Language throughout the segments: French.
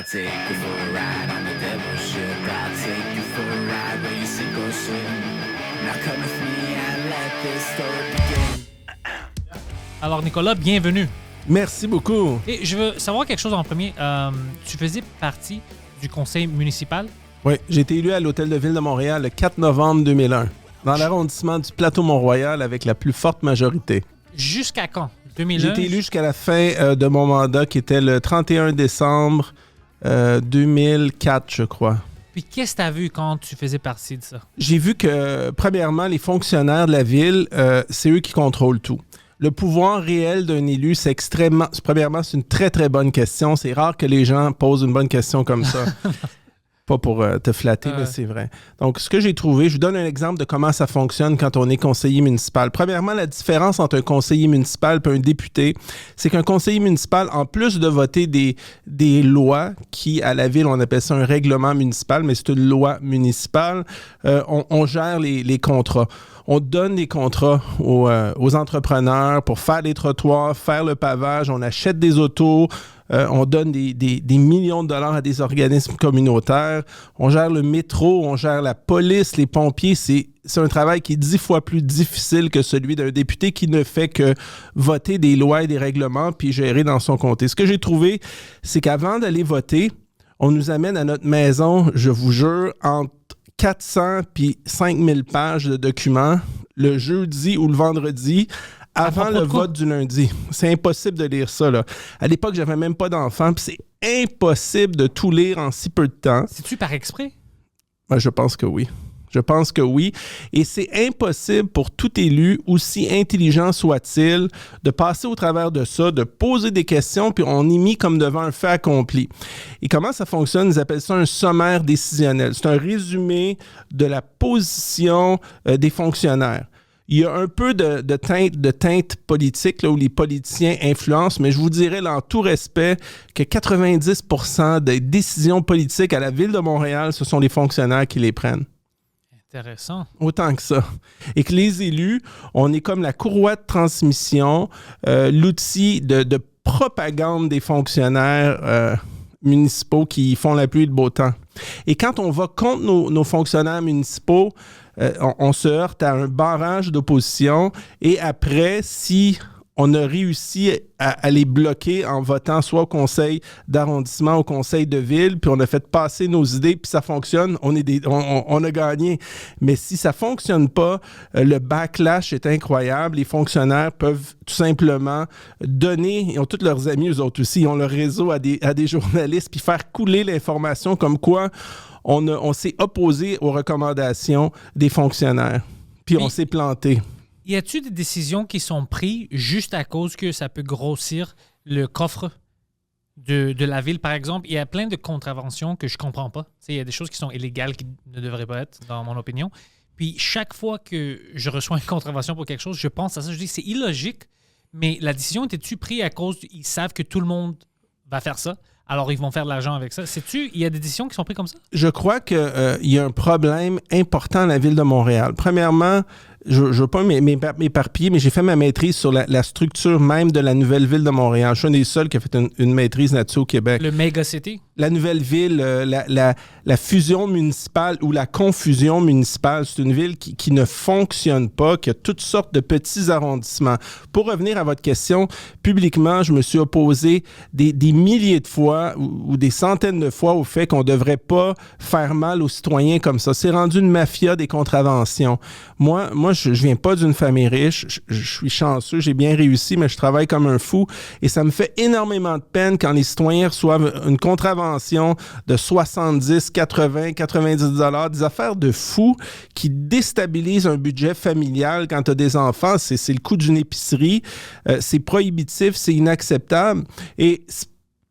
I'll take you for a ride on the devil's ship. I'll take you for a ride where you sink or swim. Now come with me and let this story begin. Alors, Nicolas, bienvenue. Merci beaucoup. Et je veux savoir quelque chose en premier. Tu faisais partie du conseil municipal? Oui, j'ai été élu à l'Hôtel de Ville de Montréal le 4 novembre 2001, dans l'arrondissement du Plateau-Mont-Royal avec la plus forte majorité. Jusqu'à quand? 2001? J'ai été élu jusqu'à la fin de mon mandat, qui était le 31 décembre 2004, je crois. Puis qu'est-ce que tu as vu quand tu faisais partie de ça? J'ai vu que, premièrement, les fonctionnaires de la ville, c'est eux qui contrôlent tout. Le pouvoir réel d'un élu, c'est extrêmement... Premièrement, c'est une très, très bonne question. C'est rare que les gens posent une bonne question comme ça. Pas pour te flatter, mais c'est vrai. Donc, ce que j'ai trouvé, je vous donne un exemple de comment ça fonctionne quand on est conseiller municipal. Premièrement, la différence entre un conseiller municipal et un député, c'est qu'un conseiller municipal, en plus de voter des lois qui, à la ville, on appelle ça un règlement municipal, mais c'est une loi municipale, on gère les contrats. On donne des contrats aux entrepreneurs pour faire des trottoirs, faire le pavage, on achète des autos, on donne des millions de dollars à des organismes communautaires, on gère le métro, on gère la police, les pompiers. C'est un travail qui est 10 fois plus difficile que celui d'un député qui ne fait que voter des lois et des règlements puis gérer dans son comté. Ce que j'ai trouvé, c'est qu'avant d'aller voter, on nous amène à notre maison, je vous jure, entre 400 puis 5000 pages de documents le jeudi ou le vendredi avant le vote du lundi. C'est impossible de lire ça, là. À l'époque, j'avais même pas d'enfant, puis c'est impossible de tout lire en si peu de temps. C'est-tu par exprès? Ben, je pense que oui. Je pense que oui. Et c'est impossible pour tout élu, aussi intelligent soit-il, de passer au travers de ça, de poser des questions, puis on est mis comme devant un fait accompli. Et comment ça fonctionne? Ils appellent ça un sommaire décisionnel. C'est un résumé de la position des fonctionnaires. Il y a un peu de teinte politique, là, où les politiciens influencent, mais je vous dirais, là, en tout respect, que 90% des décisions politiques à la Ville de Montréal, ce sont les fonctionnaires qui les prennent. Intéressant. Autant que ça. Et que les élus, on est comme la courroie de transmission, l'outil de propagande des fonctionnaires municipaux qui font la pluie et le beau temps. Et quand on va contre nos fonctionnaires municipaux, on se heurte à un barrage d'opposition et après, si on a réussi à les bloquer en votant soit au conseil d'arrondissement, au conseil de ville, puis on a fait passer nos idées, puis ça fonctionne, on a gagné. Mais si ça fonctionne pas, le backlash est incroyable. Les fonctionnaires peuvent tout simplement donner, ils ont tous leurs amis, eux autres aussi, ils ont leur réseau à des journalistes, puis faire couler l'information comme quoi on s'est opposé aux recommandations des fonctionnaires. Puis on s'est planté. Y a-t-il des décisions qui sont prises juste à cause que ça peut grossir le coffre de la ville, par exemple? Il y a plein de contraventions que je comprends pas. Il y a des choses qui sont illégales qui ne devraient pas être, dans mon opinion. Puis chaque fois que je reçois une contravention pour quelque chose, je pense à ça. Je dis, c'est illogique, mais la décision était-tu prise à cause qu'ils savent que tout le monde va faire ça? Alors, ils vont faire de l'argent avec ça. Il y a des décisions qui sont prises comme ça? Je crois qu'il y a un problème important à la Ville de Montréal. Premièrement, je ne veux pas m'éparpiller, mais j'ai fait ma maîtrise sur la structure même de la nouvelle ville de Montréal. Je suis un des seuls qui a fait une maîtrise là-dessus au Québec. Le méga city? La nouvelle ville, la fusion municipale ou la confusion municipale, c'est une ville qui ne fonctionne pas, qui a toutes sortes de petits arrondissements. Pour revenir à votre question, publiquement, je me suis opposé des milliers de fois ou des centaines de fois au fait qu'on ne devrait pas faire mal aux citoyens comme ça. C'est rendu une mafia des contraventions. Moi, je viens pas d'une famille riche. Je suis chanceux, j'ai bien réussi, mais je travaille comme un fou. Et ça me fait énormément de peine quand les citoyens reçoivent une contravention de 70, 80, 90 $, des affaires de fous qui déstabilisent un budget familial quand tu as des enfants. C'est le coût d'une épicerie. C'est prohibitif, c'est inacceptable. Et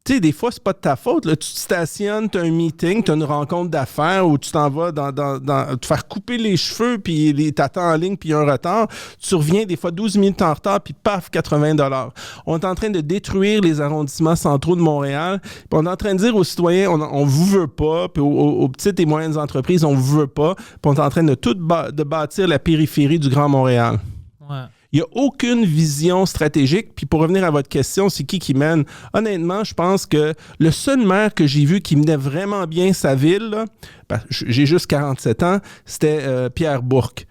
tu sais, des fois, c'est pas de ta faute. Là. Tu te stationnes, tu as un meeting, tu as une rencontre d'affaires où tu t'en vas te faire couper les cheveux, puis t'attends en ligne, puis il y a un retard. Tu reviens des fois 12 minutes en retard, puis paf, 80 $. On est en train de détruire les arrondissements centraux de Montréal. Puis on est en train de dire aux citoyens, on vous veut pas, puis aux petites et moyennes entreprises, on vous veut pas. Puis on est en train de bâtir la périphérie du Grand Montréal. Ouais. Il n'y a aucune vision stratégique. Puis pour revenir à votre question, c'est qui mène? Honnêtement, je pense que le seul maire que j'ai vu qui menait vraiment bien sa ville, là, j'ai juste 47 ans, c'était Pierre Bourque.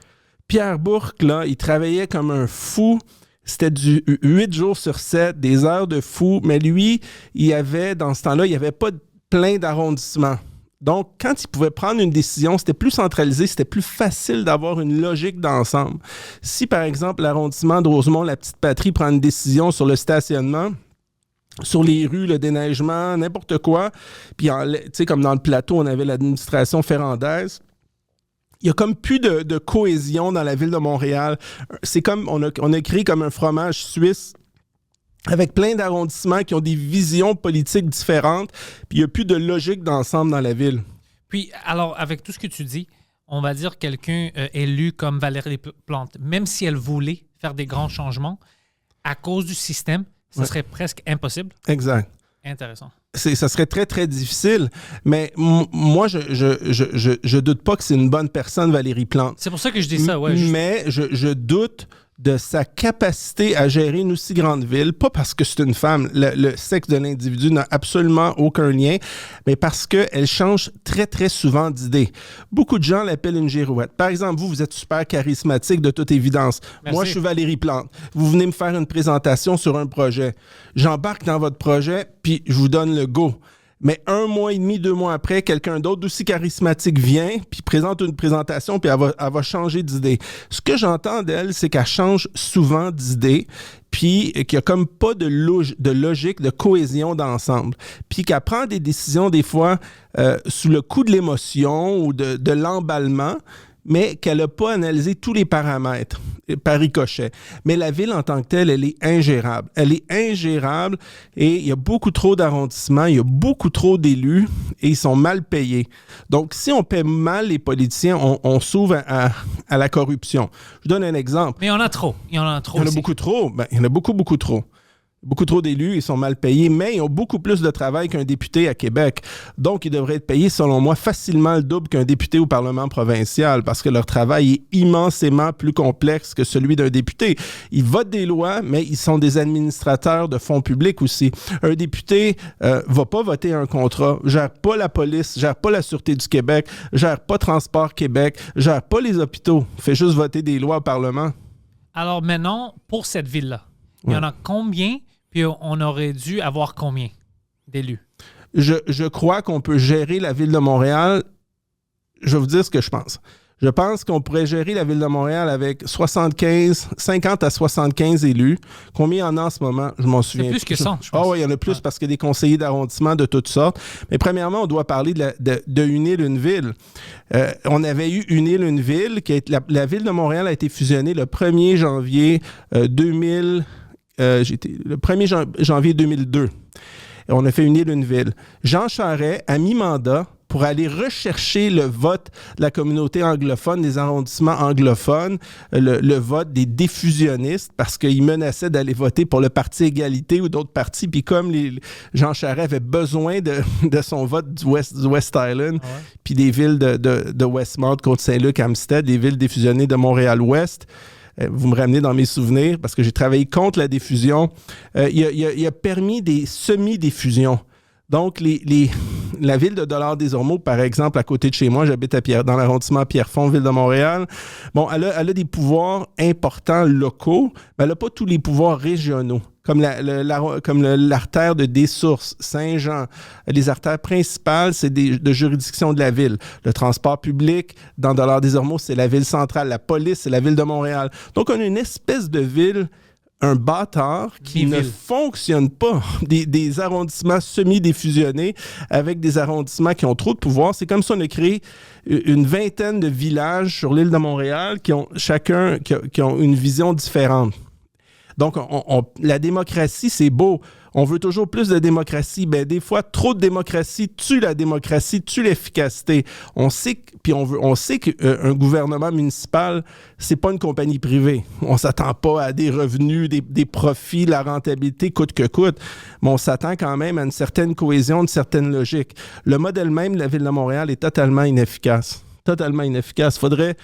Pierre Bourque, là, il travaillait comme un fou. C'était du 8 jours sur 7, des heures de fou. Mais lui, dans ce temps-là, il n'y avait pas plein d'arrondissements. Donc, quand il pouvait prendre une décision, c'était plus centralisé, c'était plus facile d'avoir une logique d'ensemble. Si, par exemple, l'arrondissement de Rosemont, la Petite-Patrie, prend une décision sur le stationnement, sur les rues, le déneigement, n'importe quoi, puis tu sais, comme dans le plateau, on avait l'administration ferrandaise, il y a comme plus de cohésion dans la ville de Montréal. C'est comme, on a créé comme un fromage suisse avec plein d'arrondissements qui ont des visions politiques différentes, puis il n'y a plus de logique d'ensemble dans la ville. Puis, alors, avec tout ce que tu dis, on va dire quelqu'un élu comme Valérie Plante, même si elle voulait faire des grands changements, à cause du système, ce serait presque impossible. Exact. Intéressant. Ça serait très, très difficile, mais moi, je doute pas que c'est une bonne personne, Valérie Plante. C'est pour ça que je dis ça, ouais. Mais je doute de sa capacité à gérer une aussi grande ville, pas parce que c'est une femme, le sexe de l'individu n'a absolument aucun lien, mais parce qu'elle change très, très souvent d'idée. Beaucoup de gens l'appellent une girouette. Par exemple, vous êtes super charismatique de toute évidence. Merci. Moi, je suis Valérie Plante. Vous venez me faire une présentation sur un projet. J'embarque dans votre projet, puis je vous donne le go. Mais 1 mois et demi, 2 mois après, quelqu'un d'autre d'aussi charismatique vient, puis présente une présentation, puis elle va changer d'idée. Ce que j'entends d'elle, c'est qu'elle change souvent d'idée, puis qu'il n'y a comme pas de logique, de cohésion d'ensemble. Puis qu'elle prend des décisions, des fois, sous le coup de l'émotion ou de l'emballement, mais qu'elle n'a pas analysé tous les paramètres par ricochet. Mais la ville en tant que telle, elle est ingérable. Elle est ingérable et il y a beaucoup trop d'arrondissements, il y a beaucoup trop d'élus et ils sont mal payés. Donc, si on paie mal les politiciens, on s'ouvre à la corruption. Je donne un exemple. Mais il y en a trop. Il y en a aussi. Beaucoup trop. Ben, il y en a beaucoup, beaucoup trop. Beaucoup trop d'élus, ils sont mal payés, mais ils ont beaucoup plus de travail qu'un député à Québec. Donc, ils devraient être payés, selon moi, facilement le double qu'un député au Parlement provincial parce que leur travail est immensément plus complexe que celui d'un député. Ils votent des lois, mais ils sont des administrateurs de fonds publics aussi. Un député va pas voter un contrat, gère pas la police, gère pas la Sûreté du Québec, gère pas Transport Québec, gère pas les hôpitaux, fait juste voter des lois au Parlement. Alors maintenant, pour cette ville-là, il y en a combien? Puis on aurait dû avoir combien d'élus? Je crois qu'on peut gérer la ville de Montréal. Je vais vous dire ce que je pense. Je pense qu'on pourrait gérer la ville de Montréal avec 50 à 75 élus. Combien il y en a en ce moment? Je m'en souviens. C'est plus que 100, je pense. Ah oui, il y en a plus parce qu'il y a des conseillers d'arrondissement de toutes sortes. Mais premièrement, on doit parler de une île, une ville. On avait eu une île, une ville. La ville de Montréal a été fusionnée le 1er janvier 2000. Le 1er janvier 2002. Et on a fait une île, une ville. Jean Charest a mis mandat pour aller rechercher le vote de la communauté anglophone, des arrondissements anglophones, le vote des défusionnistes, parce qu'il menaçait d'aller voter pour le Parti Égalité ou d'autres partis. Puis comme Jean Charest avait besoin de son vote du West Island, puis des villes de Westmount, Côte-Saint-Luc, Amstead, des villes défusionnées de Montréal-Ouest, vous me ramenez dans mes souvenirs parce que j'ai travaillé contre la diffusion. Il a permis des semi-diffusions. Donc, la ville de Dollard-des-Ormeaux, par exemple, à côté de chez moi, j'habite dans l'arrondissement Pierrefonds, ville de Montréal. Bon, elle a des pouvoirs importants locaux, mais elle n'a pas tous les pouvoirs régionaux, comme l'artère de Des-Sources, Saint-Jean. Les artères principales, c'est de juridiction de la ville. Le transport public, dans Dollard-des-Ormeaux, c'est la ville centrale. La police, c'est la ville de Montréal. Donc, on a une espèce de ville, un bâtard qui ne fonctionne pas. Des arrondissements semi-défusionnés avec des arrondissements qui ont trop de pouvoir. C'est comme ça qu'on a créé une vingtaine de villages sur l'île de Montréal qui ont chacun qui ont une vision différente. Donc, la démocratie, c'est beau. On veut toujours plus de démocratie. Ben, des fois, trop de démocratie tue la démocratie, tue l'efficacité. On sait qu'un gouvernement municipal, c'est pas une compagnie privée. On s'attend pas à des revenus, des profits, la rentabilité coûte que coûte. Mais on s'attend quand même à une certaine cohésion, une certaine logique. Le modèle même de la Ville de Montréal est totalement inefficace. Totalement inefficace. Faudrait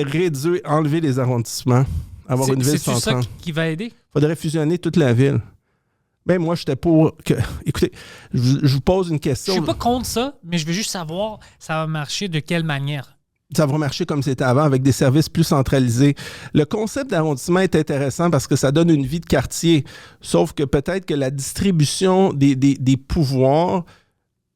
réduire, enlever les arrondissements. avoir une ville C'est-tu ça centrale. qui va aider? Il faudrait fusionner toute la ville. Ben moi, j'étais pour que... Écoutez, je vous pose une Je question. suis pas contre ça, mais je veux juste savoir ça va marcher de quelle manière. Ça va marcher comme c'était avant, avec des services plus centralisés. Le concept d'arrondissement est intéressant parce que ça donne une vie de quartier. Sauf que peut-être que la distribution des pouvoirs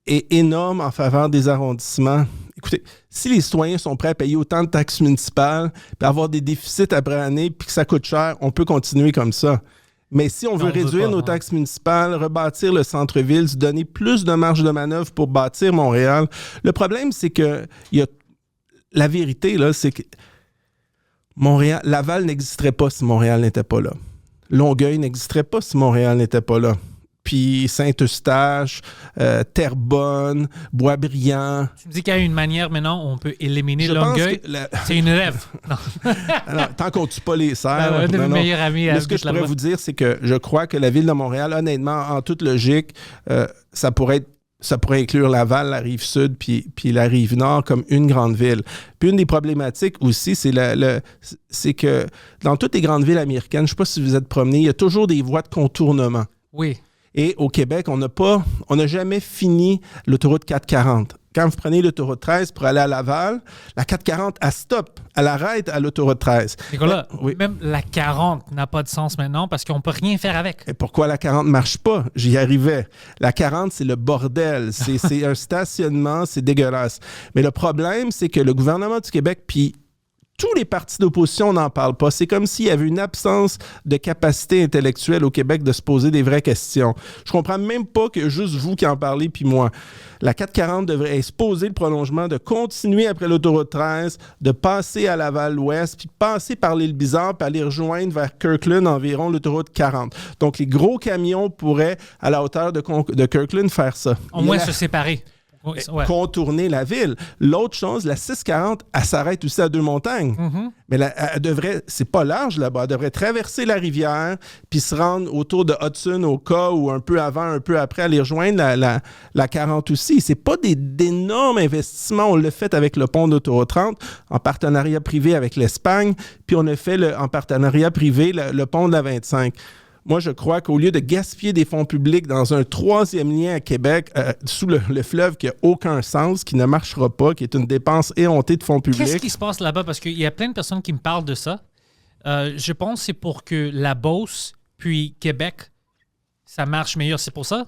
est énorme en faveur des arrondissements. Écoutez, si les citoyens sont prêts à payer autant de taxes municipales, puis avoir des déficits après année, puis que ça coûte cher, on peut continuer comme ça. Mais si on veut réduire nos taxes municipales, rebâtir le centre-ville, se donner plus de marge de manœuvre pour bâtir Montréal, le problème, c'est que la vérité, là, c'est que Laval n'existerait pas si Montréal n'était pas là. Longueuil n'existerait pas si Montréal n'était pas là. Puis Saint-Eustache, Terrebonne, Boisbriand. Tu me dis qu'il y a une manière maintenant où on peut éliminer Je pense Longueuil. que C'est une rêve. Non. Alors, tant qu'on ne tue pas les cerfs. Un de mes meilleurs amis Mais ce que habite je pourrais là-bas. vous dire, c'est que je crois que la ville de Montréal, honnêtement, en toute logique, ça pourrait inclure Laval, la Rive-Sud, puis la Rive-Nord comme une grande ville. Puis une des problématiques aussi, c'est que dans toutes les grandes villes américaines, je ne sais pas si vous êtes promené, il y a toujours des voies de contournement. Oui. Et au Québec, on n'a jamais fini l'autoroute 440. Quand vous prenez l'autoroute 13 pour aller à Laval, la 440, elle stop, elle arrête à l'autoroute 13. Nicolas, Oui. même la 40 n'a pas de sens maintenant parce qu'on ne peut rien faire avec. Et pourquoi la 40 ne marche pas? J'y arrivais. La 40, c'est le bordel. C'est un stationnement, c'est dégueulasse. Mais le problème, c'est que le gouvernement du Québec, puis tous les partis d'opposition n'en parlent pas. C'est comme s'il y avait une absence de capacité intellectuelle au Québec de se poser des vraies questions. Je comprends même pas que juste vous qui en parlez, puis moi. La 440 devrait exposer le prolongement, de continuer après l'autoroute 13, de passer à Laval-Ouest, puis passer par l'île Bizarre, puis aller rejoindre vers Kirkland environ l'autoroute 40. Donc, les gros camions pourraient, à la hauteur de Kirkland, faire ça. Au moins se séparer. Ouais. Contourner la ville. L'autre chose, la 640, elle s'arrête aussi à Deux-Montagnes. Mm-hmm. Mais elle devrait, c'est pas large là-bas, elle devrait traverser la rivière puis se rendre autour de Hudson au cas où un peu avant, un peu après, aller rejoindre la 40 aussi. C'est pas d'énormes investissements. On l'a fait avec le pont d'autoroute 30 en partenariat privé avec l'Espagne, puis on a fait en partenariat privé le pont de la 25. Moi, je crois qu'au lieu de gaspiller des fonds publics dans un troisième lien à Québec, sous le fleuve qui n'a aucun sens, qui ne marchera pas, qui est une dépense éhontée de fonds publics. Qu'est-ce qui se passe là-bas? Parce qu'il y a plein de personnes qui me parlent de ça. Je pense que c'est pour que la Beauce puis Québec, ça marche meilleur. C'est pour ça?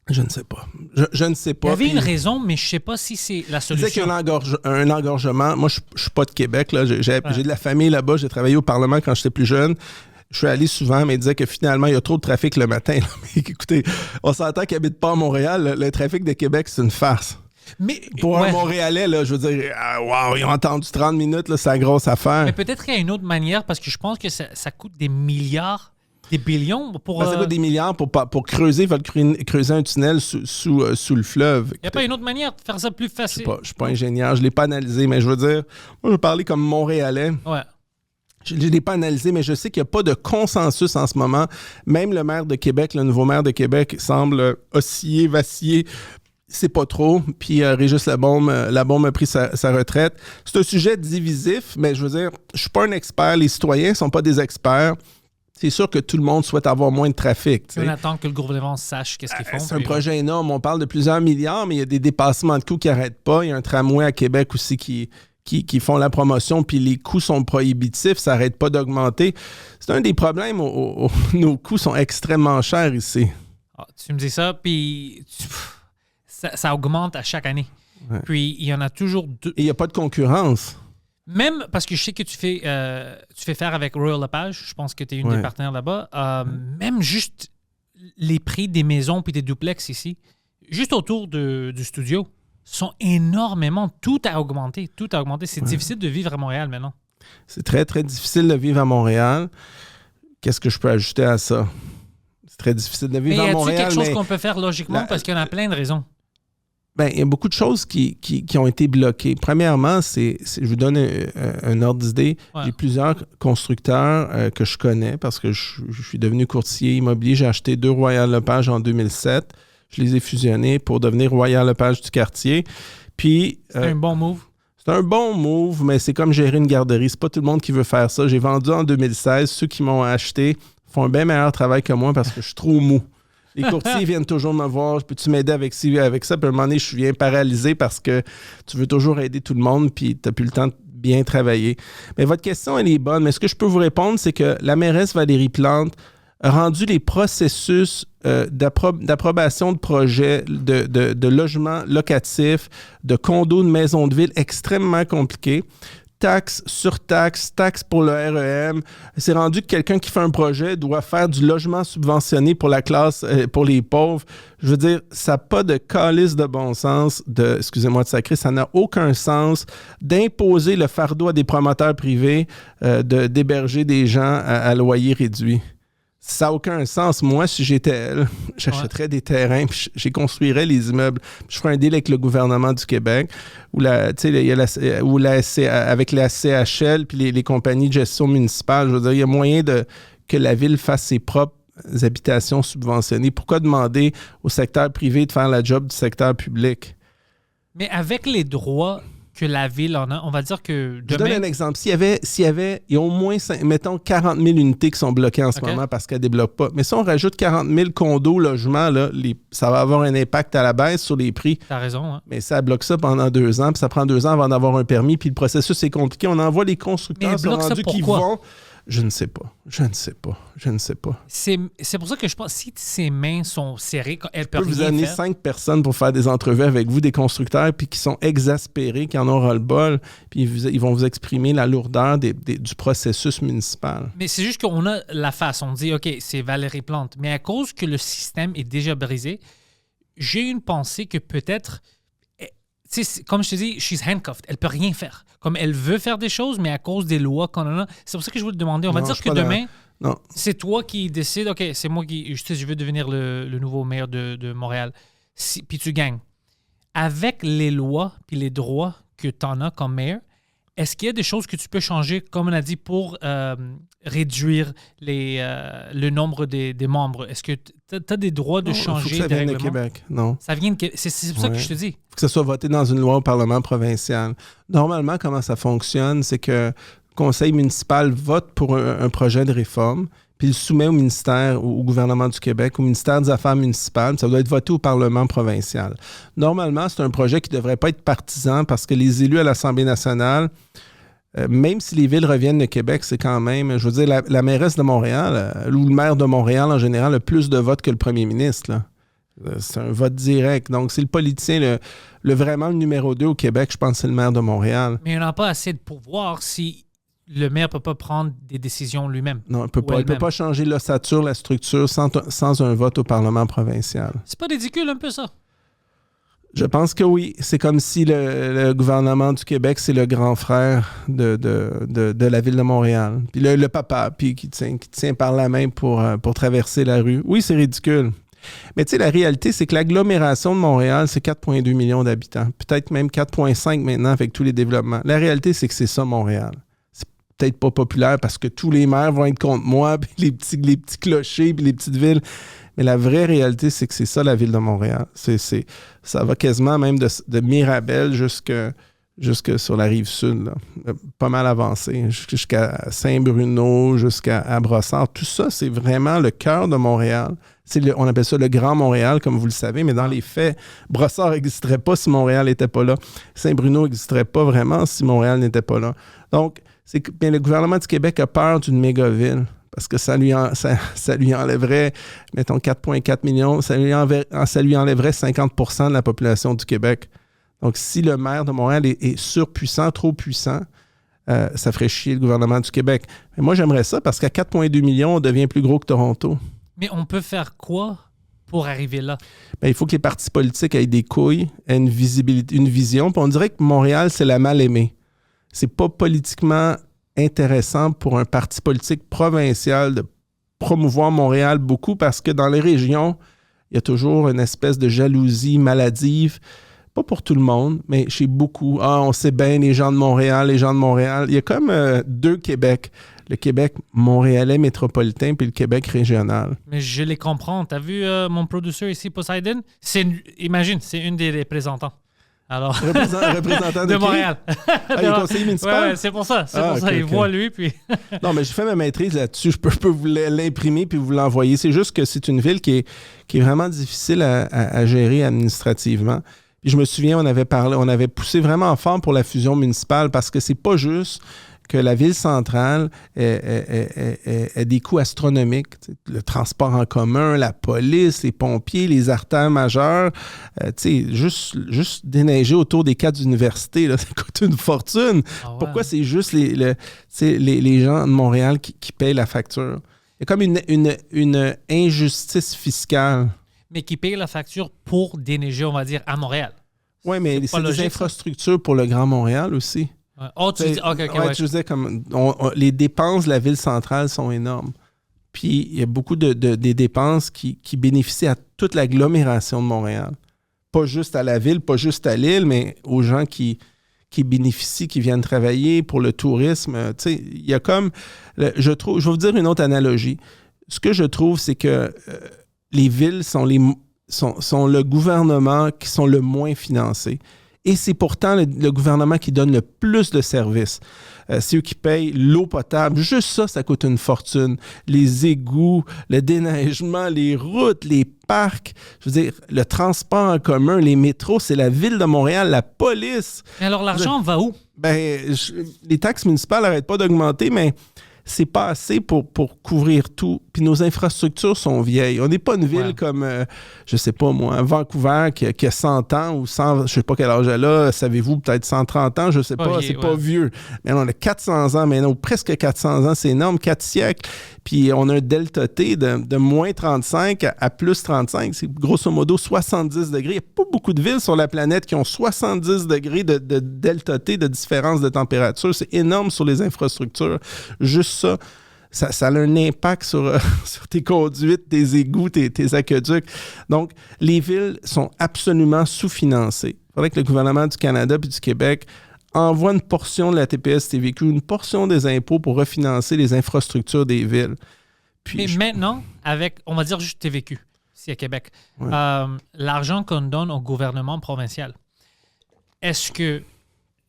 Je ne sais pas. Je ne sais pas. Il y avait une Puis, raison, mais je ne sais pas si c'est la je disais qu'il y solution. a un engorgement. Moi, je ne suis pas de Québec. Là. J'ai de la famille là-bas. J'ai travaillé au Parlement quand j'étais plus jeune. Je suis allé souvent, mais il disait que finalement, il y a trop de trafic le matin. Mais écoutez, on s'entend qu'ils n'habitent pas à Montréal. Le trafic de Québec, c'est une farce. Mais, Pour ouais. un Montréalais, là, je veux dire, wow, ils ont attendu 30 minutes, là, c'est la grosse affaire. Mais peut-être qu'il y a une autre manière, parce que je pense que ça coûte des milliards, des billions pour... Ça coûte des milliards pour creuser. Ils veulent creuser un tunnel sous le fleuve. Il n'y a pas une autre manière de faire ça plus facile? Je ne suis pas ingénieur, je ne l'ai pas analysé, mais je veux dire, moi, je veux parler comme Montréalais. Ouais. Je ne l'ai pas analysé, mais je sais qu'il n'y a pas de consensus en ce moment. Même le maire de Québec, le nouveau maire de Québec, semble osciller, vaciller. C'est pas trop. Puis Régis Labaume a pris sa retraite. C'est un sujet divisif, mais je veux dire, je suis pas un expert. Les citoyens ne sont pas des experts. C'est sûr que tout le monde souhaite avoir moins de trafic. On attend que le gouvernement sache qu'est-ce qu'ils font. C'est un projet énorme. On parle de plusieurs milliards, mais il y a des dépassements de coûts qui n'arrêtent pas. Il y a un tramway à Québec aussi qui font la promotion, puis les coûts sont prohibitifs, ça n'arrête pas d'augmenter. C'est un des problèmes. Nos coûts sont extrêmement chers ici. Ah, tu me dis ça, puis ça augmente à chaque année. Ouais. Puis il y en a toujours deux. Et il n'y a pas de concurrence. Même parce que je sais que tu fais faire avec Royal LePage, je pense que tu es une Ouais. des partenaires là-bas. Même juste les prix des maisons puis des duplex ici, juste autour du studio, sont énormément. Tout a augmenté. Tout a augmenté. C'est difficile de vivre à Montréal maintenant. C'est très, très difficile de vivre à Montréal. Qu'est-ce que je peux ajouter à ça? C'est très difficile de Mais vivre y à a-t-il Montréal. quelque chose mais qu'on peut faire logiquement? Parce qu'il y en a plein de raisons. ben, il y a beaucoup de choses qui ont été bloquées. Premièrement, je vous donne un ordre d'idée. Ouais. J'ai plusieurs constructeurs que je connais parce que je suis devenu courtier immobilier. J'ai acheté 2 Royal LePage en 2007. Je les ai fusionnés pour devenir Royal LePage du quartier. Puis, C'est un bon move. C'est un bon move, mais c'est comme gérer une garderie. C'est pas tout le monde qui veut faire ça. J'ai vendu en 2016. Ceux qui m'ont acheté font un bien meilleur travail que moi parce que je suis trop mou. Les courtiers viennent toujours me voir. Peux-tu m'aider avec ça? Puis à un moment donné, je viens paralysé parce que tu veux toujours aider tout le monde puis tu n'as plus le temps de bien travailler. Mais votre question, elle est bonne. Mais ce que je peux vous répondre, c'est que la mairesse Valérie Plante a rendu les processus d'approbation de projets de logements locatifs, de condos, de maisons de ville extrêmement compliqués. Taxes sur taxes, taxes pour le REM. C'est rendu que quelqu'un qui fait un projet doit faire du logement subventionné pour la classe, pour les pauvres. Je veux dire, ça n'a pas de calice de bon sens, excusez-moi de sacrer, ça n'a aucun sens d'imposer le fardeau à des promoteurs privés d'héberger des gens à loyer réduit. Ça n'a aucun sens. Moi, si j'étais elle, j'achèterais des terrains, puis j'y construirais les immeubles. Je ferais un deal avec le gouvernement du Québec, avec la CHL puis les compagnies de gestion municipale. Je veux dire, il y a moyen que la ville fasse ses propres habitations subventionnées. Pourquoi demander au secteur privé de faire la job du secteur public? Mais avec les droits que la ville en a, on va dire que demain... Je donne un exemple. Il y a au moins, mettons, 40 000 unités qui sont bloquées en ce moment parce qu'elles ne débloquent pas. Mais si on rajoute 40 000 condos, logements, là, ça va avoir un impact à la baisse sur les prix. T'as raison. Hein? Mais ça bloque ça pendant 2 ans, puis ça prend 2 ans avant d'avoir un permis, puis le processus est compliqué. On envoie les constructeurs sont rendus qui vont... Je ne sais pas. C'est pour ça que je pense, si ses mains sont serrées, elle peut rien faire. Je peux vous amener 5 personnes pour faire des entrevues avec vous, des constructeurs, puis qui sont exaspérés, qui en ont ras-le-bol, puis ils vont vous exprimer la lourdeur du processus municipal. Mais c'est juste qu'on a la face. On dit, OK, c'est Valérie Plante. Mais à cause que le système est déjà brisé, j'ai une pensée que peut-être... Comme je te dis, she's handcuffed. Elle peut rien faire. Comme elle veut faire des choses, mais à cause des lois qu'on en a. C'est pour ça que je voulais te demander. On va dire que demain, c'est toi qui décides. OK, c'est moi qui... Je veux devenir le nouveau maire de Montréal. Puis tu gagnes. Avec les lois puis les droits que tu en as comme maire, est-ce qu'il y a des choses que tu peux changer, comme on a dit, pour réduire le nombre des membres? Est-ce que tu as des droits de changer ça vient de Québec, non. Ça vient de Québec. C'est pour ça que je te dis. Il faut que ça soit voté dans une loi au Parlement provincial. Normalement, comment ça fonctionne, c'est que le conseil municipal vote pour un projet de réforme, puis il le soumet au ministère, au gouvernement du Québec, au ministère des Affaires municipales. Ça doit être voté au Parlement provincial. Normalement, c'est un projet qui ne devrait pas être partisan parce que les élus à l'Assemblée nationale, même si les villes reviennent de Québec, c'est quand même, je veux dire, la mairesse de Montréal, ou le maire de Montréal en général, a plus de votes que le premier ministre, là. C'est un vote direct. Donc, c'est le politicien, vraiment le numéro 2 au Québec, je pense que c'est le maire de Montréal. Mais on n'a pas assez de pouvoir si le maire ne peut pas prendre des décisions lui-même. Non, il ne peut pas changer l'ossature, la structure sans un vote au Parlement provincial. C'est pas ridicule un peu ça? Je pense que oui. C'est comme si le gouvernement du Québec, c'est le grand frère de la ville de Montréal. Puis le papa, puis qui tient par la main pour traverser la rue. Oui, c'est ridicule. Mais tu sais, la réalité, c'est que l'agglomération de Montréal, c'est 4,2 millions d'habitants. Peut-être même 4,5 maintenant avec tous les développements. La réalité, c'est que c'est ça, Montréal. C'est peut-être pas populaire parce que tous les maires vont être contre moi, puis les petits clochers, puis les petites villes. Mais la vraie réalité, c'est que c'est ça, la ville de Montréal. Ça va quasiment même de Mirabel jusque sur la rive sud, là. Pas mal avancé, jusqu'à Saint-Bruno, jusqu'à Brossard. Tout ça, c'est vraiment le cœur de Montréal. On appelle ça le Grand Montréal, comme vous le savez, mais dans les faits, Brossard n'existerait pas si Montréal n'était pas là. Saint-Bruno n'existerait pas vraiment si Montréal n'était pas là. Donc, le gouvernement du Québec a peur d'une méga-ville parce que ça lui enlèverait, mettons, 4,4 millions, ça lui enlèverait 50% de la population du Québec. Donc, si le maire de Montréal est surpuissant, trop puissant, ça ferait chier le gouvernement du Québec. Mais moi, j'aimerais ça parce qu'à 4,2 millions, on devient plus gros que Toronto. Mais on peut faire quoi pour arriver là? Bien, il faut que les partis politiques aient des couilles, aient une visibilité, une vision. Puis on dirait que Montréal, c'est la mal-aimée. C'est pas politiquement intéressant pour un parti politique provincial de promouvoir Montréal beaucoup parce que dans les régions, il y a toujours une espèce de jalousie maladive. Pas pour tout le monde, mais chez beaucoup. On sait bien les gens de Montréal. Il y a comme 2 Québec. Le Québec montréalais métropolitain puis le Québec régional. Mais je les comprends. T'as vu mon producteur ici, Poseidon? Imagine, c'est une des représentants. Alors, représentant de qui? Montréal. Ah, il est conseiller municipal? Ouais, c'est pour ça. Ok, Il ok. voit lui, puis... Non, mais j'ai fait ma maîtrise là-dessus. Je peux vous l'imprimer puis vous l'envoyer. C'est juste que c'est une ville qui est vraiment difficile à gérer administrativement. Puis je me souviens, on avait poussé vraiment fort pour la fusion municipale parce que c'est pas juste que la ville centrale ait des coûts astronomiques. Le transport en commun, la police, les pompiers, les artères majeures. Juste déneiger autour des 4 universités, là, ça coûte une fortune. Ah ouais. Pourquoi c'est juste les gens de Montréal qui payent la facture? Il y a comme une injustice fiscale. Mais qui paye la facture pour déneiger, on va dire, à Montréal. Oui, mais pas c'est logique, des infrastructures pour le Grand Montréal aussi. Ouais. Oh, tu dis... OK, Ouais, je disais comme les dépenses de la ville centrale sont énormes. Puis il y a beaucoup des dépenses qui bénéficient à toute l'agglomération de Montréal. Pas juste à la ville, pas juste à l'île, mais aux gens qui bénéficient, qui viennent travailler pour le tourisme. Tu sais, il y a comme... je vais vous dire une autre analogie. Ce que je trouve, c'est que les villes sont le gouvernement qui sont le moins financés. Et c'est pourtant le gouvernement qui donne le plus de services. C'est eux qui payent l'eau potable. Juste ça, ça coûte une fortune. Les égouts, le déneigement, les routes, les parcs. Je veux dire, le transport en commun, les métros, c'est la ville de Montréal, la police. Mais alors, l'argent va où? Les taxes municipales n'arrêtent pas d'augmenter, mais c'est pas assez pour couvrir tout. Puis nos infrastructures sont vieilles. On n'est pas une ville comme, je sais pas moi, Vancouver qui a 100 ans ou 100, je sais pas quel âge elle a, savez-vous, peut-être 130 ans, je sais pas, c'est pas vieux. Mais on a 400 ans maintenant, presque 400 ans, c'est énorme, 4 siècles. Puis on a un delta T de moins 35 à plus 35. C'est grosso modo 70 degrés. Il n'y a pas beaucoup de villes sur la planète qui ont 70 degrés de delta T de différence de température. C'est énorme sur les infrastructures. Juste ça a un impact sur tes conduites, tes égouts, tes aqueducs. Donc, les villes sont absolument sous-financées. Il faudrait que le gouvernement du Canada et du Québec envoie une portion de la TPS-TVQ, une portion des impôts pour refinancer les infrastructures des villes. Puis, mais maintenant, avec, on va dire juste TVQ, ici à Québec, l'argent qu'on donne au gouvernement provincial, est-ce que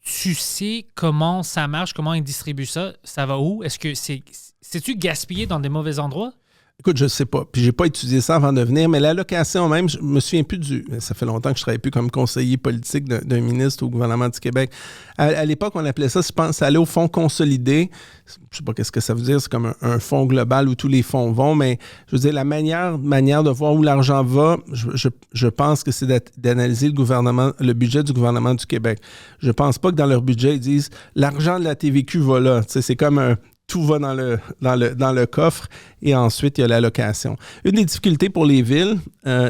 tu sais comment ça marche, comment ils distribuent ça? Ça va où? Est-ce que c'est-tu gaspillé dans des mauvais endroits? Écoute, je ne sais pas. Puis, j'ai pas étudié ça avant de venir, mais l'allocation même, je me souviens plus ça fait longtemps que je ne travaille plus comme conseiller politique d'un ministre au gouvernement du Québec. À l'époque, on appelait ça, je pense, ça allait au fonds consolidé. Je ne sais pas qu'est-ce que ça veut dire. C'est comme un fonds global où tous les fonds vont, mais je veux dire, la manière de voir où l'argent va, je pense que c'est d'analyser le budget du gouvernement du Québec. Je ne pense pas que dans leur budget, ils disent l'argent de la TVQ va là. Tu sais, c'est comme tout va dans le coffre et ensuite, il y a l'allocation. Une des difficultés pour les villes,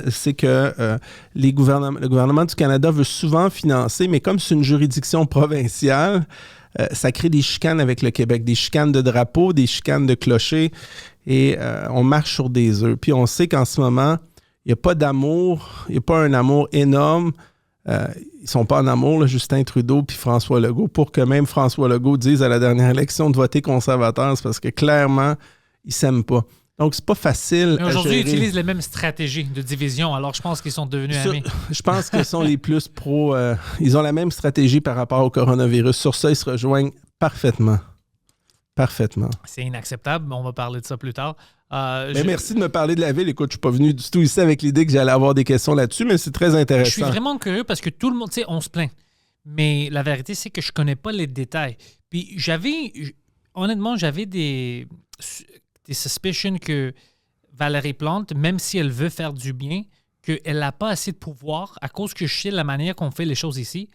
c'est que le gouvernement du Canada veut souvent financer, mais comme c'est une juridiction provinciale, ça crée des chicanes avec le Québec, des chicanes de drapeaux, des chicanes de clochers et on marche sur des œufs. Puis on sait qu'en ce moment, il n'y a pas d'amour, il n'y a pas un amour énorme. Ils ne sont pas en amour, là, Justin Trudeau puis François Legault, pour que même François Legault dise à la dernière élection de voter conservateur, c'est parce que clairement, ils ne s'aiment pas. Donc, c'est pas facile. Mais aujourd'hui, ils utilisent les mêmes stratégies de division, alors je pense qu'ils sont devenus amis. Je pense qu'ils sont les plus pro. Ils ont la même stratégie par rapport au coronavirus. Sur ça, ils se rejoignent parfaitement. Parfaitement. C'est inacceptable, mais on va parler de ça plus tard. Merci de me parler de la ville. Écoute, je ne suis pas venu du tout ici avec l'idée que j'allais avoir des questions là-dessus, mais c'est très intéressant. Je suis vraiment curieux parce que tout le monde, tu sais, on se plaint. Mais la vérité, c'est que je ne connais pas les détails. Puis honnêtement, j'avais des suspicions que Valérie Plante, même si elle veut faire du bien, qu'elle n'a pas assez de pouvoir à cause que je sais la manière qu'on fait les choses ici.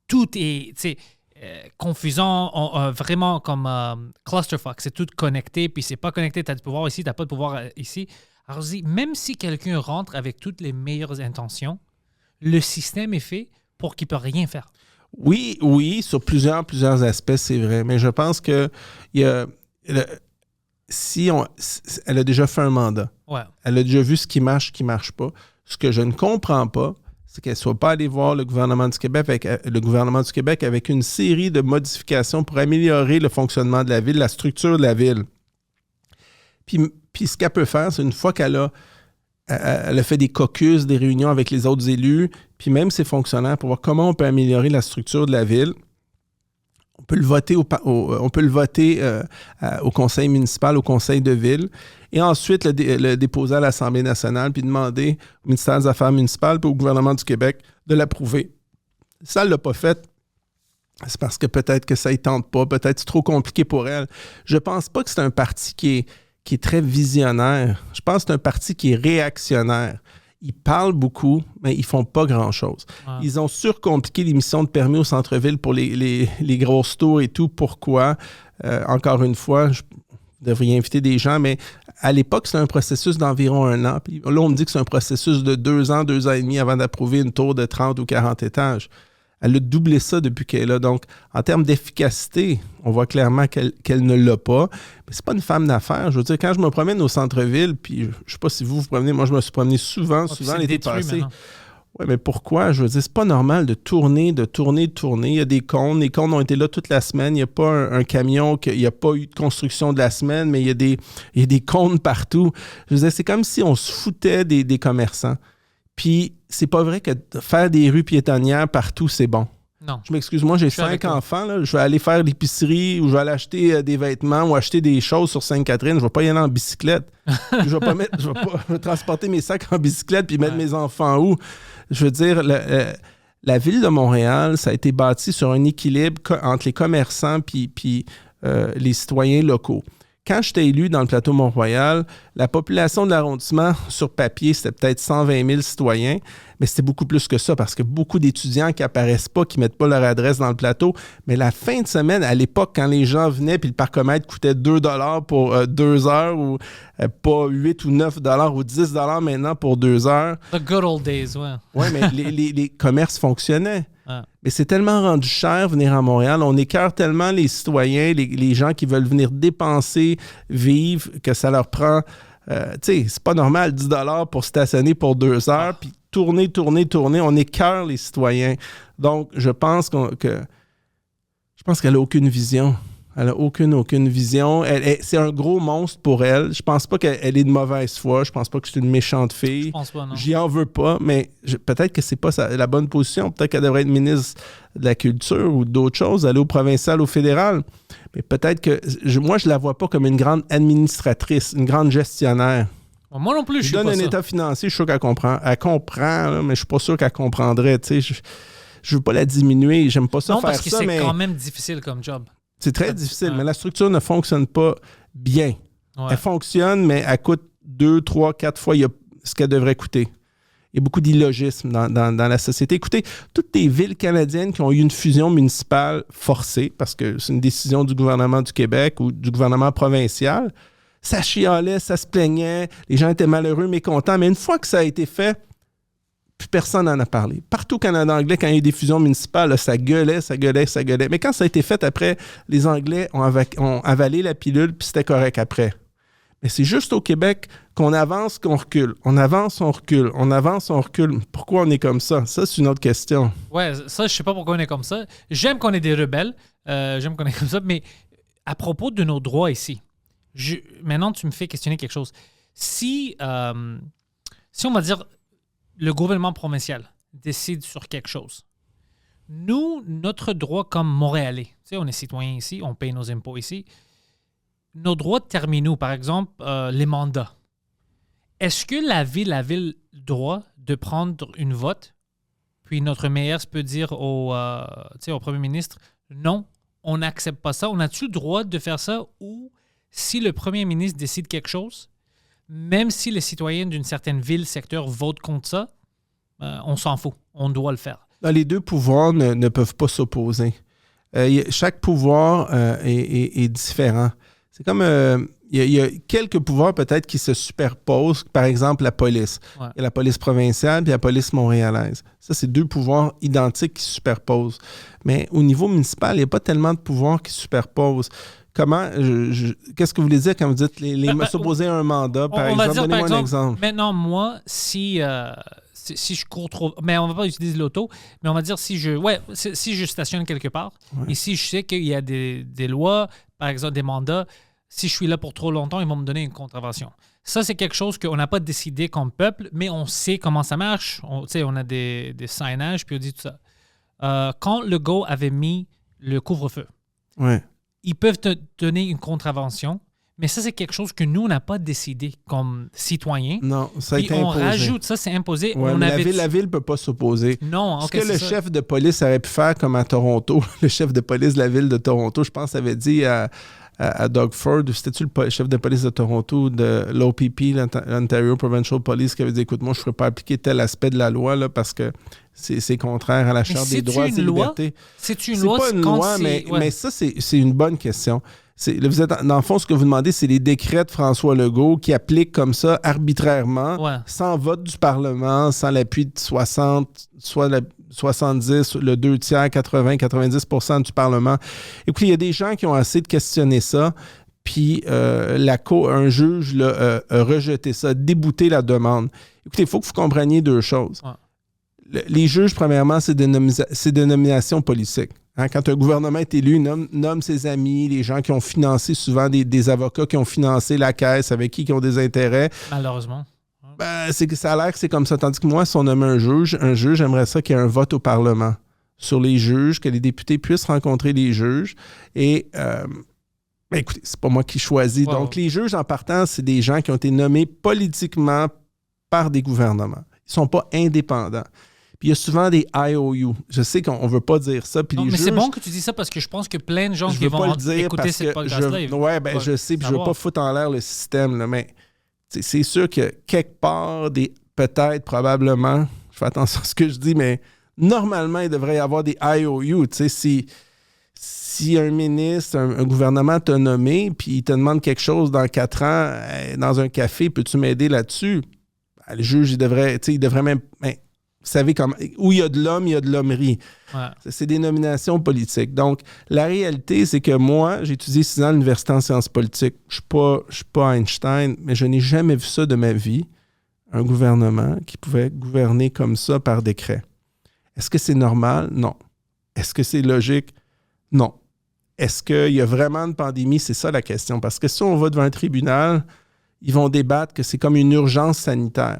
Tout est, tu sais, confusant, vraiment comme clusterfuck. C'est tout connecté, puis c'est pas connecté. Tu as du pouvoir ici, tu n'as pas de pouvoir ici. Alors, je dis, même si quelqu'un rentre avec toutes les meilleures intentions, le système est fait pour qu'il ne peut rien faire. Oui, sur plusieurs aspects, c'est vrai. Mais je pense que elle a déjà fait un mandat. Ouais. Elle a déjà vu ce qui marche pas. Ce que je ne comprends pas, c'est qu'elle ne soit pas allée voir le gouvernement du Québec avec une série de modifications pour améliorer le fonctionnement de la ville, la structure de la ville. Puis ce qu'elle peut faire, c'est une fois qu'elle a elle a fait des caucus, des réunions avec les autres élus, puis même ses fonctionnaires pour voir comment on peut améliorer la structure de la ville. On peut le voter au conseil municipal, au conseil de ville, et ensuite le déposer à l'Assemblée nationale, puis demander au ministère des Affaires municipales puis au gouvernement du Québec de l'approuver. Ça, elle ne l'a pas fait. C'est parce que peut-être que ça ne tente pas, peut-être que c'est trop compliqué pour elle. Je ne pense pas que c'est un parti qui est très visionnaire. Je pense que c'est un parti qui est réactionnaire. Ils parlent beaucoup, mais ils ne font pas grand-chose. Ouais. Ils ont surcompliqué l'émission de permis au centre-ville pour les grosses tours et tout. Pourquoi? Encore une fois, je devrais inviter des gens, mais à l'époque, c'était un processus d'environ 1 an. Puis là, on me dit que c'est un processus de 2 ans, 2 ans et demi avant d'approuver une tour de 30 ou 40 étages. Elle a doublé ça depuis qu'elle est là. Donc, en termes d'efficacité, on voit clairement qu'elle ne l'a pas. Mais c'est pas une femme d'affaires. Je veux dire, quand je me promène au centre-ville, puis je sais pas si vous promenez, moi je me suis promené souvent l'été passé. Oui, mais pourquoi? Je veux dire, c'est pas normal de tourner. Il y a des cônes. Les cônes ont été là toute la semaine. Il n'y a pas un camion, il n'y a pas eu de construction de la semaine, mais il y a des cônes partout. Je veux dire, c'est comme si on se foutait des commerçants. Puis, c'est pas vrai que faire des rues piétonnières partout, c'est bon. Non. Je m'excuse, moi, j'ai 5 enfants. Là. Je vais aller faire l'épicerie ou je vais aller acheter des vêtements ou acheter des choses sur Sainte-Catherine. Je ne vais pas y aller en bicyclette. Je vais transporter mes sacs en bicyclette puis mettre mes enfants où? Je veux dire, la ville de Montréal, ça a été bâti sur un équilibre entre les commerçants puis les citoyens locaux. Quand j'étais élu dans le plateau Mont-Royal, la population de l'arrondissement, sur papier, c'était peut-être 120 000 citoyens, mais c'était beaucoup plus que ça parce que beaucoup d'étudiants qui apparaissent pas, qui mettent pas leur adresse dans le plateau. Mais la fin de semaine, à l'époque, quand les gens venaient puis le parcomètre coûtait 2 $ pour 2 heures ou pas 8 ou 9 $ ou 10 $ maintenant pour 2 heures. The good old days, ouais. Oui, mais les commerces fonctionnaient. Ah. Mais c'est tellement rendu cher venir à Montréal. On écœure tellement les citoyens, les gens qui veulent venir dépenser, vivre, que ça leur prend... tu sais, c'est pas normal, 10 $ pour stationner pour 2 heures, puis tourner. On écœure les citoyens. Donc, je pense qu'elle n'a aucune vision. Elle n'a aucune vision. C'est un gros monstre pour elle. Je pense pas qu'elle est de mauvaise foi. Je pense pas que c'est une méchante fille. Je pense pas, non. J'y en veux pas, mais peut-être que c'est pas la bonne position. Peut-être qu'elle devrait être ministre de la Culture ou d'autres choses, aller au provincial, au fédéral. Mais peut-être que... moi, je la vois pas comme une grande administratrice, une grande gestionnaire. Moi non plus, je suis pas donne un ça. état financier, je suis sûr qu'elle comprend. Elle comprend, là, mais je suis pas sûr qu'elle comprendrait. Je veux pas la diminuer. J'aime pas ça non, faire parce que ça, c'est mais... quand même difficile comme job. C'est très difficile, ouais. mais la structure ne fonctionne pas bien. Ouais. Elle fonctionne, mais elle coûte 2, 3, 4 fois ce qu'elle devrait coûter. Il y a beaucoup d'illogisme dans la société. Écoutez, toutes les villes canadiennes qui ont eu une fusion municipale forcée, parce que c'est une décision du gouvernement du Québec ou du gouvernement provincial, ça chialait, ça se plaignait, les gens étaient malheureux, mécontents, mais une fois que ça a été fait, plus personne n'en a parlé. Partout au Canada anglais, quand il y a eu des fusions municipales, là, ça gueulait. Mais quand ça a été fait après, les Anglais ont avalé la pilule, puis c'était correct après. Mais c'est juste au Québec qu'on avance, qu'on recule. On avance, on recule. On avance, on recule. Pourquoi on est comme ça? Ça, c'est une autre question. Ouais, ça, je sais pas pourquoi on est comme ça. J'aime qu'on ait des rebelles. J'aime qu'on est comme ça. Mais à propos de nos droits ici, maintenant, tu me fais questionner quelque chose. Si on va dire... le gouvernement provincial décide sur quelque chose. Nous, notre droit comme Montréalais, tu sais, on est citoyen ici, on paye nos impôts ici, nos droits terminaux, par exemple, les mandats. Est-ce que la ville avait le droit de prendre une vote, puis notre maire peut dire au premier ministre, non, on n'accepte pas ça. On a-tu le droit de faire ça ou si le premier ministre décide quelque chose, même si les citoyens d'une certaine ville, secteur votent contre ça, on s'en fout. On doit le faire. Les deux pouvoirs ne peuvent pas s'opposer. Chaque pouvoir est différent. C'est comme... il y a quelques pouvoirs peut-être qui se superposent. Par exemple, la police. Ouais. Il y a la police provinciale et la police montréalaise. Ça, c'est deux pouvoirs identiques qui se superposent. Mais au niveau municipal, il n'y a pas tellement de pouvoirs qui se superposent. Comment, qu'est-ce que vous voulez dire quand vous dites s'opposer à un mandat, par exemple? Donnez-moi un exemple. Maintenant, moi, si je cours trop... Mais on ne va pas utiliser l'auto, mais on va dire si je stationne quelque part, et si je sais qu'il y a des lois, par exemple des mandats, si je suis là pour trop longtemps, ils vont me donner une contravention. Ça, c'est quelque chose qu'on n'a pas décidé comme peuple, mais on sait comment ça marche. On a des signages, puis on dit tout ça. Quand Legault avait mis le couvre-feu, Ouais. ils peuvent te donner une contravention, mais ça, c'est quelque chose que nous, on n'a pas décidé comme citoyens. Non, ça a Puis été on imposé. rajoute, ça, c'est imposé. Ouais, on mais avait la ville ne peut pas s'opposer. Non, Ce ok, que le c'est ça. chef de police aurait pu faire, comme à Toronto, le chef de police de la ville de Toronto, je pense, avait dit à Doug Ford, c'était-tu le chef de police de Toronto, de l'OPP, l'Ontario Provincial Police, qui avait dit, écoute, moi, je ne ferais pas appliquer tel aspect de la loi là, parce que c'est contraire à la Charte des droits et des libertés. C'est une C'est loi, pas une quand loi, c'est- ouais. mais ça, c'est une bonne question. Vous êtes, dans le fond, ce que vous demandez, c'est les décrets de François Legault qui appliquent comme ça arbitrairement, Ouais. sans vote du Parlement, sans l'appui de 60, soit 70, le 2 tiers, 80, 90% du Parlement. Écoutez, il y a des gens qui ont essayé de questionner ça, puis un juge là, a rejeté ça, débouté la demande. Écoutez, il faut que vous compreniez deux choses. Ouais. Les juges, premièrement, c'est des nominations politiques. Hein, quand un gouvernement est élu, nomme ses amis, les gens qui ont financé, souvent des avocats qui ont financé la caisse, avec qui ont des intérêts. Malheureusement. Ben, ça a l'air que c'est comme ça. Tandis que moi, si on nomme un juge, j'aimerais ça qu'il y ait un vote au Parlement sur les juges, que les députés puissent rencontrer les juges. Et, ben, écoutez, c'est pas moi qui choisis. Wow. Donc, les juges, en partant, c'est des gens qui ont été nommés politiquement par des gouvernements. Ils sont pas indépendants. Puis il y a souvent des IOU. Je sais qu'on ne veut pas dire ça. Puis Non, les mais juges, c'est bon que tu dis ça parce que je pense que plein de gens je qui veux pas vont le dire écouter parce cette que podcast-là, je sais, puis je veux savoir. pas foutre en l'air le système, là, mais c'est sûr que quelque part, peut-être, probablement, je fais attention à ce que je dis, mais normalement, il devrait y avoir des IOU. Tu sais, si un ministre, un gouvernement t'a nommé, puis il te demande quelque chose dans 4 ans, dans un café, peux-tu m'aider là-dessus? Ben, le juge, il devrait même... vous savez, où il y a de l'homme, il y a de l'hommerie. Ouais. C'est des nominations politiques. Donc, la réalité, c'est que moi, j'ai étudié 6 ans à l'université en sciences politiques. Je ne suis pas Einstein, mais je n'ai jamais vu ça de ma vie, un gouvernement qui pouvait gouverner comme ça par décret. Est-ce que c'est normal? Non. Est-ce que c'est logique? Non. Est-ce qu'il y a vraiment une pandémie? C'est ça la question. Parce que si on va devant un tribunal, ils vont débattre que c'est comme une urgence sanitaire.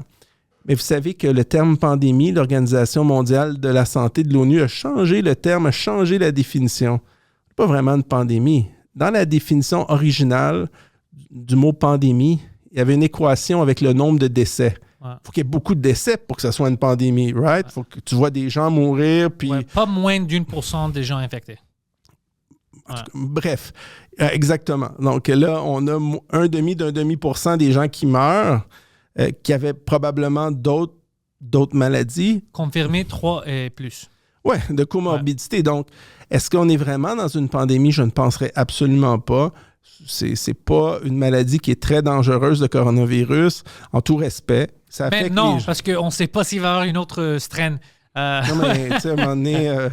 Mais vous savez que le terme pandémie, l'Organisation mondiale de la santé de l'ONU a changé le terme, a changé la définition. C'est pas vraiment une pandémie. Dans la définition originale du mot pandémie, il y avait une équation avec le nombre de décès. Il faut qu'il y ait beaucoup de décès pour que ce soit une pandémie, right? Il faut que tu vois des gens mourir, puis... Ouais, pas moins d'1% des gens infectés. Ouais. Bref, exactement. Donc là, on a 0,5% des gens qui meurent, qui avaient probablement d'autres maladies. Confirmé 3 et plus. Oui, de comorbidité. Ouais. Donc, est-ce qu'on est vraiment dans une pandémie? Je ne penserais absolument pas. C'est pas une maladie qui est très dangereuse, de coronavirus, en tout respect. Ça affecte non, parce qu'on ne sait pas s'il va y avoir une autre strain. Non, mais tu sais, à un moment donné,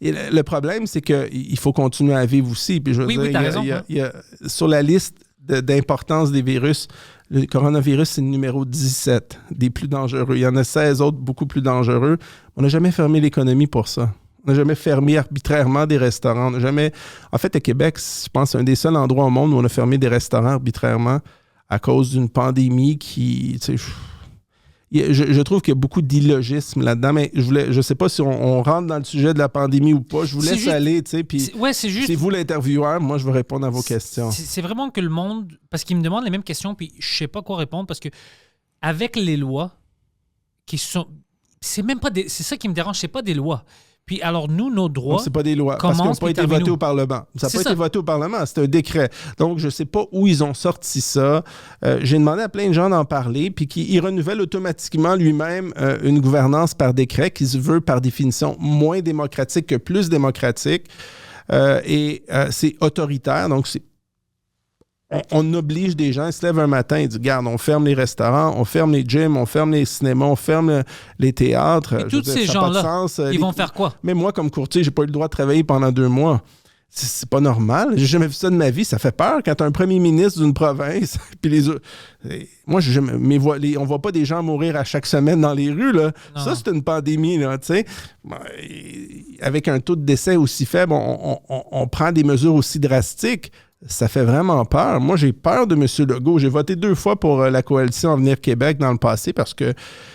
le problème, c'est qu'il faut continuer à vivre aussi. Puis je veux dire, t'as raison. Il y a, sur la liste d'importance des virus, le coronavirus, c'est le numéro 17 des plus dangereux. Il y en a 16 autres beaucoup plus dangereux. On n'a jamais fermé l'économie pour ça. On n'a jamais fermé arbitrairement des restaurants. On n'a jamais... En fait, à Québec, je pense que c'est un des seuls endroits au monde où on a fermé des restaurants arbitrairement à cause d'une pandémie qui... Tu sais, je trouve qu'il y a beaucoup d'illogisme là-dedans, mais je ne sais pas si on rentre dans le sujet de la pandémie ou pas. Je vous laisse aller, tu sais, puis c'est vous l'intervieweur, moi je vais répondre à vos questions. C'est vraiment que le monde, parce qu'il me demande les mêmes questions, puis je sais pas quoi répondre, parce que avec les lois qui sont... C'est même pas c'est ça qui me dérange, c'est pas des lois. Puis alors, nous, nos droits... C'est pas des lois, parce qu'ils n'ont pas été votés au Parlement. Ça n'a pas été voté au Parlement, c'est un décret. Donc, je ne sais pas où ils ont sorti ça. J'ai demandé à plein de gens d'en parler, puis qu'il renouvelle automatiquement lui-même une gouvernance par décret qui se veut, par définition, moins démocratique que plus démocratique. Et c'est autoritaire, donc on oblige des gens, ils se lèvent un matin et disent, regarde, on ferme les restaurants, on ferme les gyms, on ferme les cinémas, on ferme les théâtres. Et tous ces gens-là, ils vont faire quoi? Mais moi, comme courtier, j'ai pas eu le droit de travailler pendant 2 mois. C'est pas normal. J'ai jamais vu ça de ma vie. Ça fait peur quand tu as un premier ministre d'une province. Puis les autres. Moi, on voit pas des gens mourir à chaque semaine dans les rues. Là. Ça, c'est une pandémie. Là, avec un taux de décès aussi faible, on prend des mesures aussi drastiques. ça fait vraiment peur. Moi, j'ai peur de M. Legault. J'ai voté 2 fois pour la coalition Avenir Québec dans le passé parce que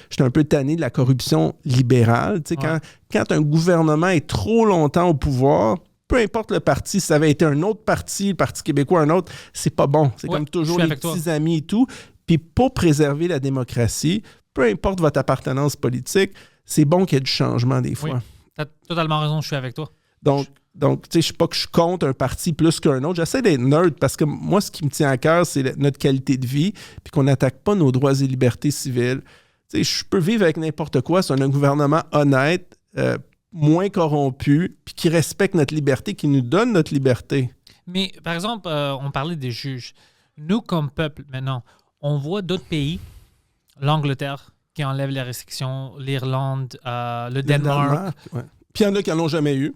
j'étais un peu tanné de la corruption libérale. Tu sais, quand un gouvernement est trop longtemps au pouvoir, peu importe le parti, si ça avait été un autre parti, le Parti québécois, un autre, c'est pas bon. C'est comme toujours les petits amis et tout. Puis pour préserver la démocratie, peu importe votre appartenance politique, c'est bon qu'il y ait du changement des fois. Oui, tu as totalement raison, je suis avec toi. Donc, tu sais, je sais pas que je compte un parti plus qu'un autre. J'essaie d'être neutre parce que moi, ce qui me tient à cœur, c'est notre qualité de vie puis qu'on n'attaque pas nos droits et libertés civiles. Tu sais, je peux vivre avec n'importe quoi si on a un gouvernement honnête, moins corrompu, puis qui respecte notre liberté, qui nous donne notre liberté. Mais, par exemple, on parlait des juges. Nous, comme peuple, maintenant, on voit d'autres pays, l'Angleterre, qui enlève les restrictions, l'Irlande, le Danemark. Ouais. Puis il y en a qui n'en ont jamais eu.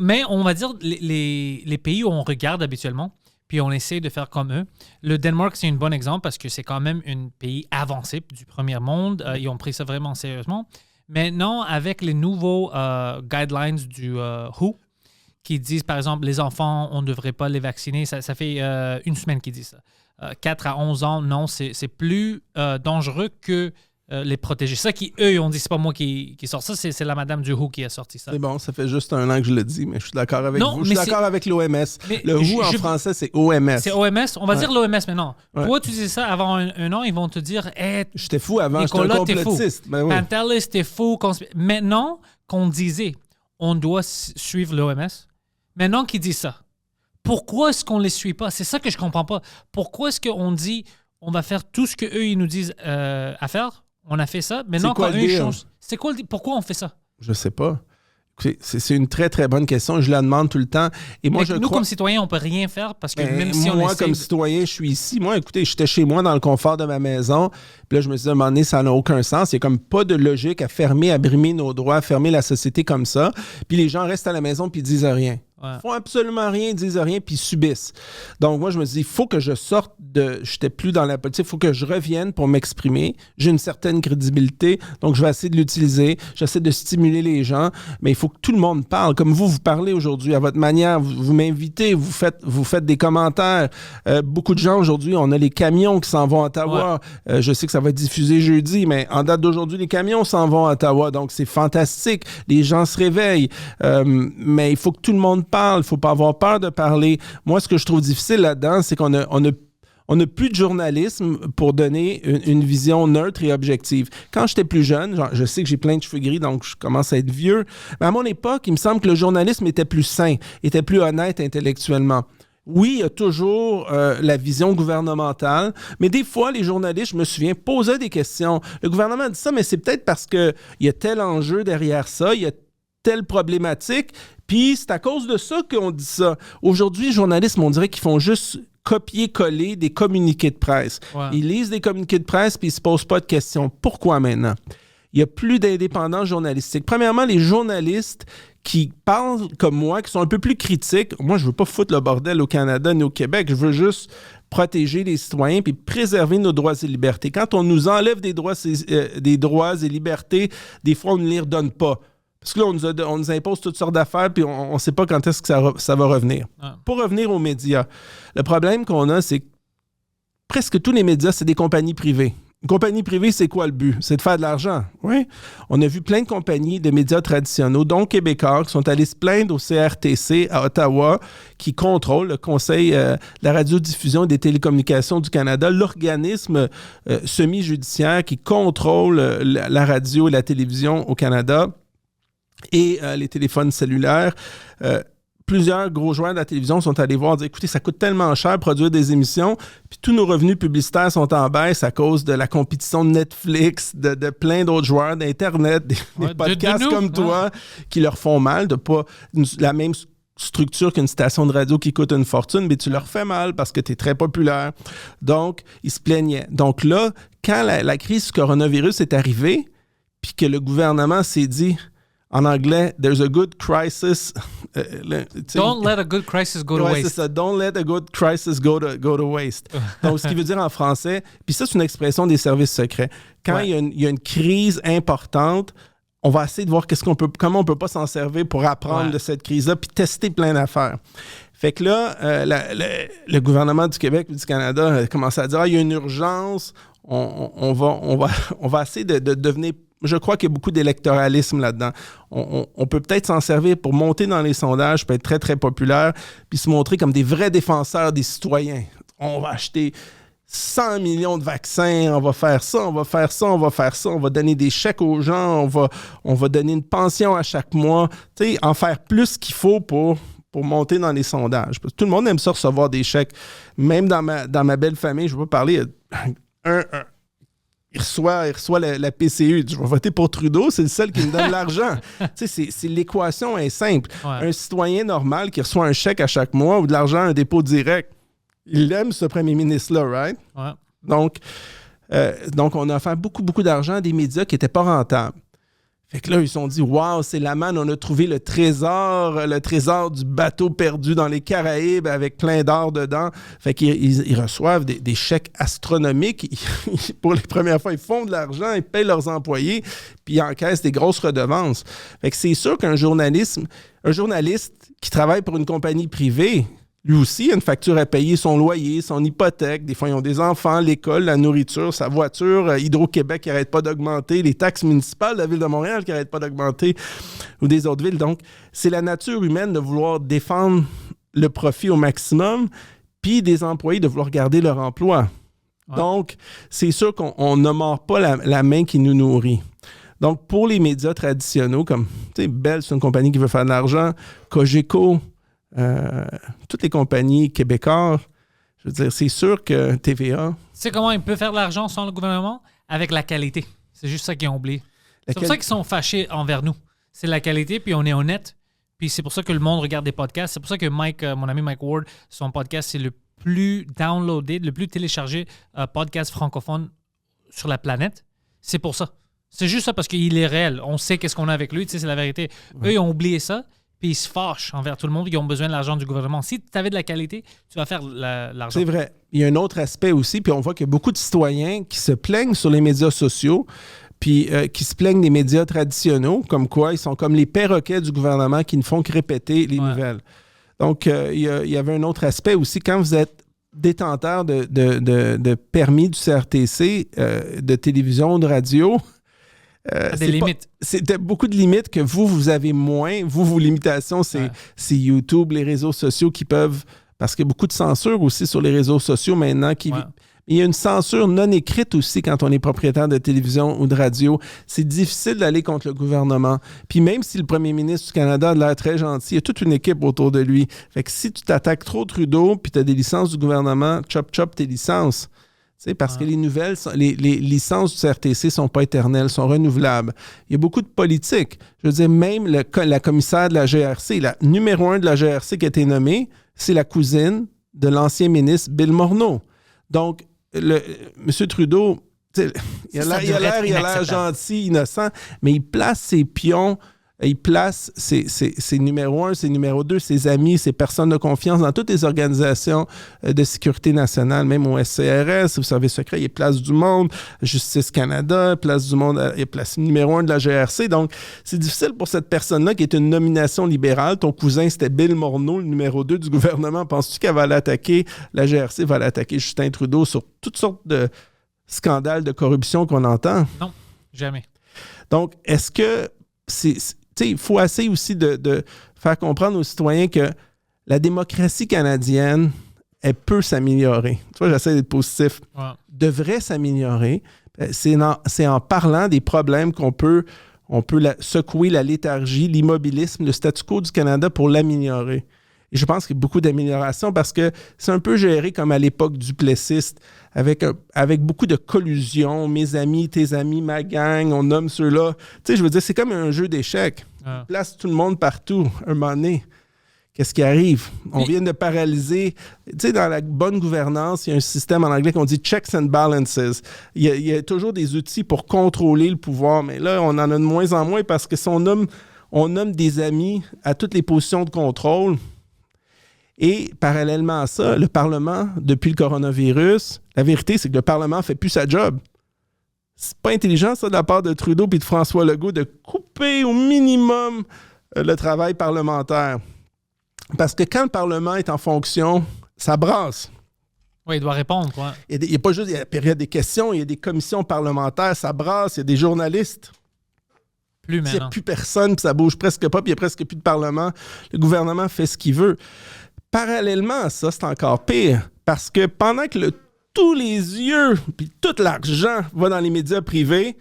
Mais on va dire les pays où on regarde habituellement, puis on essaie de faire comme eux. Le Danemark, c'est un bon exemple parce que c'est quand même un pays avancé du premier monde. Ils ont pris ça vraiment sérieusement. Maintenant, avec les nouveaux guidelines du WHO, qui disent, par exemple, les enfants, on ne devrait pas les vacciner. Ça fait 1 semaine qu'ils disent ça. 4 à 11 ans, non, c'est plus dangereux que les protéger. Ça eux, ils ont dit, c'est pas moi qui sort ça, c'est la madame du WHO qui a sorti ça. C'est bon, ça fait juste 1 an que je le dis, mais je suis d'accord avec vous. Je suis d'accord avec l'OMS. Le WHO en français, c'est OMS. C'est OMS. On va dire l'OMS maintenant. Toi, tu disais ça avant un an, ils vont te dire j'étais fou avant, Nicolas, j'étais un complotiste. Ben oui. Pantelis, t'es fou. Maintenant qu'on disait, on doit suivre l'OMS, maintenant qu'ils disent ça, pourquoi est-ce qu'on ne les suit pas? C'est ça que je comprends pas. Pourquoi est-ce qu'on dit, on va faire tout ce qu'eux, ils nous disent à faire? On a fait ça. Maintenant, quand eux, ils changent. C'est quoi pourquoi on fait ça? Je sais pas. C'est une très, très bonne question. Je la demande tout le temps. Et moi, nous, comme citoyens, on peut rien faire parce que même si moi, comme citoyen, je suis ici. Moi, écoutez, j'étais chez moi dans le confort de ma maison. Puis là, je me suis dit, à un moment donné, ça n'a aucun sens. Il n'y a comme pas de logique à fermer, à brimer nos droits, à fermer la société comme ça. Puis les gens restent à la maison puis ils disent rien. Ils font absolument rien, ils disent rien, puis ils subissent. Donc, moi, je me dis, il faut que je sorte de... J'étais plus dans la politique, il faut que je revienne pour m'exprimer. J'ai une certaine crédibilité, donc je vais essayer de l'utiliser. J'essaie de stimuler les gens, mais il faut que tout le monde parle. Comme vous parlez aujourd'hui à votre manière, vous m'invitez, vous faites des commentaires. Beaucoup de gens aujourd'hui, on a les camions qui s'en vont à Ottawa. Je sais que ça va être diffusé jeudi, mais en date d'aujourd'hui, les camions s'en vont à Ottawa, donc c'est fantastique. Les gens se réveillent, mais il faut que tout le monde parle, il ne faut pas avoir peur de parler. Moi, ce que je trouve difficile là-dedans, c'est qu'on n'a plus de journalisme pour donner une vision neutre et objective. Quand j'étais plus jeune, je sais que j'ai plein de cheveux gris, donc je commence à être vieux, mais à mon époque, il me semble que le journalisme était plus sain, était plus honnête intellectuellement. Oui, il y a toujours la vision gouvernementale, mais des fois, les journalistes, je me souviens, posaient des questions. Le gouvernement dit ça, mais c'est peut-être parce qu'il y a tel enjeu derrière ça, il y a telle problématique, puis c'est à cause de ça qu'on dit ça. Aujourd'hui, les journalistes, on dirait qu'ils font juste copier-coller des communiqués de presse. Ouais. Ils lisent des communiqués de presse puis ils ne se posent pas de questions. Pourquoi maintenant? Il n'y a plus d'indépendance journalistique. Premièrement, les journalistes qui parlent comme moi, qui sont un peu plus critiques, moi, je ne veux pas foutre le bordel au Canada ni au Québec, je veux juste protéger les citoyens puis préserver nos droits et libertés. Quand on nous enlève des droits et libertés, des fois, on ne les redonne pas. Parce que là, on nous impose toutes sortes d'affaires puis on ne sait pas quand est-ce que ça va revenir. Ah. Pour revenir aux médias, le problème qu'on a, c'est que presque tous les médias, c'est des compagnies privées. Une compagnie privée, c'est quoi le but? C'est de faire de l'argent. Oui. On a vu plein de compagnies de médias traditionnels, dont Québécois, qui sont allés se plaindre au CRTC à Ottawa, qui contrôle le Conseil de la radiodiffusion et des télécommunications du Canada, l'organisme semi-judiciaire qui contrôle la radio et la télévision au Canada et les téléphones cellulaires. Plusieurs gros joueurs de la télévision sont allés voir, dire, écoutez, ça coûte tellement cher produire des émissions, puis tous nos revenus publicitaires sont en baisse à cause de la compétition de Netflix, de plein d'autres joueurs d'Internet, des podcasts comme toi, qui leur font mal, de pas la même structure qu'une station de radio qui coûte une fortune, mais tu leur fais mal parce que tu es très populaire. Donc, ils se plaignaient. Donc là, quand la crise du coronavirus est arrivée, puis que le gouvernement s'est dit... En anglais, there's a good crisis. Don't let a good crisis go to waste. C'est ça. Don't let a good crisis go to waste. Donc, ce qui veut dire en français, puis ça, c'est une expression des services secrets. Quand il y a une crise importante, on va essayer de voir comment on peut pas s'en servir pour apprendre de cette crise-là, puis tester plein d'affaires. Fait que là, le gouvernement du Québec et du Canada a commencé à dire il y a une urgence, on va essayer de devenir... Je crois qu'il y a beaucoup d'électoralisme là-dedans. On peut peut-être s'en servir pour monter dans les sondages, peut être très, très populaire, puis se montrer comme des vrais défenseurs des citoyens. On va acheter 100 millions de vaccins, on va faire ça, on va faire ça, on va faire ça, on va donner des chèques aux gens, on va donner une pension à chaque mois. Tu sais, en faire plus qu'il faut pour monter dans les sondages. Parce que tout le monde aime ça recevoir des chèques. Même dans ma belle famille, je ne vais pas parler, il reçoit la PCU. Je vais voter pour Trudeau, c'est le seul qui me donne l'argent. Tu sais, l'équation est simple. Ouais. Un citoyen normal qui reçoit un chèque à chaque mois ou de l'argent, un dépôt direct, il aime ce premier ministre-là, right? Ouais. Donc, on a offert beaucoup, beaucoup d'argent à des médias qui n'étaient pas rentables. Fait que là, ils se sont dit, wow, c'est la manne, on a trouvé le trésor du bateau perdu dans les Caraïbes avec plein d'or dedans. Fait qu'ils reçoivent des chèques astronomiques. Pour les premières fois, ils font de l'argent, ils payent leurs employés, puis ils encaissent des grosses redevances. Fait que c'est sûr qu'un journaliste qui travaille pour une compagnie privée, lui aussi a une facture à payer, son loyer, son hypothèque. Des fois, ils ont des enfants, l'école, la nourriture, sa voiture, Hydro-Québec qui n'arrête pas d'augmenter, les taxes municipales de la Ville de Montréal qui n'arrêtent pas d'augmenter, ou des autres villes. Donc, c'est la nature humaine de vouloir défendre le profit au maximum, puis des employés de vouloir garder leur emploi. Ouais. Donc, c'est sûr qu'on ne mord pas la main qui nous nourrit. Donc, pour les médias traditionnels, comme, tu sais, Bell, c'est une compagnie qui veut faire de l'argent, Cogeco, toutes les compagnies québécoises, je veux dire, c'est sûr que TVA... Tu sais comment ils peuvent faire de l'argent sans le gouvernement? Avec la qualité. C'est juste ça qu'ils ont oublié. C'est pour ça qu'ils sont fâchés envers nous. C'est la qualité, puis on est honnête. Puis c'est pour ça que le monde regarde des podcasts. C'est pour ça que mon ami Mike Ward, son podcast, c'est le plus downloadé, le plus téléchargé podcast francophone sur la planète. C'est pour ça. C'est juste ça parce qu'il est réel. On sait qu'est-ce qu'on a avec lui. Tu sais, c'est la vérité. Ouais. Eux, ils ont oublié ça. Puis ils se fâchent envers tout le monde qui ont besoin de l'argent du gouvernement. Si tu avais de la qualité, tu vas faire l'argent. C'est vrai. Il y a un autre aspect aussi, puis on voit qu'il y a beaucoup de citoyens qui se plaignent sur les médias sociaux, puis qui se plaignent des médias traditionnels, comme quoi ils sont comme les perroquets du gouvernement qui ne font que répéter les nouvelles. Donc, il y avait un autre aspect aussi. Quand vous êtes détenteur de permis du CRTC, de télévision, de radio... des limites. C'est beaucoup de limites que vous avez moins. Vos limitations, c'est YouTube, les réseaux sociaux qui peuvent... Parce qu'il y a beaucoup de censure aussi sur les réseaux sociaux maintenant. Il y a une censure non écrite aussi quand on est propriétaire de télévision ou de radio. C'est difficile d'aller contre le gouvernement. Puis même si le premier ministre du Canada a l'air très gentil, il y a toute une équipe autour de lui. Fait que si tu t'attaques trop Trudeau puis tu as des licences du gouvernement, chop tes licences. Parce que les licences du CRTC ne sont pas éternelles, sont renouvelables. Il y a beaucoup de politique. Je veux dire, même la commissaire de la GRC, la numéro 1 de la GRC qui a été nommée, c'est la cousine de l'ancien ministre Bill Morneau. Donc, M. Trudeau, il a l'air gentil, innocent, mais il place ses pions, il place ses numéro 1, ses numéro 2, ses amis, ses personnes de confiance dans toutes les organisations de sécurité nationale, même au SCRS, au Service secret, il est place du monde, Justice Canada, place du monde, il est place numéro 1 de la GRC. Donc, c'est difficile pour cette personne-là qui est une nomination libérale. Ton cousin, c'était Bill Morneau, le numéro 2 du gouvernement. Penses-tu qu'elle va l'attaquer? La GRC va l'attaquer Justin Trudeau sur toutes sortes de scandales de corruption qu'on entend? Non, jamais. Donc, est-ce que il faut essayer aussi de faire comprendre aux citoyens que la démocratie canadienne, elle peut s'améliorer. Tu vois, j'essaie d'être positif. Ouais. Devrait s'améliorer. C'est en parlant des problèmes qu'on peut secouer la léthargie, l'immobilisme, le statu quo du Canada pour l'améliorer. Et je pense qu'il y a beaucoup d'améliorations parce que c'est un peu géré comme à l'époque duplessiste, avec beaucoup de collusion. Mes amis, tes amis, ma gang, on nomme ceux-là. Tu sais, je veux dire, c'est comme un jeu d'échecs. On place tout le monde partout, un moment donné. Qu'est-ce qui arrive? On vient de paralyser. Tu sais, dans la bonne gouvernance, il y a un système en anglais qu'on dit « checks and balances ». Il y a toujours des outils pour contrôler le pouvoir, mais là, on en a de moins en moins parce que si on nomme des amis à toutes les positions de contrôle. Et parallèlement à ça, le Parlement, depuis le coronavirus, la vérité, c'est que le Parlement ne fait plus sa job. C'est pas intelligent, ça, de la part de Trudeau et de François Legault, de couper au minimum le travail parlementaire. Parce que quand le Parlement est en fonction, ça brasse. Oui, il doit répondre. Ouais. Il n'y a pas juste la période des questions, il y a des commissions parlementaires, ça brasse, il y a des journalistes. Plus Il n'y a maintenant. plus personne, puis ça bouge presque pas, puis il n'y a presque plus de Parlement. Le gouvernement fait ce qu'il veut. Parallèlement à ça, c'est encore pire. Parce que pendant que tous les yeux, puis tout l'argent va dans les médias privés,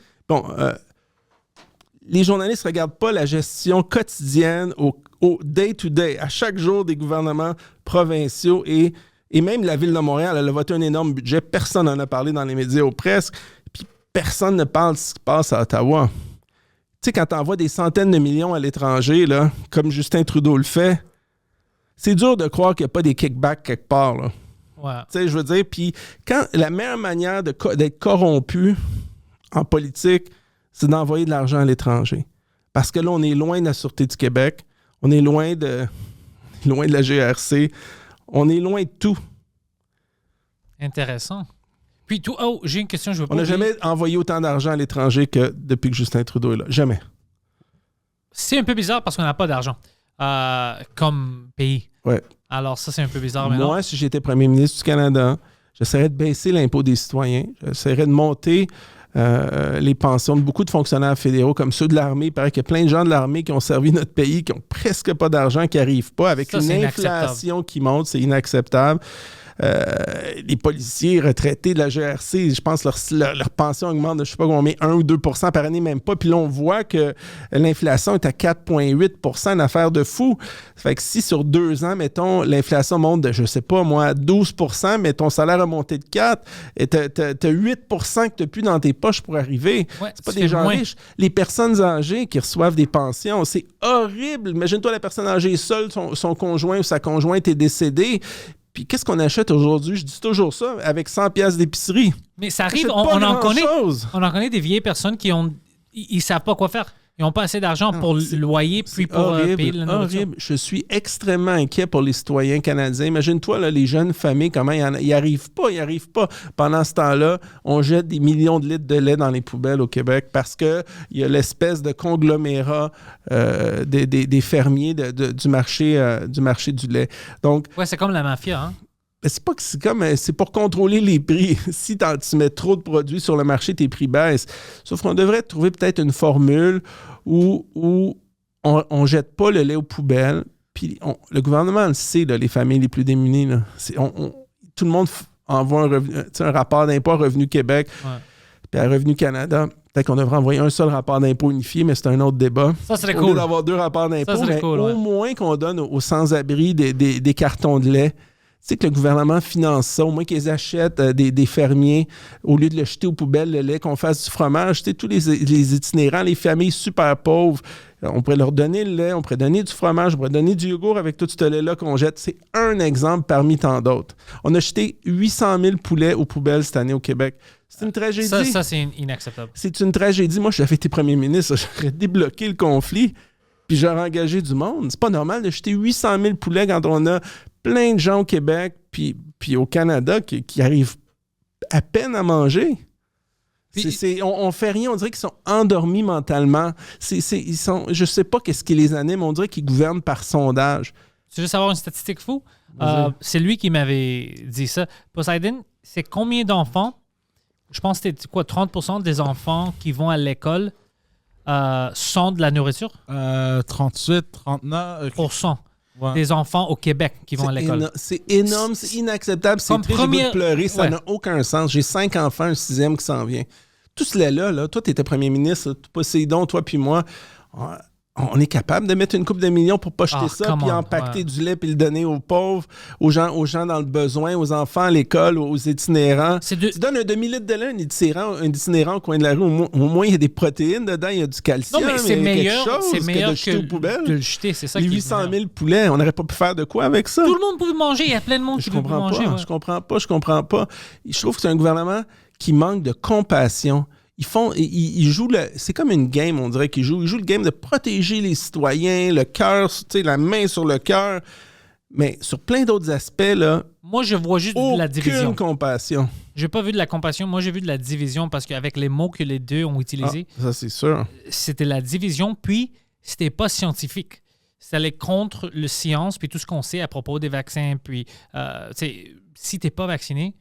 les journalistes ne regardent pas la gestion quotidienne au day-to-day, à chaque jour des gouvernements provinciaux et même la Ville de Montréal, elle a voté un énorme budget. Personne n'en a parlé dans les médias ou presque. Puis personne ne parle de ce qui passe à Ottawa. Tu sais, quand tu envoies des centaines de millions à l'étranger, là, comme Justin Trudeau le fait, c'est dur de croire qu'il n'y a pas des kickbacks quelque part. Là. Ouais. Tu sais, je veux dire, puis la meilleure manière d'être corrompu en politique, c'est d'envoyer de l'argent à l'étranger. Parce que là, on est loin de la Sûreté du Québec, on est loin de la GRC, on est loin de tout. Intéressant. Puis, j'ai une question, je veux pas. On n'a jamais envoyé autant d'argent à l'étranger que depuis que Justin Trudeau est là. Jamais. C'est un peu bizarre parce qu'on n'a pas d'argent comme pays. Ouais. Alors, ça, c'est un peu bizarre maintenant. Moi, si j'étais premier ministre du Canada, j'essaierais de baisser l'impôt des citoyens. J'essaierais de monter les pensions de beaucoup de fonctionnaires fédéraux comme ceux de l'armée. Il paraît qu'il y a plein de gens de l'armée qui ont servi notre pays, qui n'ont presque pas d'argent, qui n'arrivent pas. Avec ça, une inflation qui monte, c'est inacceptable. Les policiers retraités de la GRC, je pense que leur pension augmente de, je ne sais pas combien, 1 ou 2 % par année, même pas. Puis là, on voit que l'inflation est à 4,8 % une affaire de fou. Ça fait que si sur 2 ans, mettons, l'inflation monte de, je ne sais pas moi, 12 % mais ton salaire a monté de 4 et tu as 8 % que tu n'as plus dans tes poches pour arriver. Ouais, c'est pas des gens riches. Les personnes âgées qui reçoivent des pensions, c'est horrible. Imagine-toi la personne âgée seule, son conjoint ou sa conjointe est décédée. Puis qu'est-ce qu'on achète aujourd'hui? Je dis toujours ça, avec 100 piastres d'épicerie. Mais ça arrive, on en connaît des vieilles personnes qui ils savent pas quoi faire. Ils n'ont pas assez d'argent pour le loyer puis pour payer la nourriture. Horrible. Je suis extrêmement inquiet pour les citoyens canadiens. Imagine-toi, là, les jeunes familles, comment ils n'y arrivent pas. Pendant ce temps-là, on jette des millions de litres de lait dans les poubelles au Québec parce qu'il y a l'espèce de conglomérat des fermiers du marché du lait. Donc, ouais, c'est comme la mafia, hein? C'est pour contrôler les prix. Si tu mets trop de produits sur le marché, tes prix baissent. Sauf qu'on devrait trouver peut-être une formule où on jette pas le lait aux poubelles. Puis le gouvernement le sait, là, les familles les plus démunies. Là, tout le monde envoie un rapport d'impôt à Revenu Québec puis à Revenu Canada. Peut-être qu'on devrait envoyer un seul rapport d'impôt unifié, mais c'est un autre débat. Ça serait cool. Au lieu d'avoir 2 rapports d'impôt, mais au moins qu'on donne aux sans-abri des cartons de lait. Tu sais que le gouvernement finance ça, au moins qu'ils achètent des fermiers, au lieu de le jeter aux poubelles, le lait, qu'on fasse du fromage. Tu sais, tous les itinérants, les familles super pauvres, on pourrait leur donner le lait, on pourrait donner du fromage, on pourrait donner du yogourt avec tout ce lait-là qu'on jette. C'est un exemple parmi tant d'autres. On a jeté 800 000 poulets aux poubelles cette année au Québec. C'est une tragédie. Ça c'est inacceptable. C'est une tragédie. Moi, j'avais été premier ministre, j'aurais débloqué le conflit, puis j'aurais engagé du monde. C'est pas normal de jeter 800 000 poulets quand on a plein de gens au Québec puis au Canada qui arrivent à peine à manger. On fait rien, on dirait qu'ils sont endormis mentalement. Je sais pas qu'est-ce qui les anime, on dirait qu'ils gouvernent par sondage. Tu veux savoir une statistique fou? C'est lui qui m'avait dit ça. Poseidon, c'est combien d'enfants? Je pense que c'était 30% des enfants qui vont à l'école sont de la nourriture? 38, 39... % des enfants au Québec qui vont à l'école. C'est énorme, c'est inacceptable. C'est triste, j'ai le goût de pleurer, ça n'a aucun sens. J'ai 5 enfants, un 6e qui s'en vient. Tout cela là, toi, tu étais premier ministre, Poséidon, toi puis moi, on est capable de mettre une couple de millions pour pas jeter ça, puis empaqueter du lait, puis le donner aux pauvres, aux gens dans le besoin, aux enfants à l'école, aux itinérants. Tu donnes un demi-litre de lait à un itinérant au coin de la rue, au moins il y a des protéines dedans, il y a du calcium, non, mais c'est meilleur que de jeter aux poubelles. De le jeter, c'est ça. Les 800 000 poulets, on n'aurait pas pu faire de quoi avec ça? Tout le monde pouvait manger, il y a plein de monde qui peut manger. Je comprends pas. Je trouve que c'est un gouvernement qui manque de compassion. Ils jouent c'est comme une game, on dirait qu'ils jouent. Ils jouent le game de protéger les citoyens, le cœur, la main sur le cœur. Mais sur plein d'autres aspects, là. Moi, je vois juste de la division. Aucune compassion. J'ai pas vu de la compassion. Moi, j'ai vu de la division parce qu'avec les mots que les deux ont utilisés, ça, c'est sûr. c'était la division, puis c'était pas scientifique. ça allait contre le science puis tout ce qu'on sait à propos des vaccins. Puis, si tu n'es pas vacciné,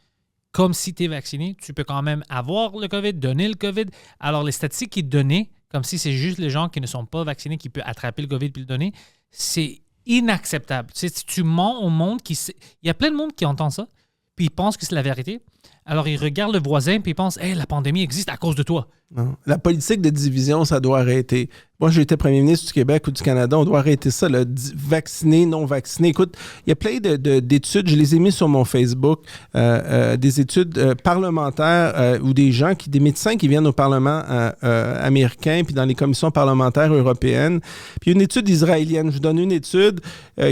comme si tu es vacciné, tu peux quand même avoir le COVID, donner le COVID. Alors, les statistiques qu'ils donnaient, comme si c'est juste les gens qui ne sont pas vaccinés qui peuvent attraper le COVID puis le donner, c'est inacceptable. Si tu mens au monde, il y a plein de monde qui entend ça, puis ils pensent que c'est la vérité. Alors, ils regardent le voisin, puis ils pensent « Hey, la pandémie existe à cause de toi. » Non. La politique de division, ça doit arrêter. Moi, j'ai été premier ministre du Québec ou du Canada, on doit arrêter ça, là, vacciné, non vacciné. Écoute, il y a plein d'études, je les ai mis sur mon Facebook, des études parlementaires ou des médecins qui viennent au Parlement américain puis dans les commissions parlementaires européennes. Puis une étude israélienne, je vous donne une étude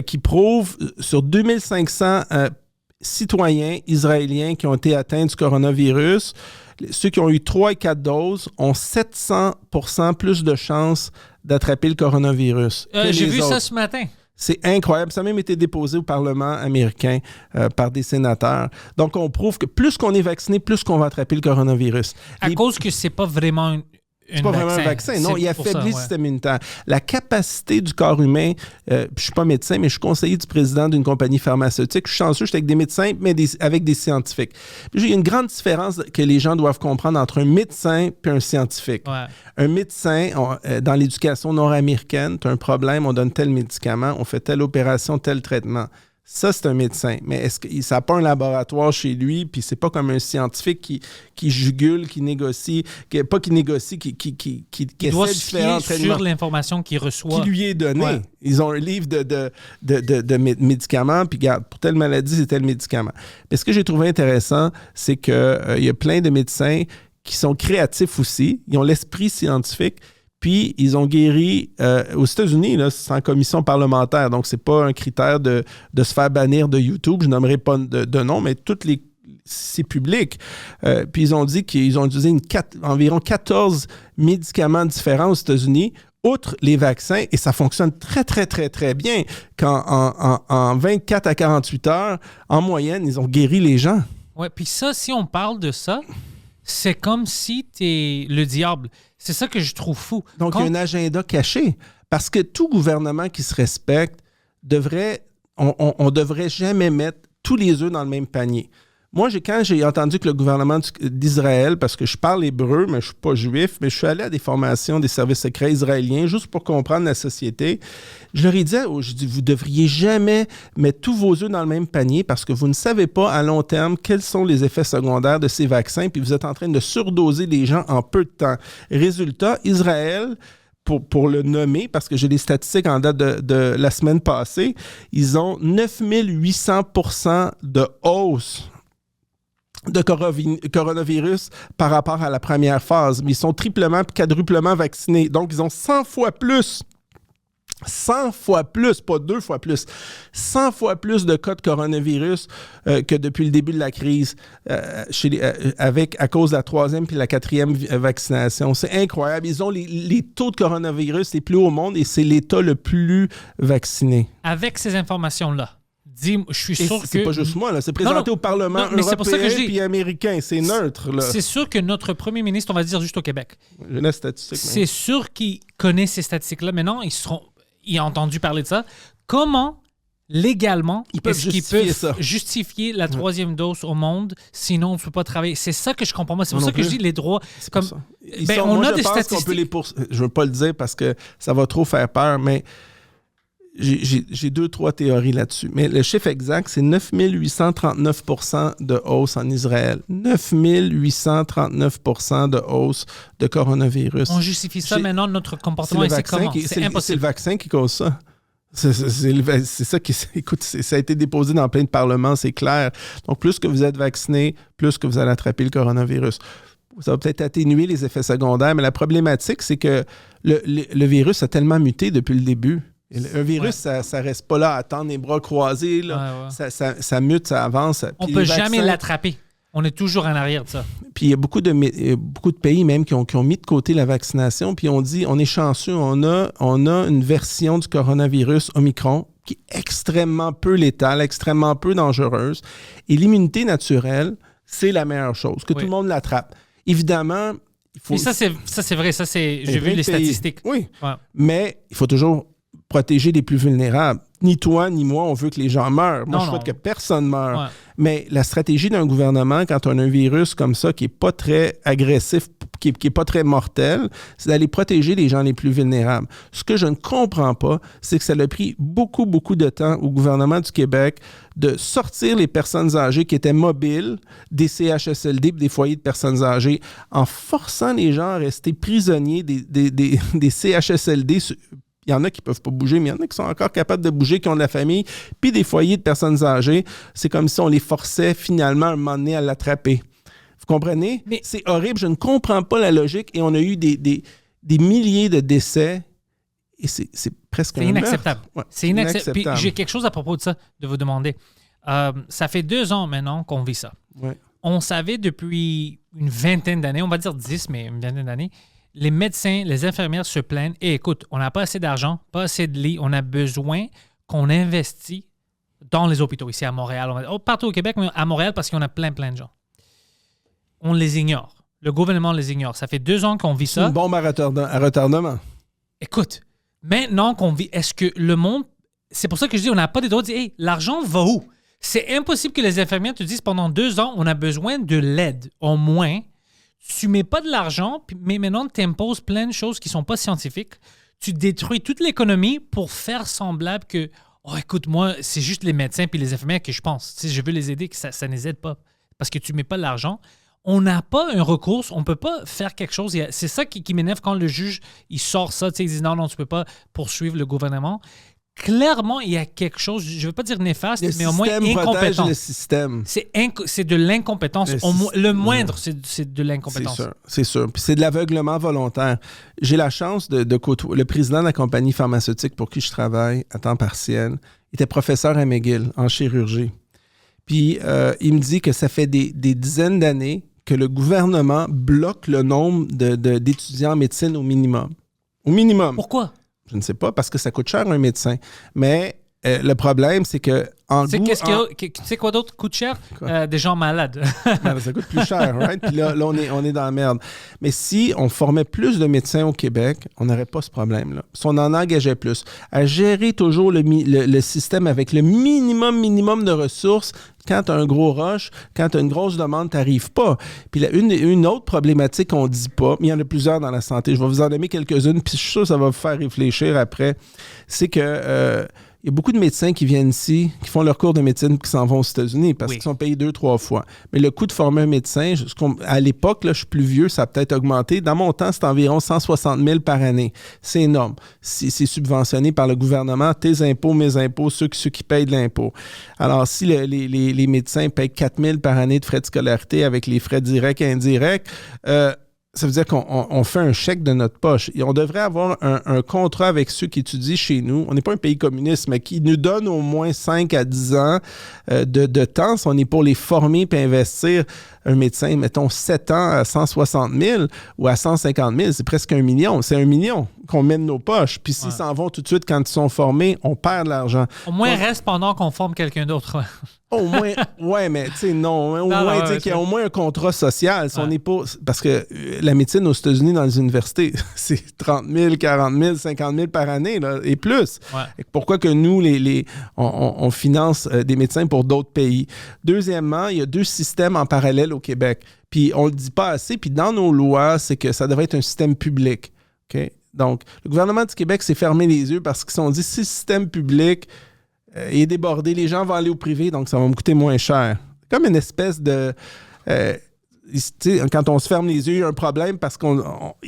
qui prouve sur 2500 citoyens israéliens qui ont été atteints du coronavirus, ceux qui ont eu 3 et 4 doses ont 700% plus de chances d'attraper le coronavirus. J'ai vu ça ce matin. C'est incroyable. Ça a même été déposé au Parlement américain par des sénateurs. Donc, on prouve que plus qu'on est vacciné, plus qu'on va attraper le coronavirus. À cause que c'est pas vraiment c'est pas vraiment un vaccin. Non, il affaiblit le système immunitaire. La capacité du corps humain, je ne suis pas médecin, mais je suis conseiller du président d'une compagnie pharmaceutique. Je suis chanceux, je suis avec des médecins, mais avec des scientifiques. Puis, il y a une grande différence que les gens doivent comprendre entre un médecin et un scientifique. Ouais. Un médecin, dans l'éducation nord-américaine, tu as un problème, on donne tel médicament, on fait telle opération, tel traitement. Ça, c'est un médecin. Mais est-ce que ça n'a pas un laboratoire chez lui, puis c'est pas comme un scientifique qui jugule, qui négocie, qui doit essaie se fier sur l'information qu'il reçoit. Qui lui est donnée. Ouais. Ils ont un livre de médicaments, puis regarde, pour telle maladie, c'est tel médicament. Mais ce que j'ai trouvé intéressant, c'est qu'il y a plein de médecins qui sont créatifs aussi. Ils ont l'esprit scientifique. Puis, ils ont guéri aux États-Unis, là, c'est en commission parlementaire, donc c'est pas un critère de se faire bannir de YouTube. Je nommerai pas de nom, mais c'est public. Puis, ils ont dit qu'ils ont utilisé environ 14 médicaments différents aux États-Unis, outre les vaccins, et ça fonctionne très, très, très, très bien. Quand en 24 à 48 heures, en moyenne, ils ont guéri les gens. Oui, puis ça, si on parle de ça, c'est comme si tu es le diable. C'est ça que je trouve fou. Donc, il y a un agenda caché. Parce que tout gouvernement qui se respecte on devrait jamais mettre tous les œufs dans le même panier. Moi, quand j'ai entendu que le gouvernement d'Israël, parce que je parle hébreu, mais je ne suis pas juif, mais je suis allé à des formations des services secrets israéliens juste pour comprendre la société, je leur ai dit, vous ne devriez jamais mettre tous vos œufs dans le même panier parce que vous ne savez pas à long terme quels sont les effets secondaires de ces vaccins, puis vous êtes en train de surdoser les gens en peu de temps. Résultat, Israël, pour le nommer, parce que j'ai des statistiques en date de la semaine passée, ils ont 9800% de hausse de coronavirus par rapport à la première phase. Mais ils sont triplement et quadruplement vaccinés. Donc, ils ont 100 fois plus, pas 2 fois plus, 100 fois plus de cas de coronavirus que depuis le début de la crise à cause de la 3e puis la 4e vaccination. C'est incroyable. Ils ont les taux de coronavirus les plus hauts au monde et c'est l'État le plus vacciné. Avec ces informations-là, je suis sûr que... C'est pas juste moi, là. C'est présenté au Parlement européen puis américain. C'est neutre, là. C'est sûr que notre premier ministre, on va dire juste au Québec, c'est sûr qu'il connaît ces statistiques-là. Maintenant, il a entendu parler de ça. Comment, légalement, ils peuvent justifier la 3e dose au monde, sinon on ne peut pas travailler? C'est ça que je comprends pas. C'est pour ça que je dis les droits... Comme, on a des statistiques... Je ne veux pas le dire parce que ça va trop faire peur, mais... J'ai 2-3 théories là-dessus. Mais le chiffre exact, c'est 9839% de hausse en Israël. 9839% de hausse de coronavirus. On justifie ça maintenant, notre comportement ici comment? C'est impossible. C'est le vaccin qui cause ça. C'est ça qui... Écoute, ça a été déposé dans plein de parlements, c'est clair. Donc, plus que vous êtes vacciné, plus que vous allez attraper le coronavirus. Ça va peut-être atténuer les effets secondaires, mais la problématique, c'est que le virus a tellement muté depuis le début. Un virus, ça ne reste pas là à attendre les bras croisés. Là. Ouais. Ça mute, ça avance. On ne peut jamais l'attraper. On est toujours en arrière de ça. Puis il y a beaucoup de pays même qui ont mis de côté la vaccination, puis on dit, on est chanceux, on a une version du coronavirus Omicron qui est extrêmement peu létale, extrêmement peu dangereuse. Et l'immunité naturelle, c'est la meilleure chose, que tout le monde l'attrape. Évidemment, il faut... Et ça, c'est vrai. J'ai vu les statistiques. Oui, mais il faut toujours protéger les plus vulnérables. Ni toi, ni moi, on veut que les gens meurent. Moi, je souhaite que personne meure. Ouais. Mais la stratégie d'un gouvernement, quand on a un virus comme ça qui n'est pas très agressif, qui est pas très mortel, c'est d'aller protéger les gens les plus vulnérables. Ce que je ne comprends pas, c'est que ça a pris beaucoup, beaucoup de temps au gouvernement du Québec de sortir les personnes âgées qui étaient mobiles des CHSLD, des foyers de personnes âgées, en forçant les gens à rester prisonniers des CHSLD. Il y en a qui ne peuvent pas bouger, mais il y en a qui sont encore capables de bouger, qui ont de la famille. Puis des foyers de personnes âgées, c'est comme si on les forçait finalement à un moment donné à l'attraper. Vous comprenez? Mais c'est horrible, je ne comprends pas la logique et on a eu des milliers de décès et c'est presque c'est inacceptable. Ouais, c'est inacceptable. Puis j'ai quelque chose à propos de ça, de vous demander. Ça fait 2 ans maintenant qu'on vit ça. Ouais. On savait depuis une vingtaine d'années, on va dire 10, mais une vingtaine d'années, les médecins, les infirmières se plaignent. Et écoute, on n'a pas assez d'argent, pas assez de lits, on a besoin qu'on investisse dans les hôpitaux ici à Montréal. Partout au Québec, mais à Montréal parce qu'on a plein de gens. On les ignore. Le gouvernement les ignore. Ça fait 2 ans qu'on vit ça. C'est une bombe à retardement. Écoute, maintenant qu'on vit, est-ce que le monde... C'est pour ça que je dis, on n'a pas des droits de dire, hey, l'argent va où? C'est impossible que les infirmières te disent, pendant 2 ans, on a besoin de l'aide. Au moins, tu mets pas de l'argent, mais maintenant, tu imposes plein de choses qui sont pas scientifiques. Tu détruis toute l'économie pour faire semblable que, oh, écoute, moi, c'est juste les médecins puis les infirmières que je pense. Si je veux les aider, que ça ne les aide pas. Parce que tu mets pas de l'argent. On n'a pas un recours, on ne peut pas faire quelque chose. C'est ça qui m'énerve quand le juge il sort ça, il dit non, tu ne peux pas poursuivre le gouvernement. Clairement, il y a quelque chose, je ne veux pas dire néfaste, mais au moins incompétent. Le système. C'est de l'incompétence. Le moindre, c'est de l'incompétence. C'est sûr. Puis c'est de l'aveuglement volontaire. J'ai la chance de côtoyer le président de la compagnie pharmaceutique pour qui je travaille à temps partiel. Il était professeur à McGill en chirurgie. Puis il me dit que ça fait des dizaines d'années que le gouvernement bloque le nombre d'étudiants en médecine au minimum. Au minimum. Pourquoi? Je ne sais pas, parce que ça coûte cher un médecin. Mais le problème, c'est que... Tu sais quoi d'autre coûte cher? Des gens malades. Ça coûte plus cher, right? Puis là, on est dans la merde. Mais si on formait plus de médecins au Québec, on n'aurait pas ce problème-là. Si on en engageait plus, à gérer toujours le système avec le minimum de ressources, quand tu as un gros rush, quand tu as une grosse demande, tu n'arrives pas. Puis là, une autre problématique qu'on ne dit pas, mais il y en a plusieurs dans la santé, je vais vous en nommer quelques-unes, puis je suis sûr que ça va vous faire réfléchir après, c'est que... il y a beaucoup de médecins qui viennent ici, qui font leur cours de médecine et qui s'en vont aux États-Unis parce qu'ils sont payés 2-3 fois. Mais le coût de former un médecin, à l'époque, là, je suis plus vieux, ça a peut-être augmenté. Dans mon temps, c'était environ 160 000 par année. C'est énorme. C'est subventionné par le gouvernement, tes impôts, mes impôts, ceux qui payent de l'impôt. Alors, si les médecins payent 4 000 par année de frais de scolarité avec les frais directs et indirects, ça veut dire qu'on fait un chèque de notre poche. Et on devrait avoir un contrat avec ceux qui étudient chez nous. On n'est pas un pays communiste, mais qui nous donne au moins 5 à 10 ans de temps. Si on est pour les former et investir un médecin, mettons 7 ans à 160 000 ou à 150 000, c'est presque 1 million. C'est 1 million qu'on met de nos poches. Puis s'ils s'en vont tout de suite quand ils sont formés, on perd de l'argent. Au moins, reste pendant qu'on forme quelqu'un d'autre. Au moins, ouais, mais tu sais, non. Au moins, qu'il y a au moins un contrat social. Si on n'est pas, parce que la médecine aux États-Unis, dans les universités, c'est 30 000, 40 000, 50 000 par année là, et plus. Ouais. Et pourquoi que nous, on finance des médecins pour d'autres pays? Deuxièmement, il y a 2 systèmes en parallèle au Québec. Puis on ne le dit pas assez. Puis dans nos lois, c'est que ça devrait être un système public. OK? Donc, le gouvernement du Québec s'est fermé les yeux parce qu'ils se sont dit, si le système public est débordé, les gens vont aller au privé, donc ça va me coûter moins cher. C'est comme une espèce de... quand on se ferme les yeux, il y a un problème parce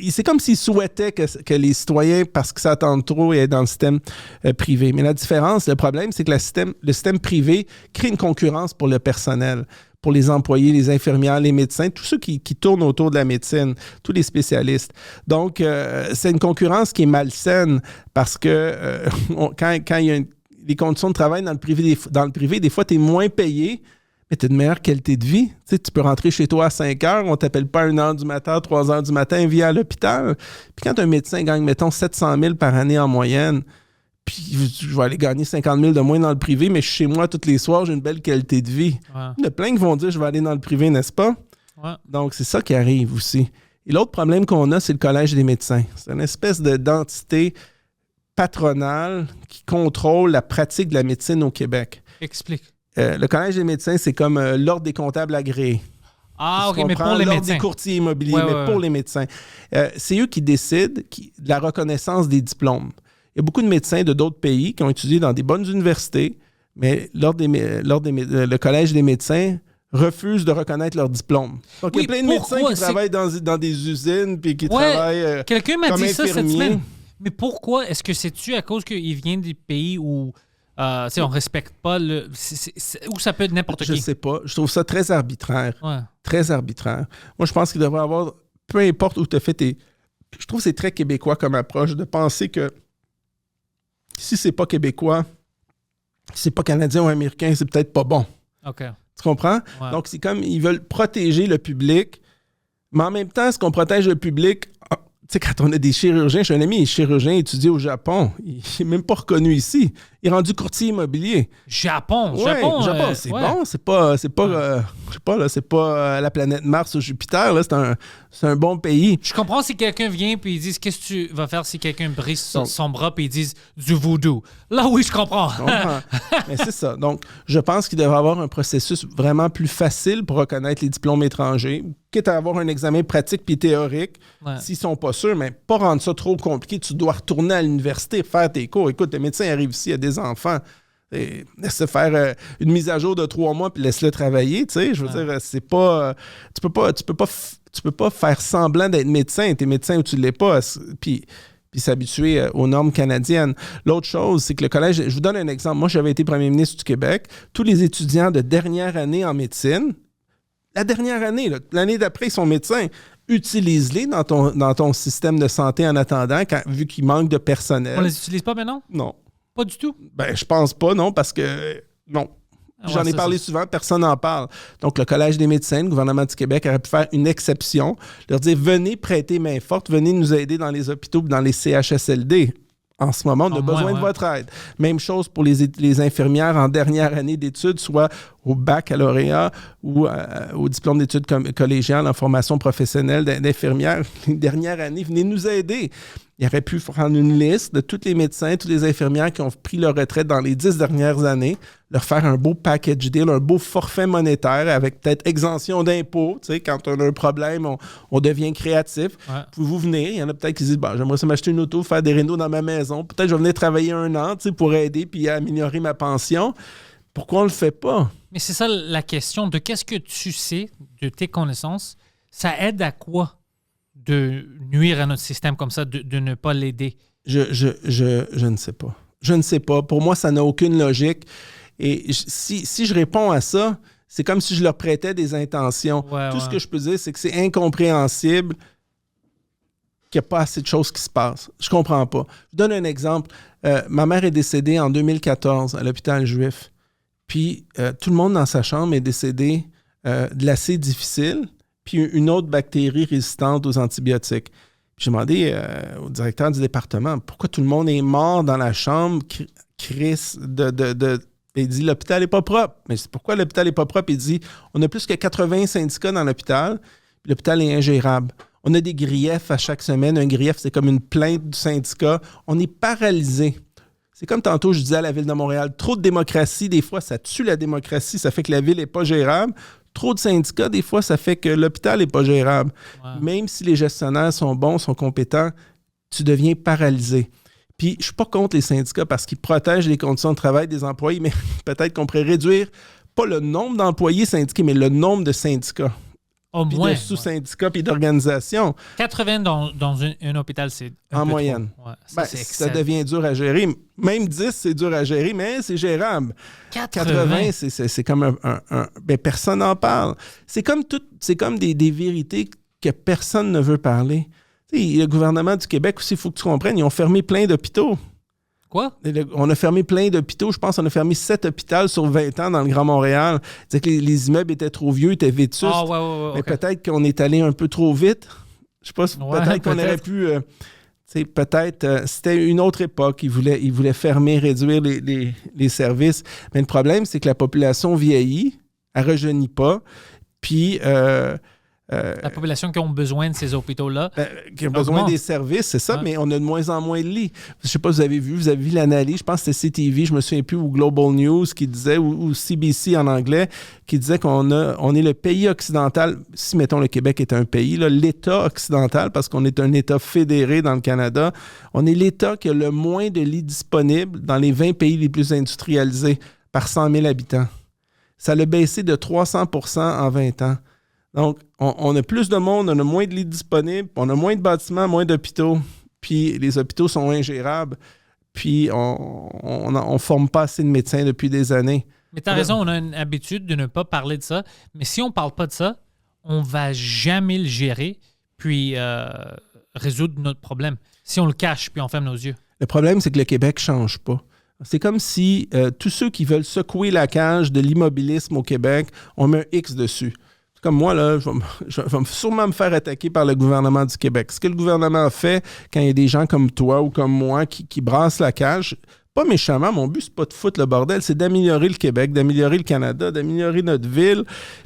c'est comme s'ils souhaitaient que les citoyens, parce qu'ils s'attendent trop, aient dans le système privé. Mais la différence, le problème, c'est que le système privé crée une concurrence pour le personnel, pour les employés, les infirmières, les médecins, tous ceux qui tournent autour de la médecine, tous les spécialistes. Donc, c'est une concurrence qui est malsaine parce que quand il y a les conditions de travail dans le privé, des fois, tu es moins payé, mais tu as de meilleure qualité de vie. Tu peux rentrer chez toi à 5 heures, on ne t'appelle pas à 1 h du matin, 3 h du matin, viens à l'hôpital. Puis quand un médecin gagne, mettons, 700 000 par année en moyenne, puis je vais aller gagner 50 000 de moins dans le privé, mais je suis chez moi tous les soirs, j'ai une belle qualité de vie. Ouais. Il y en a plein qui vont dire je vais aller dans le privé, n'est-ce pas? Ouais. Donc, c'est ça qui arrive aussi. Et l'autre problème qu'on a, c'est le Collège des médecins. C'est une espèce d'entité patronale qui contrôle la pratique de la médecine au Québec. Explique. Le Collège des médecins, c'est comme l'Ordre des comptables agréés. Ah, Tu OK, mais comprends? pour les L'Ordre médecins. des courtiers immobiliers, Ouais, mais ouais, pour ouais. les médecins. C'est eux qui décident de la reconnaissance des diplômes. Il y a beaucoup de médecins de d'autres pays qui ont étudié dans des bonnes universités, mais le Collège des médecins refuse de reconnaître leurs diplômes. Donc, il y Oui, a plein de médecins pourquoi? qui travaillent dans des usines puis qui Ouais, travaillent quelqu'un m'a comme dit ça cette infirmiers. semaine. Mais pourquoi? Est-ce que c'est-tu à cause qu'il vient des pays où on ne respecte pas le... où ça peut être n'importe Je qui? sais pas. Je trouve ça très arbitraire. Ouais. Très arbitraire. Moi, je pense qu'il devrait y avoir, peu importe où tu as fait tes... Je trouve que c'est très québécois comme approche de penser que si c'est pas québécois, si c'est pas canadien ou américain, c'est peut-être pas bon. OK. Tu comprends? Ouais. Donc, c'est comme ils veulent protéger le public, mais en même temps, est-ce qu'on protège le public? Tu sais, quand on a des chirurgiens, j'ai un ami, il est chirurgien, il étudie au Japon. Il n'est même pas reconnu ici. Il est rendu courtier immobilier. Japon. Ouais, Japon, c'est ouais. bon. C'est pas je sais pas, là, c'est pas la planète Mars ou Jupiter. Là, c'est un bon pays. Je comprends si quelqu'un vient et ils disent qu'est-ce que tu vas faire si quelqu'un brise Donc- son bras et ils disent du voodoo. Là, oui, je comprends. Tu comprends? Mais c'est ça. Donc, je pense qu'il devrait y avoir un processus vraiment plus facile pour reconnaître les diplômes étrangers, quitte à avoir un examen pratique puis théorique, Ouais. s'ils sont pas sûrs, mais pas rendre ça trop compliqué. Tu dois retourner à l'université, faire tes cours. Écoute, le médecin arrive ici, il a des enfants. Et laisse-le faire une mise à jour de 3 mois puis laisse-le travailler. Tu sais, je veux dire, c'est pas. Tu peux pas faire semblant d'être médecin. T'es médecin ou tu l'es pas. Puis s'habituer aux normes canadiennes. L'autre chose, c'est que le collège, je vous donne un exemple. Moi, j'avais été premier ministre du Québec. Tous les étudiants de dernière année en médecine, la dernière année, là, l'année d'après, ils sont médecins. Utilise-les dans ton système de santé en attendant, vu qu'il manque de personnel. On les utilise pas maintenant? Non. Pas du tout. Ben, je pense pas, non, parce que non. Ah ouais, J'en ai ça, parlé souvent, personne n'en parle. Donc, le Collège des médecins, le gouvernement du Québec aurait pu faire une exception, leur dire venez prêter main forte, venez nous aider dans les hôpitaux, dans les CHSLD. En ce moment, on a besoin de votre aide. Même chose pour les infirmières en dernière année d'études, soit au baccalauréat ou au diplôme d'études collégiales en formation professionnelle d'infirmières. Dernière année, venez nous aider. Il aurait pu prendre une liste de tous les médecins, toutes les infirmières qui ont pris leur retraite dans les 10 dernières années, leur faire un beau package deal, un beau forfait monétaire avec peut-être exemption d'impôts. Tu sais, quand on a un problème, on devient créatif. Ouais. Pouvez-vous venir? Il y en a peut-être qui disent, j'aimerais ça m'acheter une auto, faire des rénos dans ma maison. Peut-être je vais venir travailler 1 an, tu sais, pour aider puis améliorer ma pension. Pourquoi on le fait pas? Mais c'est ça la question de qu'est-ce que tu sais de tes connaissances, ça aide à quoi de nuire à notre système comme ça, de ne pas l'aider? Je ne sais pas. Je ne sais pas. Pour moi, ça n'a aucune logique. Et si je réponds à ça, c'est comme si je leur prêtais des intentions. Tout ce que je peux dire, c'est que c'est incompréhensible qu'il n'y a pas assez de choses qui se passent. Je comprends pas. Je donne un exemple. Ma mère est décédée en 2014 à l'hôpital juif. Puis tout le monde dans sa chambre est décédé de l'acide difficile, puis une autre bactérie résistante aux antibiotiques. J'ai demandé au directeur du département pourquoi tout le monde est mort dans la chambre. Chris il dit l'hôpital n'est pas propre. Mais c'est pourquoi l'hôpital n'est pas propre? Il dit on a plus que 80 syndicats dans l'hôpital, puis l'hôpital est ingérable. On a des griefs à chaque semaine. Un grief, c'est comme une plainte du syndicat. On est paralysé. C'est comme tantôt, je disais à la Ville de Montréal, trop de démocratie, des fois, ça tue la démocratie, ça fait que la ville n'est pas gérable. Trop de syndicats, des fois, ça fait que l'hôpital n'est pas gérable. Ouais. Même si les gestionnaires sont bons, sont compétents, tu deviens paralysé. Puis, je ne suis pas contre les syndicats parce qu'ils protègent les conditions de travail des employés, mais peut-être qu'on pourrait réduire, pas le nombre d'employés syndiqués, mais le nombre de syndicats. Au Puis moins. de sous-syndicats, puis d'organisations. 80 dans un hôpital, c'est un En peu moyenne. trop. Ouais, c'est Ça excellent. devient dur à gérer. Même 10, c'est dur à gérer, mais c'est gérable. 80, c'est comme ben, personne n'en parle. C'est comme des vérités que personne ne veut parler. Tu sais, le gouvernement du Québec aussi, il faut que tu comprennes, ils ont fermé plein d'hôpitaux. Quoi? On a fermé plein d'hôpitaux. Je pense qu'on a fermé 7 hôpitaux sur 20 ans dans le Grand Montréal. C'est que les immeubles étaient trop vieux, étaient vétustes. Ah, ouais, Mais ok. peut-être qu'on est allé un peu trop vite. Je sais pas, Ouais, peut-être qu'on aurait peut-être. pu... peut-être, c'était une autre époque. Ils voulaient fermer, réduire les services. Mais le problème, c'est que la population vieillit, elle ne rajeunit pas. Puis, La population qui ont besoin de ces hôpitaux-là. Qui ont besoin augmente. des services, c'est ça, Ouais. mais on a de moins en moins de lits. Je ne sais pas si vous avez vu l'analyse, je pense que c'était CTV, je me souviens plus, ou Global News qui disait, ou CBC en anglais, qui disait on est le pays occidental, si mettons le Québec est un pays, là, l'État occidental, parce qu'on est un État fédéré dans le Canada, on est l'État qui a le moins de lits disponibles dans les 20 pays les plus industrialisés par 100 000 habitants. Ça l'a baissé de 300 % en 20 ans. Donc, on a plus de monde, on a moins de lits disponibles, on a moins de bâtiments, moins d'hôpitaux, puis les hôpitaux sont ingérables, puis on ne forme pas assez de médecins depuis des années. Mais tu as raison, on a une habitude de ne pas parler de ça. Mais si on ne parle pas de ça, on ne va jamais le gérer puis résoudre notre problème. Si on le cache puis on ferme nos yeux. Le problème, c'est que le Québec ne change pas. C'est comme si tous ceux qui veulent secouer la cage de l'immobilisme au Québec, on met un X dessus. Comme moi, là, je vais sûrement me faire attaquer par le gouvernement du Québec. Ce que le gouvernement a fait quand il y a des gens comme toi ou comme moi qui brassent la cage, pas méchamment, mon but, c'est pas de foutre le bordel, c'est d'améliorer le Québec, d'améliorer le Canada, d'améliorer notre ville.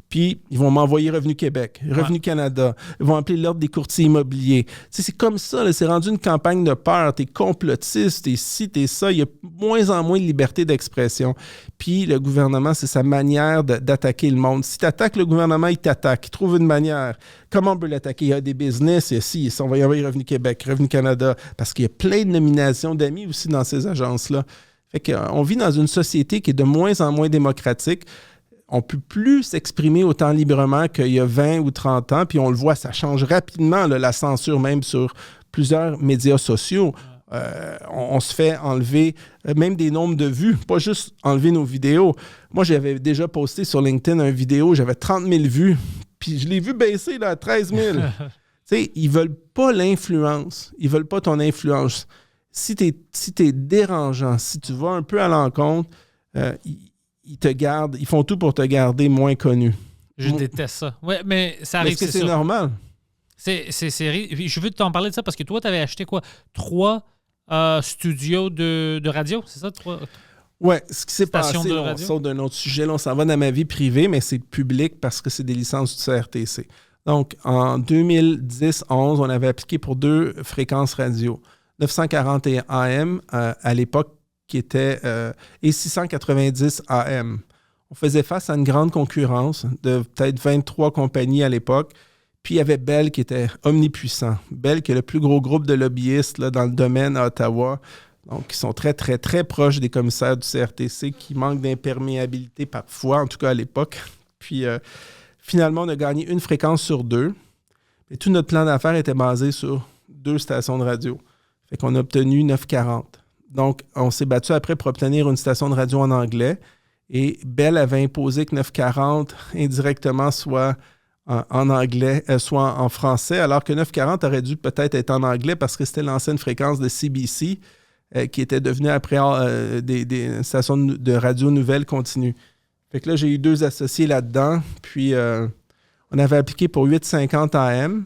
Puis, ils vont m'envoyer Revenu Québec, Revenu Canada. Ils vont appeler l'Ordre des courtiers immobiliers. Tu sais, c'est comme ça, là, c'est rendu une campagne de peur. T'es complotiste, t'es ci, t'es ça. Il y a moins en moins de liberté d'expression. Puis, le gouvernement, c'est sa manière d'attaquer le monde. Si t'attaques le gouvernement, il t'attaque. Il trouve une manière. Comment on peut l'attaquer? Il y a des business, il y a ci, on va y envoyer Revenu Québec, Revenu Canada. Parce qu'il y a plein de nominations d'amis aussi dans ces agences-là. Fait qu'on vit dans une société qui est de moins en moins démocratique. On ne peut plus s'exprimer autant librement qu'il y a 20 ou 30 ans. Puis on le voit, ça change rapidement, là, la censure même sur plusieurs médias sociaux. On se fait enlever même des nombres de vues, pas juste enlever nos vidéos. Moi, j'avais déjà posté sur LinkedIn une vidéo, j'avais 30 000 vues. Puis je l'ai vu baisser là, à 13 000. Tu sais, ils ne veulent pas l'influence. Ils ne veulent pas ton influence. Si t'es dérangeant, si tu vas un peu à l'encontre, ils te gardent, ils font tout pour te garder moins connu. Je déteste ça. Ouais, mais ça arrive, est-ce que c'est normal? Je veux t'en parler de ça parce que toi, tu avais acheté quoi? 3 studios de radio, c'est ça? 3... Oui, ce qui s'est passé, Station de on radio. sort d'un autre sujet, là, on s'en va dans ma vie privée, mais c'est public parce que c'est des licences du CRTC. Donc, en 2010-11, on avait appliqué pour 2 fréquences radio. 940 AM à l'époque, qui était et 690 AM. On faisait face à une grande concurrence de peut-être 23 compagnies à l'époque. Puis il y avait Bell qui était omnipuissant. Bell qui est le plus gros groupe de lobbyistes là, dans le domaine à Ottawa. Donc, ils sont très, très, très proches des commissaires du CRTC qui manquent d'imperméabilité parfois, en tout cas à l'époque. Puis finalement, on a gagné une fréquence sur 2. Et tout notre plan d'affaires était basé sur 2 stations de radio. Fait qu'on a obtenu 940. Donc, on s'est battu après pour obtenir une station de radio en anglais. Et Bell avait imposé que 940 indirectement soit en anglais, soit en français, alors que 940 aurait dû peut-être être en anglais parce que c'était l'ancienne fréquence de CBC qui était devenue après des stations de radio nouvelles continues. Fait que là, j'ai eu 2 associés là-dedans. Puis, on avait appliqué pour 850 AM.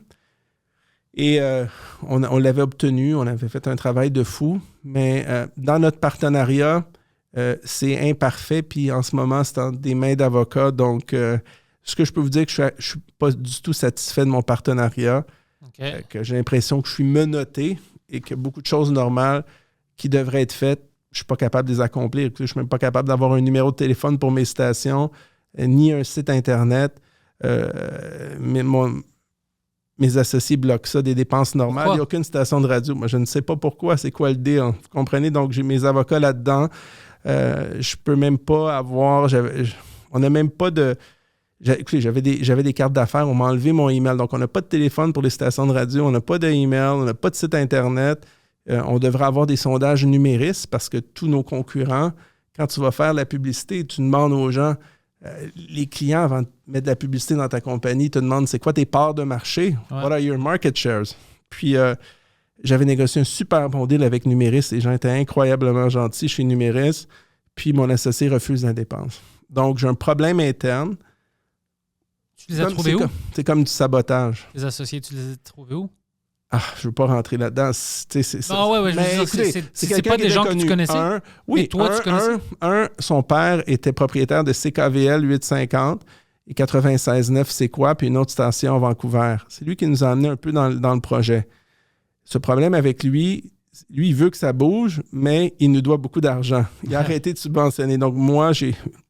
Et on l'avait obtenu, on avait fait un travail de fou, mais dans notre partenariat, c'est imparfait, puis en ce moment, c'est entre des mains d'avocats. Donc, ce que je peux vous dire, c'est que je ne suis pas du tout satisfait de mon partenariat, que j'ai l'impression que je suis menotté et que beaucoup de choses normales qui devraient être faites, je ne suis pas capable de les accomplir. Je ne suis même pas capable d'avoir un numéro de téléphone pour mes stations, ni un site Internet. Mes associés bloquent ça, des dépenses normales. Pourquoi? Il n'y a aucune station de radio. Moi, je ne sais pas pourquoi. C'est quoi le deal? Vous comprenez? Donc, j'ai mes avocats là-dedans. Je peux même pas avoir... on n'a même pas de... Écoutez, j'avais des cartes d'affaires. On m'a enlevé mon email. Donc, on n'a pas de téléphone pour les stations de radio. On n'a pas d'email. On n'a pas de site Internet. On devrait avoir des sondages numéristes parce que tous nos concurrents, quand tu vas faire la publicité, tu demandes aux gens... les clients, avant de mettre de la publicité dans ta compagnie, te demandent c'est quoi tes parts de marché? Ouais. What are your market shares? Puis, j'avais négocié un super bon deal avec Numéris. Les gens étaient incroyablement gentils chez Numéris. Puis, mon associé refuse la dépense. Donc, j'ai un problème interne. Tu les as trouvés où? C'est comme du sabotage. Les associés, tu les as trouvés où? Ah, je ne veux pas rentrer là-dedans. Ah ouais, je veux dire, écoutez, c'est pas des gens que tu connaissais? Oui, Et toi, tu connaissais? son père était propriétaire de CKVL 850. Et 96.9, c'est quoi? Puis une autre station à Vancouver. C'est lui qui nous a amené un peu dans le projet. Ce problème avec lui, il veut que ça bouge, mais il nous doit beaucoup d'argent. Il a arrêté de subventionner. Donc,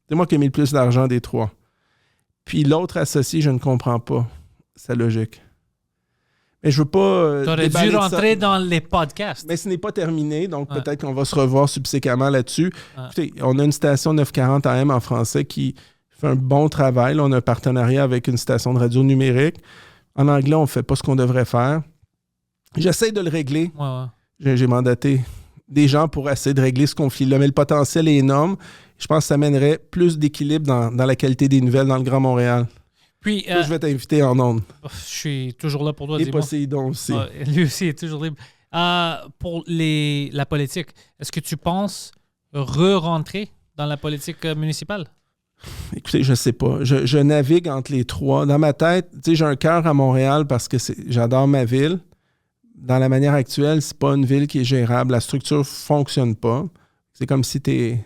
c'est moi qui ai mis le plus d'argent des trois. Puis l'autre associé, je ne comprends pas sa logique. Mais je veux pas. Tu aurais dû rentrer dans les podcasts. Mais ce n'est pas terminé, donc peut-être qu'on va se revoir subséquemment là-dessus. Écoutez, on a une station 940 AM en français qui fait un bon travail. Là, on a un partenariat avec une station de radio numérique. En anglais, on ne fait pas ce qu'on devrait faire. J'essaie de le régler. J'ai mandaté des gens pour essayer de régler ce conflit-là, mais le potentiel est énorme. Je pense que ça mènerait plus d'équilibre dans la qualité des nouvelles dans le Grand Montréal. Puis, je vais t'inviter en ondes. Je suis toujours là pour toi. Et Poséidon aussi. Lui aussi est toujours libre. Pour la politique, est-ce que tu penses re-rentrer dans la politique municipale? Écoutez, je ne sais pas. Je navigue entre les trois. Dans ma tête, j'ai un cœur à Montréal parce que j'adore ma ville. Dans la manière actuelle, c'est pas une ville qui est gérable. La structure ne fonctionne pas. C'est comme si tu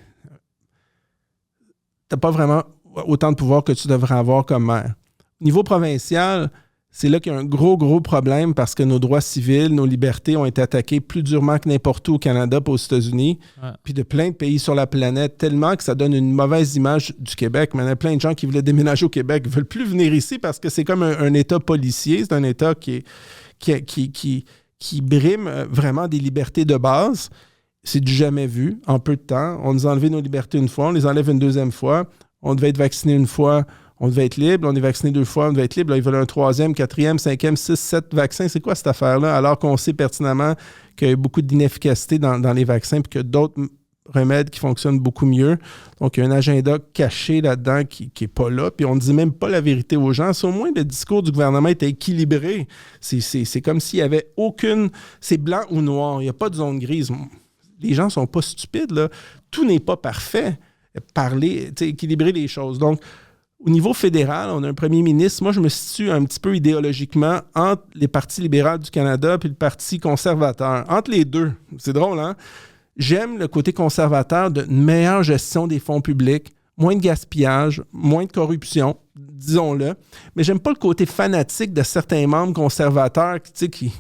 n'as pas vraiment autant de pouvoir que tu devrais avoir comme maire. Au niveau provincial, c'est là qu'il y a un gros problème parce que nos droits civils, nos libertés ont été attaqués plus durement que n'importe où au Canada et aux États-Unis, puis de plein de pays sur la planète, tellement que ça donne une mauvaise image du Québec. Mais il y a plein de gens qui voulaient déménager au Québec ne veulent plus venir ici parce que c'est comme un État policier, c'est un État qui brime vraiment des libertés de base. C'est du jamais vu en peu de temps. On nous a enlevé nos libertés une fois, on les enlève une deuxième fois. On devait être vacciné une fois, on devait être libre. On est vacciné 2 fois, on devait être libre. Là, ils veulent un 3e, 4e, 5e, 6, 7 vaccins. C'est quoi cette affaire-là? Alors qu'on sait pertinemment qu'il y a beaucoup d'inefficacité dans les vaccins et qu'il y a d'autres remèdes qui fonctionnent beaucoup mieux. Donc, il y a un agenda caché là-dedans qui n'est pas là. Puis on ne dit même pas la vérité aux gens. Si au moins le discours du gouvernement était équilibré, c'est comme s'il n'y avait aucune... C'est blanc ou noir. Il n'y a pas de zone grise. Les gens ne sont pas stupides, là. Tout n'est pas parfait. Équilibrer les choses. Donc, au niveau fédéral, on a un premier ministre. Moi, je me situe un petit peu idéologiquement entre les partis libéraux du Canada et le Parti conservateur. Entre les deux. C'est drôle, hein? J'aime le côté conservateur d'une meilleure gestion des fonds publics, moins de gaspillage, moins de corruption, disons-le. Mais j'aime pas le côté fanatique de certains membres conservateurs qui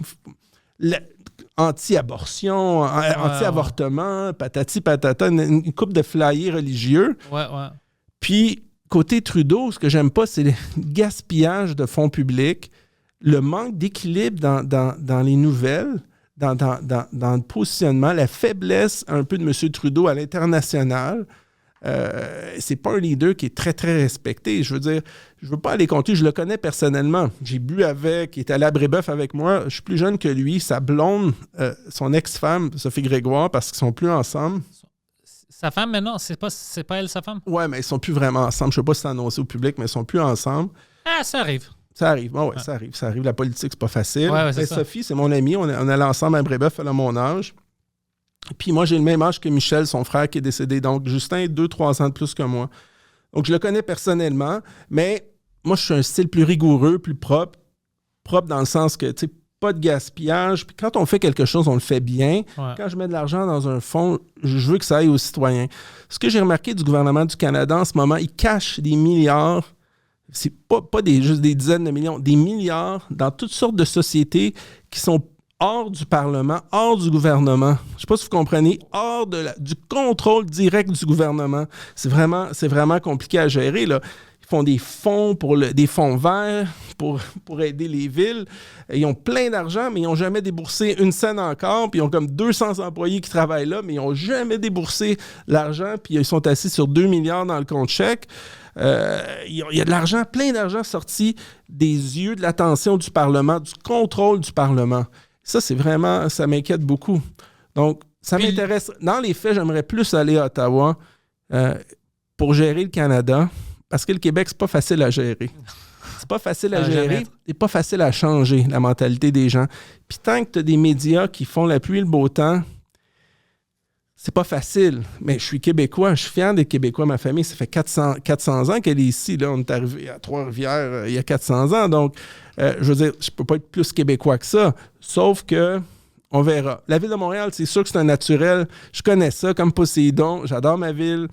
anti-abortion, anti-avortement, patati patata, une couple de flyers religieux. Puis, côté Trudeau, ce que j'aime pas, c'est le gaspillage de fonds publics, le manque d'équilibre dans les nouvelles, dans le positionnement, la faiblesse un peu de M. Trudeau à l'international. C'est pas un leader qui est très, très respecté. Je veux dire, je veux pas aller contre lui, je le connais personnellement. J'ai bu avec, il est allé à Brébeuf avec moi. Je suis plus jeune que lui. Sa blonde, son ex-femme, Sophie Grégoire, parce qu'ils sont plus ensemble. Sa femme, maintenant, c'est pas elle, sa femme? Ouais, mais ils sont plus vraiment ensemble. Je sais pas si c'est annoncé au public, mais ils sont plus ensemble. Ah, ça arrive. Ça arrive. Bon, ça arrive. La politique, c'est pas facile. C'est Sophie, c'est mon amie. On allait ensemble à Brébeuf, elle a mon âge. Puis moi, j'ai le même âge que Michel, son frère qui est décédé. Donc, Justin est 2-3 ans de plus que moi. Donc, je le connais personnellement, mais moi, je suis un style plus rigoureux, plus propre. Propre dans le sens que, tu sais, pas de gaspillage. Puis quand on fait quelque chose, on le fait bien. Quand je mets de l'argent dans un fonds, je veux que ça aille aux citoyens. Ce que j'ai remarqué du gouvernement du Canada en ce moment, il cache des milliards. C'est pas juste des dizaines de millions, des milliards dans toutes sortes de sociétés qui sont hors du Parlement, hors du gouvernement. Je ne sais pas si vous comprenez, hors du contrôle direct du gouvernement. C'est vraiment compliqué à gérer, là. Ils font des fonds des fonds verts pour aider les villes. Ils ont plein d'argent, mais ils n'ont jamais déboursé une scène encore. Puis ils ont comme 200 employés qui travaillent là, mais ils n'ont jamais déboursé l'argent. Puis ils sont assis sur 2 milliards dans le compte chèque. Il y a de l'argent, plein d'argent sorti des yeux de l'attention du Parlement, du contrôle du Parlement. Ça, ça m'inquiète beaucoup. Donc, ça m'intéresse. Dans les faits, j'aimerais plus aller à Ottawa pour gérer le Canada, parce que le Québec, c'est pas facile à gérer. C'est pas facile à gérer, c'est pas facile à changer la mentalité des gens. Puis tant que tu as des médias qui font la pluie et le beau temps, c'est pas facile. Mais je suis Québécois, je suis fier des Québécois. Ma famille, ça fait 400 ans qu'elle est ici. Là, on est arrivé à Trois-Rivières il y a 400 ans. Donc, je veux dire, je peux pas être plus Québécois que ça. Sauf que, on verra. La ville de Montréal, c'est sûr que c'est un naturel. Je connais ça comme Poséidon. J'adore ma ville.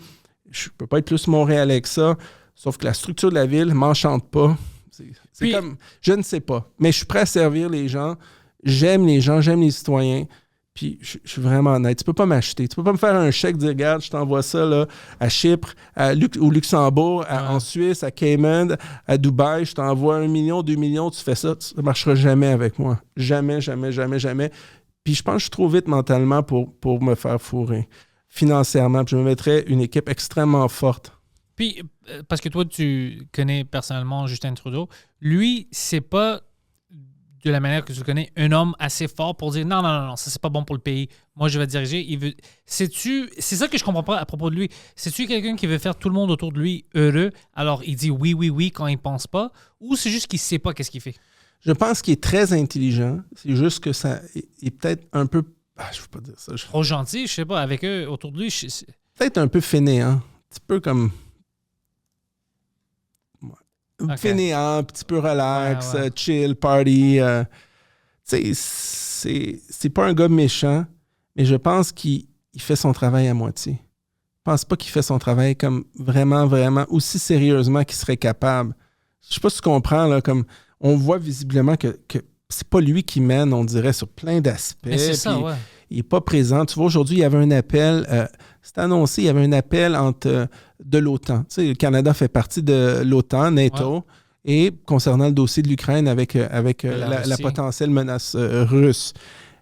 Je peux pas être plus Montréalais que ça. Sauf que la structure de la ville m'enchante pas. C'est Puis- comme, je ne sais pas. Mais je suis prêt à servir les gens. J'aime les gens, j'aime les citoyens. Puis je suis vraiment honnête. Tu peux pas m'acheter. Tu peux pas me faire un chèque, dire, regarde, je t'envoie ça là, à Chypre, au Luxembourg, en Suisse, à Cayman, à Dubaï. Je t'envoie 1 million, 2 millions, tu fais ça. Ça marchera jamais avec moi. Jamais, jamais, jamais, jamais. Puis je pense que je suis trop vite mentalement pour me faire fourrer. Financièrement, puis je me mettrais une équipe extrêmement forte. Puis, parce que toi, tu connais personnellement Justin Trudeau, lui, c'est pas de la manière que tu le connais, un homme assez fort pour dire non, ça c'est pas bon pour le pays. Moi, je vais diriger. C'est ça que je comprends pas à propos de lui. C'est-tu quelqu'un qui veut faire tout le monde autour de lui heureux, alors il dit oui, oui, oui quand il pense pas, ou c'est juste qu'il sait pas qu'est-ce qu'il fait? Je pense qu'il est très intelligent. C'est juste que ça est peut-être un peu... je ne veux pas dire ça. Trop gentil, je sais pas, avec eux autour de lui. Peut-être un peu fainéant. Un petit peu comme... Okay. Fainéant, un petit peu relax, Ouais. chill, party. Tu sais, c'est pas un gars méchant, mais je pense qu'il fait son travail à moitié. Je pense pas qu'il fait son travail comme vraiment, vraiment aussi sérieusement qu'il serait capable. Je sais pas si tu comprends, là, comme on voit visiblement que c'est pas lui qui mène, on dirait, sur plein d'aspects. Mais c'est ça, ouais. Il n'est pas présent. Tu vois, aujourd'hui, il y avait un appel, c'est annoncé, il y avait un appel de l'OTAN. Tu sais, le Canada fait partie de l'OTAN, NATO, et concernant le dossier de l'Ukraine avec la potentielle menace russe.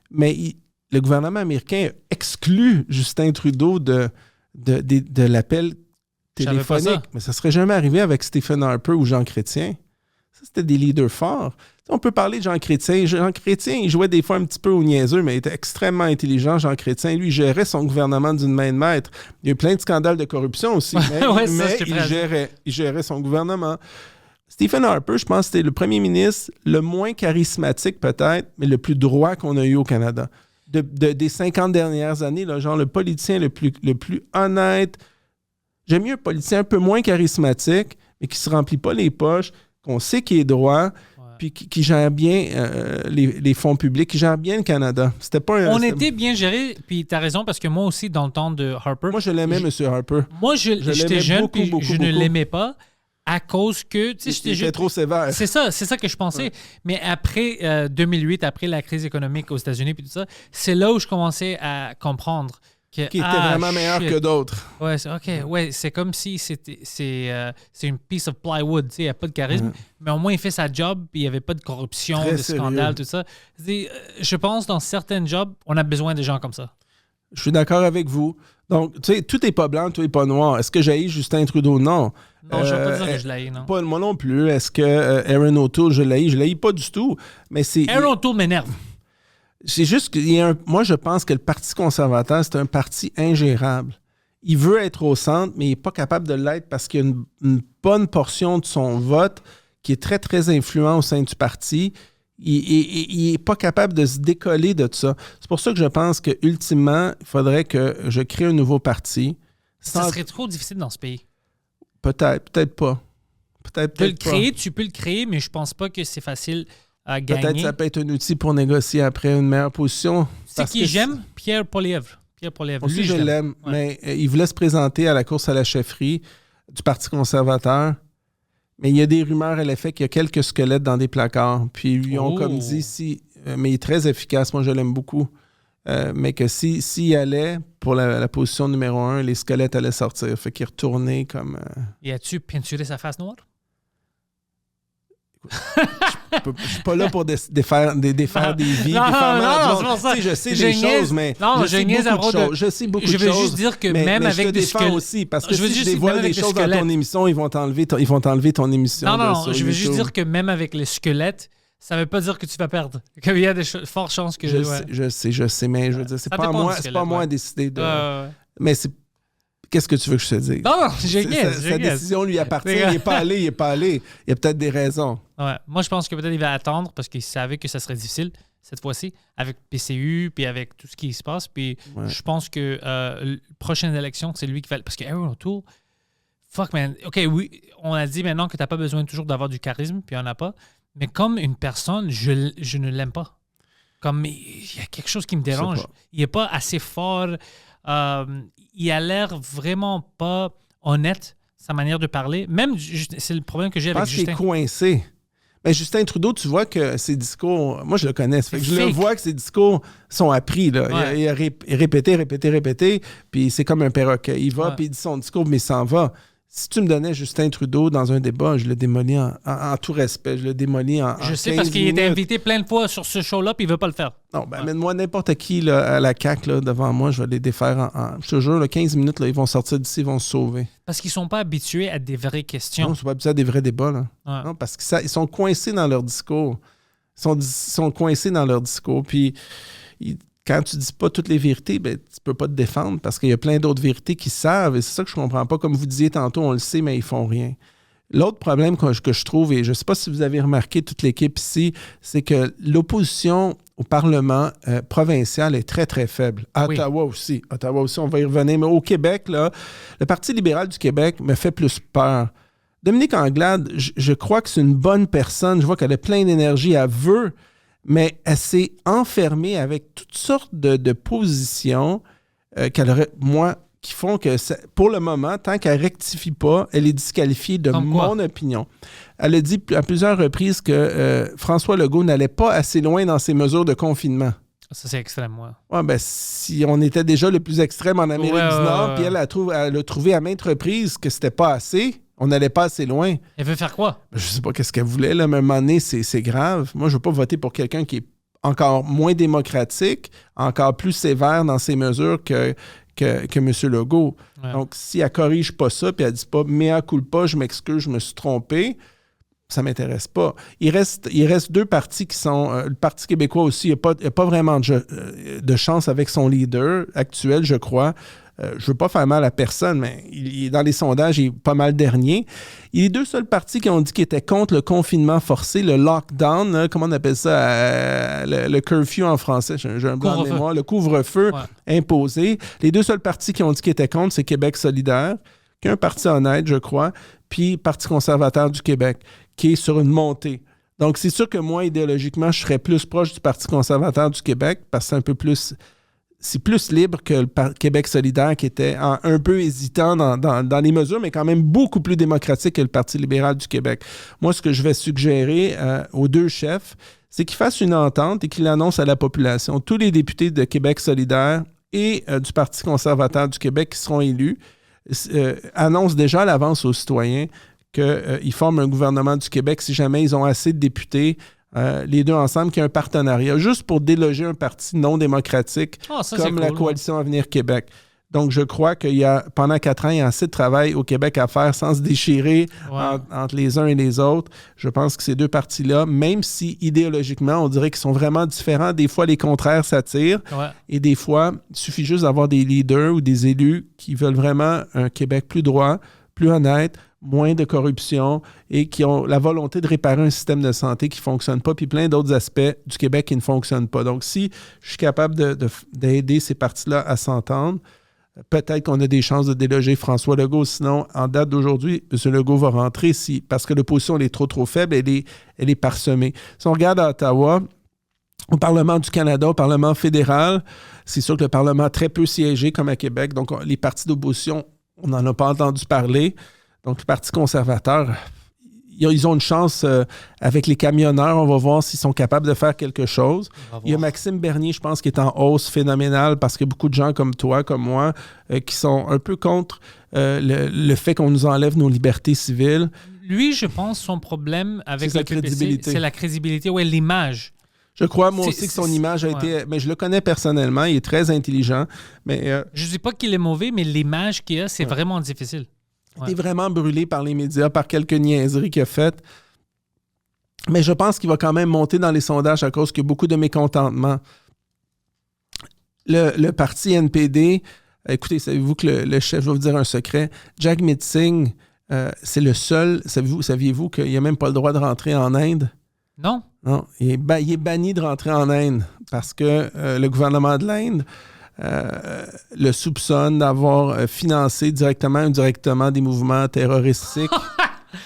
Mais le gouvernement américain exclut Justin Trudeau de l'appel téléphonique. Mais ça ne serait jamais arrivé avec Stephen Harper ou Jean Chrétien. Ça, c'était des leaders forts. On peut parler de Jean Chrétien. Jean Chrétien, il jouait des fois un petit peu au niaiseux, mais il était extrêmement intelligent, Jean Chrétien. Lui, il gérait son gouvernement d'une main de maître. Il y a eu plein de scandales de corruption aussi, mais il gérait son gouvernement. Stephen Harper, je pense que c'était le premier ministre le moins charismatique peut-être, mais le plus droit qu'on a eu au Canada. Des 50 dernières années, là, genre le politicien le plus honnête. J'aime mieux un politicien un peu moins charismatique, mais qui ne se remplit pas les poches, qu'on sait qu'il est droit, puis qui gère bien les fonds publics, qui gère bien le Canada. C'était pas On était bien géré, puis tu as raison, parce que moi aussi, dans le temps de Harper... Moi, je l'aimais, M. Harper. Moi, j'étais jeune, puis je ne l'aimais pas à cause que... C'était trop sévère. C'est ça que je pensais. Ouais. Mais après 2008, après la crise économique aux États-Unis, puis tout ça, c'est là où je commençais à comprendre qui était vraiment meilleur que d'autres. Ouais, c'est comme si c'est une piece of plywood, il n'y a pas de charisme, mais au moins il fait sa job, puis il n'y avait pas de corruption, de scandale, tout ça. Je pense dans certains jobs, on a besoin de gens comme ça. Je suis d'accord avec vous. Donc, tu sais, tout n'est pas blanc, tout n'est pas noir. Est-ce que j'haïs Justin Trudeau? Non. Non, je ne veux pas dire que je l'haïs, non. Pas moi non plus. Est-ce que Aaron O'Toole, je l'haïs? Je l'haïs pas du tout. Mais Aaron O'Toole m'énerve. C'est juste que moi, je pense que le Parti conservateur, c'est un parti ingérable. Il veut être au centre, mais il n'est pas capable de l'être parce qu'il y a une bonne portion de son vote qui est très, très influent au sein du parti. Il n'est pas capable de se décoller de tout ça. C'est pour ça que je pense qu'ultimement, il faudrait que je crée un nouveau parti. Ça serait trop difficile dans ce pays. Peut-être pas. Tu peux le créer, mais je pense pas que c'est facile à gagner. Peut-être que ça peut être un outil pour négocier après une meilleure position. C'est qui j'aime? Pierre Poilievre. Lui, je l'aime, mais il voulait se présenter à la course à la chefferie du Parti conservateur. Mais il y a des rumeurs à l'effet qu'il y a quelques squelettes dans des placards. Puis ils ont comme dit, mais il est très efficace, moi je l'aime beaucoup, mais que s'il allait pour la position numéro 1, les squelettes allaient sortir. Fait qu'il retournait comme... Et as-tu peinturé sa face noire? Je suis pas là pour défaire des vies. Non, c'est pour ça. Je sais des choses, mais je sais beaucoup de choses. Je veux juste dire que même avec des squelettes... aussi, parce que si je dévoile des choses dans ton émission, ils vont t'enlever ton émission. Non, je veux juste dire que même avec les squelettes, ça veut pas dire que tu vas perdre. Qu'il y a des fortes chances que... Je sais, mais je veux dire, c'est pas à moi à décider de... Mais c'est... Qu'est-ce que tu veux que je te dise? Non, sa décision lui appartient. Il n'est pas allé. Il y a peut-être des raisons. Ouais. Moi, je pense que peut-être il va attendre parce qu'il savait que ça serait difficile cette fois-ci avec PCU puis avec tout ce qui se passe. Puis je pense que la prochaine élection, c'est lui qui va... Parce que Aaron O'Toole, fuck man. OK, oui, on a dit maintenant que tu n'as pas besoin toujours d'avoir du charisme, puis il n'y en a pas. Mais comme une personne, je ne l'aime pas. Comme il y a quelque chose qui me dérange. Il n'est pas assez fort... il a l'air vraiment pas honnête. sa manière de parler. Même, c'est le problème que j'ai Je avec pense qu'il est Justin. coincé. Mais Justin Trudeau, tu vois que ses discours, moi je le connais, ça fait que je le Fake. vois que ses discours sont appris. Là. Ouais. Il a répété, puis c'est comme un perroquet. Il va, Ouais. puis il dit son discours, mais il s'en va. Si tu me donnais Justin Trudeau dans un débat, je le démolis en tout respect. Je le démolis en Je sais 15 parce qu'il était minutes. invité plein de fois sur ce show-là, puis il veut pas le faire. Non, ben, amène-moi n'importe qui là, à la CAQ là, devant moi, je vais les défaire je te jure, là, 15 minutes, là, ils vont sortir d'ici, ils vont se sauver. Parce qu'ils sont pas habitués à des vraies questions. Non, ils sont pas habitués à des vrais débats. Là. Ouais. Non, parce qu'ils sont coincés dans leur discours. Ils sont coincés dans leur discours. Puis, quand tu dis pas toutes les vérités, ben, tu peux pas te défendre parce qu'il y a plein d'autres vérités qui savent. Et c'est ça que je comprends pas. Comme vous disiez tantôt, on le sait, mais ils font rien. L'autre problème que je trouve, et je ne sais pas si vous avez remarqué toute l'équipe ici, c'est que l'opposition au Parlement provincial est très, très faible. À Oui. Ottawa aussi. Ottawa aussi, on va y revenir. Mais au Québec, là, le Parti libéral du Québec me fait plus peur. Dominique Anglade, je crois que c'est une bonne personne. Je vois qu'elle a plein d'énergie. Elle veut, mais elle s'est enfermée avec toutes sortes de positions qu'elle aurait, moi, qui font que, pour le moment, tant qu'elle ne rectifie pas, elle est disqualifiée de Comme quoi? mon opinion. Elle a dit à plusieurs reprises que François Legault n'allait pas assez loin dans ses mesures de confinement. Ça, c'est extrême, ouais. Ouais, ben, si on était déjà le plus extrême en Amérique du Nord, ouais. puis elle a trouvé à maintes reprises que c'était pas assez, on n'allait pas assez loin. Elle veut faire quoi? Je sais pas qu'est-ce qu'elle voulait, là, mais à un moment donné, c'est grave. Moi, je veux pas voter pour quelqu'un qui est encore moins démocratique, encore plus sévère dans ses mesures que M. Legault. Ouais. Donc, si elle corrige pas ça, puis elle dit pas « mea culpa, je m'excuse, je me suis trompé », ça m'intéresse pas. Il reste deux partis qui sont... le Parti québécois aussi, il n'y a pas vraiment de chance avec son leader actuel, je crois. Je veux pas faire mal à personne, mais il est dans les sondages, il est pas mal dernier. Il y a les deux seuls partis qui ont dit qu'ils étaient contre le confinement forcé, le lockdown, là, comment on appelle ça, le curfew en français, j'ai un blanc de Couvre-feu. mémoire, le couvre-feu imposé. Les deux seuls partis qui ont dit qu'ils étaient contre, c'est Québec solidaire, qui est un parti honnête, je crois, puis Parti conservateur du Québec, qui est sur une montée. Donc, c'est sûr que moi, idéologiquement, je serais plus proche du Parti conservateur du Québec parce que c'est un peu plus... C'est plus libre que le Québec solidaire qui était un peu hésitant dans les mesures, mais quand même beaucoup plus démocratique que le Parti libéral du Québec. Moi, ce que je vais suggérer aux deux chefs, c'est qu'ils fassent une entente et qu'ils l'annoncent à la population. Tous les députés de Québec solidaire et du Parti conservateur du Québec qui seront élus annoncent déjà à l'avance aux citoyens qu'ils forment un gouvernement du Québec si jamais ils ont assez de députés, les deux ensemble, qui a un partenariat, juste pour déloger un parti non démocratique comme la Coalition Avenir Québec. Donc, je crois qu'il y a, pendant 4 ans, il y a assez de travail au Québec à faire sans se déchirer entre les uns et les autres. Je pense que ces deux partis-là, même si idéologiquement, on dirait qu'ils sont vraiment différents, des fois, les contraires s'attirent. Ouais. Et des fois, il suffit juste d'avoir des leaders ou des élus qui veulent vraiment un Québec plus droit, plus honnête, moins de corruption et qui ont la volonté de réparer un système de santé qui ne fonctionne pas, puis plein d'autres aspects du Québec qui ne fonctionnent pas. Donc, si je suis capable d'aider ces partis-là à s'entendre, peut-être qu'on a des chances de déloger François Legault. Sinon, en date d'aujourd'hui, M. Legault va rentrer parce que l'opposition elle est trop faible, elle est parsemée. Si on regarde à Ottawa, au Parlement du Canada, au Parlement fédéral, c'est sûr que le Parlement a très peu siégé comme à Québec. Donc, les partis d'opposition, on n'en a pas entendu parler. Donc, le Parti conservateur, ils ont une chance avec les camionneurs. On va voir s'ils sont capables de faire quelque chose. Il y a Maxime Bernier, je pense, qui est en hausse phénoménale parce qu'il y a beaucoup de gens comme toi, comme moi, qui sont un peu contre le fait qu'on nous enlève nos libertés civiles. Lui, je pense, son problème avec C'est le sa crédibilité. c'est la crédibilité, ouais, l'image. Je crois, moi aussi, que son image a été... Mais je le connais personnellement, il est très intelligent. Mais je ne dis pas qu'il est mauvais, mais l'image qu'il a, c'est vraiment difficile. Il est vraiment brûlé par les médias, par quelques niaiseries qu'il a faites. Mais je pense qu'il va quand même monter dans les sondages à cause qu'il y a beaucoup de mécontentement. Le parti NPD, écoutez, savez-vous que le chef, je vais vous dire un secret, Jagmeet Singh, c'est le seul, saviez-vous qu'il n'a même pas le droit de rentrer en Inde? Non? Non, il est banni de rentrer en Inde parce que le gouvernement de l'Inde le soupçonne d'avoir financé directement ou indirectement des mouvements terroristiques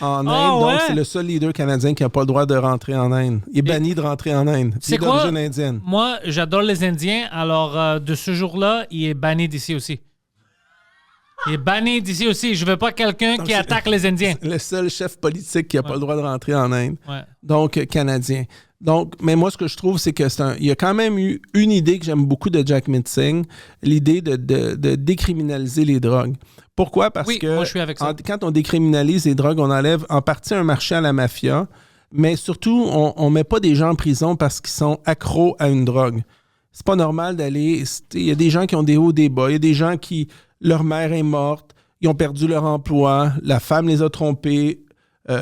en Inde. Donc, c'est le seul leader canadien qui n'a pas le droit de rentrer en Inde. Il est banni de rentrer en Inde. C'est il est d'origine indienne. Moi, j'adore les Indiens. Alors, de ce jour-là, il est banni d'ici aussi. Il est banni d'ici aussi. Je veux pas quelqu'un qui attaque les Indiens. Le seul chef politique qui n'a pas le droit de rentrer en Inde. Ouais. Donc, canadien. Donc, mais moi, ce que je trouve, c'est que il y a quand même eu une idée que j'aime beaucoup de Jagmeet Singh, l'idée de décriminaliser les drogues. Pourquoi? Parce que moi, je suis avec ça. Quand on décriminalise les drogues, on enlève en partie un marché à la mafia, mais surtout, on ne met pas des gens en prison parce qu'ils sont accros à une drogue. C'est pas normal d'aller... Il y a des gens qui ont des hauts, des bas. Il y a des gens qui... Leur mère est morte, ils ont perdu leur emploi, la femme les a trompés,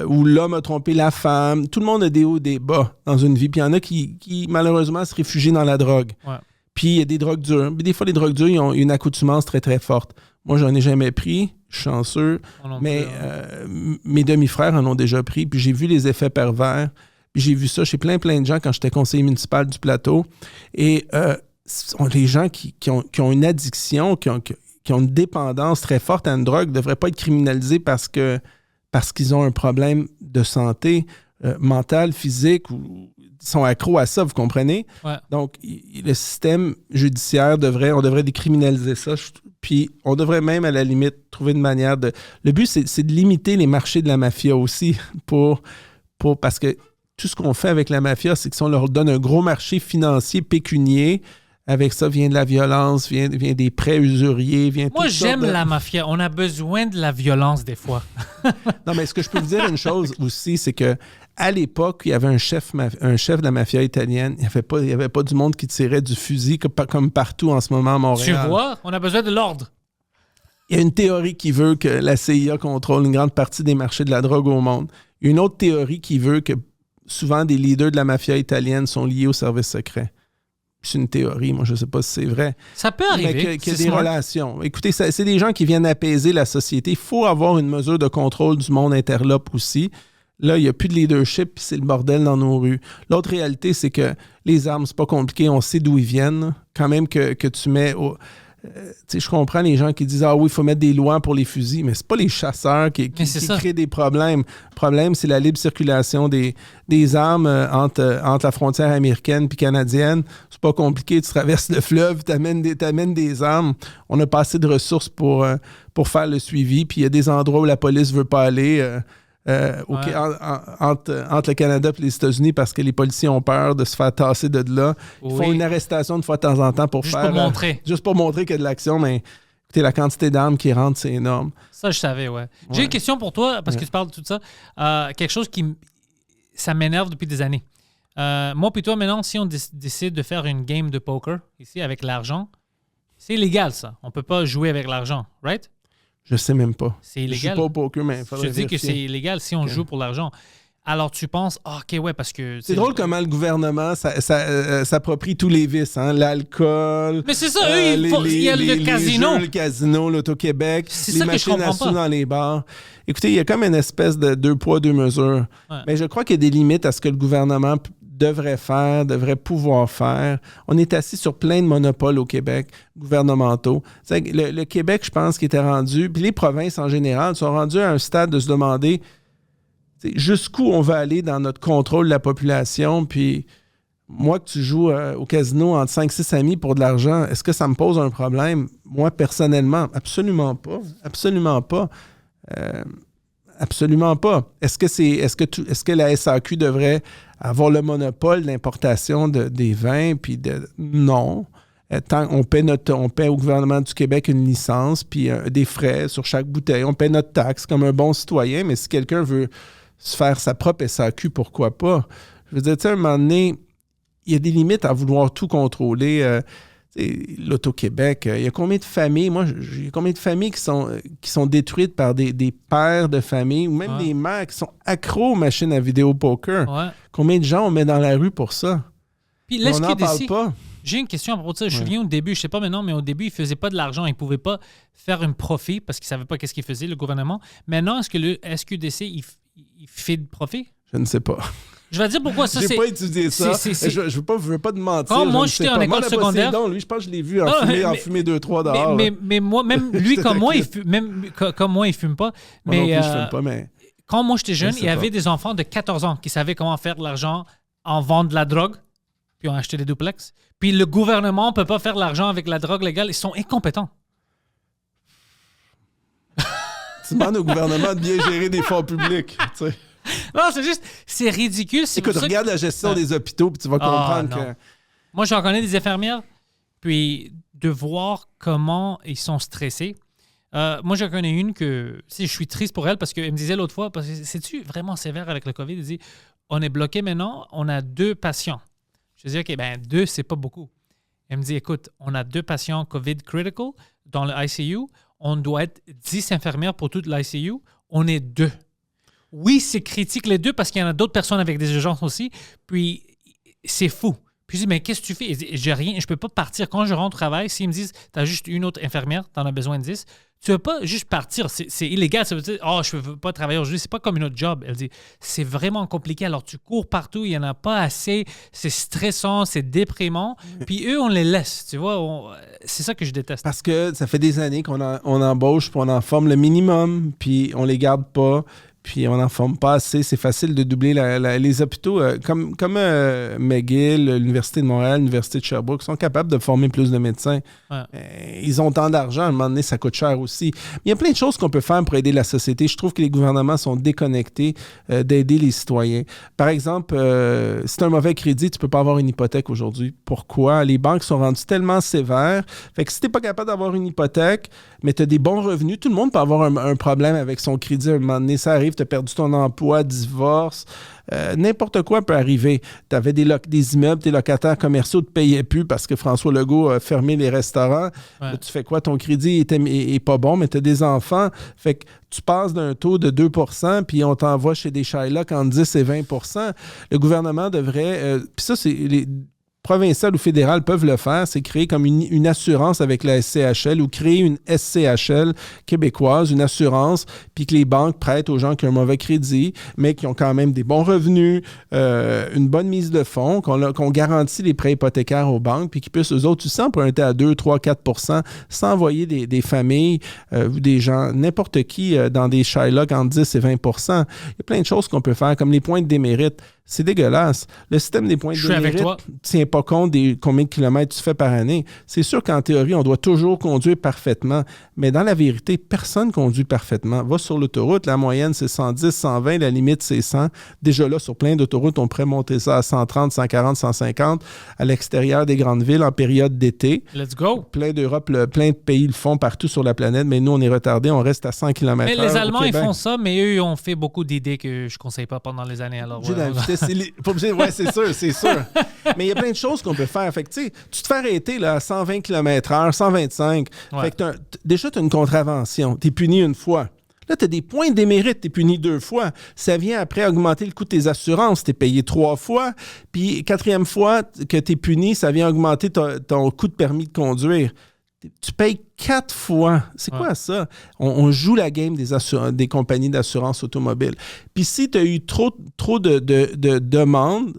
ou l'homme a trompé la femme. Tout le monde a des hauts, des bas dans une vie. Puis il y en a qui malheureusement, se réfugient dans la drogue. Ouais. Puis il y a des drogues dures. Puis des fois, les drogues dures, ils ont une accoutumance très, très forte. Moi, j'en ai jamais pris. Je suis chanceux. Mais mes demi-frères en ont déjà pris. Puis j'ai vu les effets pervers. Puis j'ai vu ça chez plein de gens quand j'étais conseiller municipal du Plateau. Et les gens qui ont une addiction, qui ont une dépendance très forte à une drogue ne devraient pas être criminalisés parce qu'ils ont un problème de santé mentale, physique, ou sont accros à ça, vous comprenez? Ouais. Donc, le système judiciaire on devrait décriminaliser ça. Puis, on devrait même, à la limite, trouver une manière de... Le but, c'est de limiter les marchés de la mafia aussi, parce que tout ce qu'on fait avec la mafia, c'est que si on leur donne un gros marché financier pécunier, avec ça vient de la violence, vient des prêts usuriers, vient Moi, j'aime la mafia. On a besoin de la violence des fois. Non, mais ce que je peux vous dire une chose aussi, c'est que à l'époque, il y avait un chef de la mafia italienne. Il n'y avait pas du monde qui tirait du fusil comme partout en ce moment à Montréal. Tu vois, on a besoin de l'ordre. Il y a une théorie qui veut que la CIA contrôle une grande partie des marchés de la drogue au monde. Il y a une autre théorie qui veut que souvent des leaders de la mafia italienne sont liés au service secret. C'est une théorie, moi je ne sais pas si c'est vrai. Ça peut arriver. Qu'il y a des relations. Écoutez, c'est des gens qui viennent apaiser la société. Il faut avoir une mesure de contrôle du monde interlope aussi. Là, il n'y a plus de leadership, puis c'est le bordel dans nos rues. L'autre réalité, c'est que les armes, c'est pas compliqué, on sait d'où ils viennent. Quand même que tu mets... je comprends les gens qui disent « Ah oui, il faut mettre des lois pour les fusils », mais c'est pas les chasseurs qui créent des problèmes. Le problème, c'est la libre circulation des armes entre la frontière américaine puis canadienne. C'est pas compliqué, tu traverses le fleuve, t'amènes des armes. On n'a pas assez de ressources pour faire le suivi, puis il y a des endroits où la police veut pas aller... entre le Canada et les États-Unis parce que les policiers ont peur de se faire tasser de là. Ils font une arrestation de fois de temps en temps juste pour montrer. Juste pour montrer qu'il y a de l'action, mais écoutez, la quantité d'armes qui rentrent, c'est énorme. Ça, je savais, ouais. J'ai une question pour toi, parce que tu parles de tout ça. Quelque chose ça m'énerve depuis des années. Moi puis toi, maintenant, si on décide de faire une game de poker ici avec l'argent, c'est illégal, ça. On peut pas jouer avec l'argent, right? Je sais même pas. C'est illégal. Je suis pas au poker, mais il faudrait vérifier. Je te dis que c'est illégal si on joue pour l'argent. Alors tu penses, OK, ouais, parce que... C'est drôle comment le gouvernement s'approprie tous les vices, hein? L'alcool... Mais c'est ça, eux, il y a le casino. Le casino, l'Auto-Québec, les machines à sous dans les bars. Écoutez, il y a comme une espèce de deux poids, deux mesures. Ouais. Mais je crois qu'il y a des limites à ce que le gouvernement devrait pouvoir faire. On est assis sur plein de monopoles au Québec, gouvernementaux. Le Québec, je pense, qui était rendu, puis les provinces en général, sont rendues à un stade de se demander jusqu'où on va aller dans notre contrôle de la population. Puis moi, que tu joues au casino entre 5-6 amis pour de l'argent, est-ce que ça me pose un problème? Moi, personnellement, absolument pas. Absolument pas. Absolument pas. Est-ce que la SAQ devrait avoir le monopole de l'importation des vins? Puis non. On paie au gouvernement du Québec une licence, puis des frais sur chaque bouteille. On paie notre taxe comme un bon citoyen, mais si quelqu'un veut se faire sa propre SAQ, pourquoi pas? Je veux dire, tu sais, à un moment donné, il y a des limites à vouloir tout contrôler. L'Auto-Québec, il y a combien de familles? Moi, il y a combien de familles qui sont détruites par des pères de famille ou même des mères qui sont accros aux machines à vidéo poker? Ouais. Combien de gens on met dans la rue pour ça? Puis on n'en parle pas. J'ai une question à propos de ça. Je me souviens au début, je ne sais pas maintenant, mais au début, ils ne faisaient pas de l'argent. Ils ne pouvaient pas faire un profit parce qu'ils ne savaient pas qu'est-ce qu'ils faisaient, le gouvernement. Maintenant, est-ce que le SQDC, il fait de profit? Je ne sais pas. Je vais dire pourquoi ça, J'ai pas étudié ça. Je veux pas te mentir. Quand moi, j'étais en école secondaire... Lui, je pense que je l'ai vu en fumer 2-3 dehors. Mais moi, même lui, comme moi, il fume pas. Moi non plus, je fume pas, mais... Quand moi, j'étais jeune, il y avait des enfants de 14 ans qui savaient comment faire de l'argent en vendant de la drogue, puis ont acheté des duplex. Puis le gouvernement ne peut pas faire de l'argent avec la drogue légale. Ils sont incompétents. Tu demandes au gouvernement de bien gérer des fonds publics. Tu sais. Non, c'est ridicule. C'est Écoute, pour ça regarde la gestion des hôpitaux, puis tu vas comprendre non. que... Moi, j'en connais des infirmières, puis de voir comment ils sont stressés. Moi, j'en connais une que je suis triste pour elle parce qu'elle me disait l'autre fois, parce que c'est-tu vraiment sévère avec le COVID? Elle dit, on est bloqué maintenant, on a 2 patients. Je dis, OK, 2, c'est pas beaucoup. Elle me dit, écoute, on a 2 patients COVID critical dans le ICU. On doit être 10 infirmières pour toute l'ICU. On est 2. Oui, c'est critique les 2 parce qu'il y en a d'autres personnes avec des urgences aussi. Puis, c'est fou. Puis je dis, mais qu'est-ce que tu fais? J'ai rien, je peux pas partir. Quand je rentre au travail, s'ils me disent, tu as juste une autre infirmière, tu en as besoin de 10, tu ne peux pas juste partir. C'est illégal. Ça veut dire, je ne veux pas travailler aujourd'hui. C'est pas comme une autre job. Elle dit, c'est vraiment compliqué. Alors, tu cours partout, il n'y en a pas assez. C'est stressant, c'est déprimant. Puis eux, on les laisse. Tu vois, c'est ça que je déteste. Parce que ça fait des années qu'on on embauche, puis on en forme le minimum, puis on les garde pas. Puis on n'en forme pas assez. C'est facile de doubler les hôpitaux. Comme McGill, l'Université de Montréal, l'Université de Sherbrooke sont capables de former plus de médecins. Ouais. Ils ont tant d'argent. À un moment donné, ça coûte cher aussi. Mais il y a plein de choses qu'on peut faire pour aider la société. Je trouve que les gouvernements sont déconnectés d'aider les citoyens. Par exemple, si tu as un mauvais crédit, tu ne peux pas avoir une hypothèque aujourd'hui. Pourquoi? Les banques sont rendues tellement sévères. Fait que si tu n'es pas capable d'avoir une hypothèque, mais tu as des bons revenus, tout le monde peut avoir un problème avec son crédit. À un moment donné, ça arrive. Tu as perdu ton emploi, divorce, n'importe quoi peut arriver. Tu avais des immeubles, tes locataires commerciaux ne te payaient plus parce que François Legault a fermé les restaurants. Ouais. Là, tu fais quoi? Ton crédit est pas bon, mais tu as des enfants. Fait que tu passes d'un taux de 2 puis on t'envoie chez des Shylock entre 10 et 20 Le gouvernement devrait... Puis ça, c'est... provinciales ou fédérales peuvent le faire, c'est créer comme une assurance avec la SCHL ou créer une SCHL québécoise, une assurance, puis que les banques prêtent aux gens qui ont un mauvais crédit, mais qui ont quand même des bons revenus, une bonne mise de fonds, qu'on garantit les prêts hypothécaires aux banques, puis qu'ils puissent eux autres aussi emprunter à 2, 3, 4 sans envoyer des familles ou des gens, n'importe qui, dans des Shylock entre 10 et 20 Il y a plein de choses qu'on peut faire, comme les points de démérite. C'est dégueulasse. Le système des points de démérite ne tient pas compte des combien de kilomètres tu fais par année. C'est sûr qu'en théorie, on doit toujours conduire parfaitement, mais dans la vérité, personne ne conduit parfaitement. Va sur l'autoroute, la moyenne, c'est 110, 120, la limite, c'est 100. Déjà là, sur plein d'autoroutes, on pourrait monter ça à 130, 140, 150 à l'extérieur des grandes villes en période d'été. Let's go! Plein d'Europe, plein de pays le font partout sur la planète, mais nous, on est retardés, on reste à 100 km/h. Mais les Allemands, ils font ça, mais eux, ils ont fait beaucoup d'idées que je ne conseille pas pendant les années. Alors, ouais, c'est sûr. Mais il y a plein de choses qu'on peut faire. Fait que, tu te fais arrêter là, à 120 km/h, 125. Ouais. Fait que déjà, tu as une contravention. Tu es puni une fois. Là, tu as des points de démérite, tu es puni 2 fois. Ça vient après augmenter le coût de tes assurances. Tu es payé 3 fois. Puis, 4e fois que tu es puni, ça vient augmenter ton coût de permis de conduire. Tu payes 4 fois. C'est quoi ça? On joue la game des compagnies d'assurance automobile. Puis si tu as eu trop de demandes,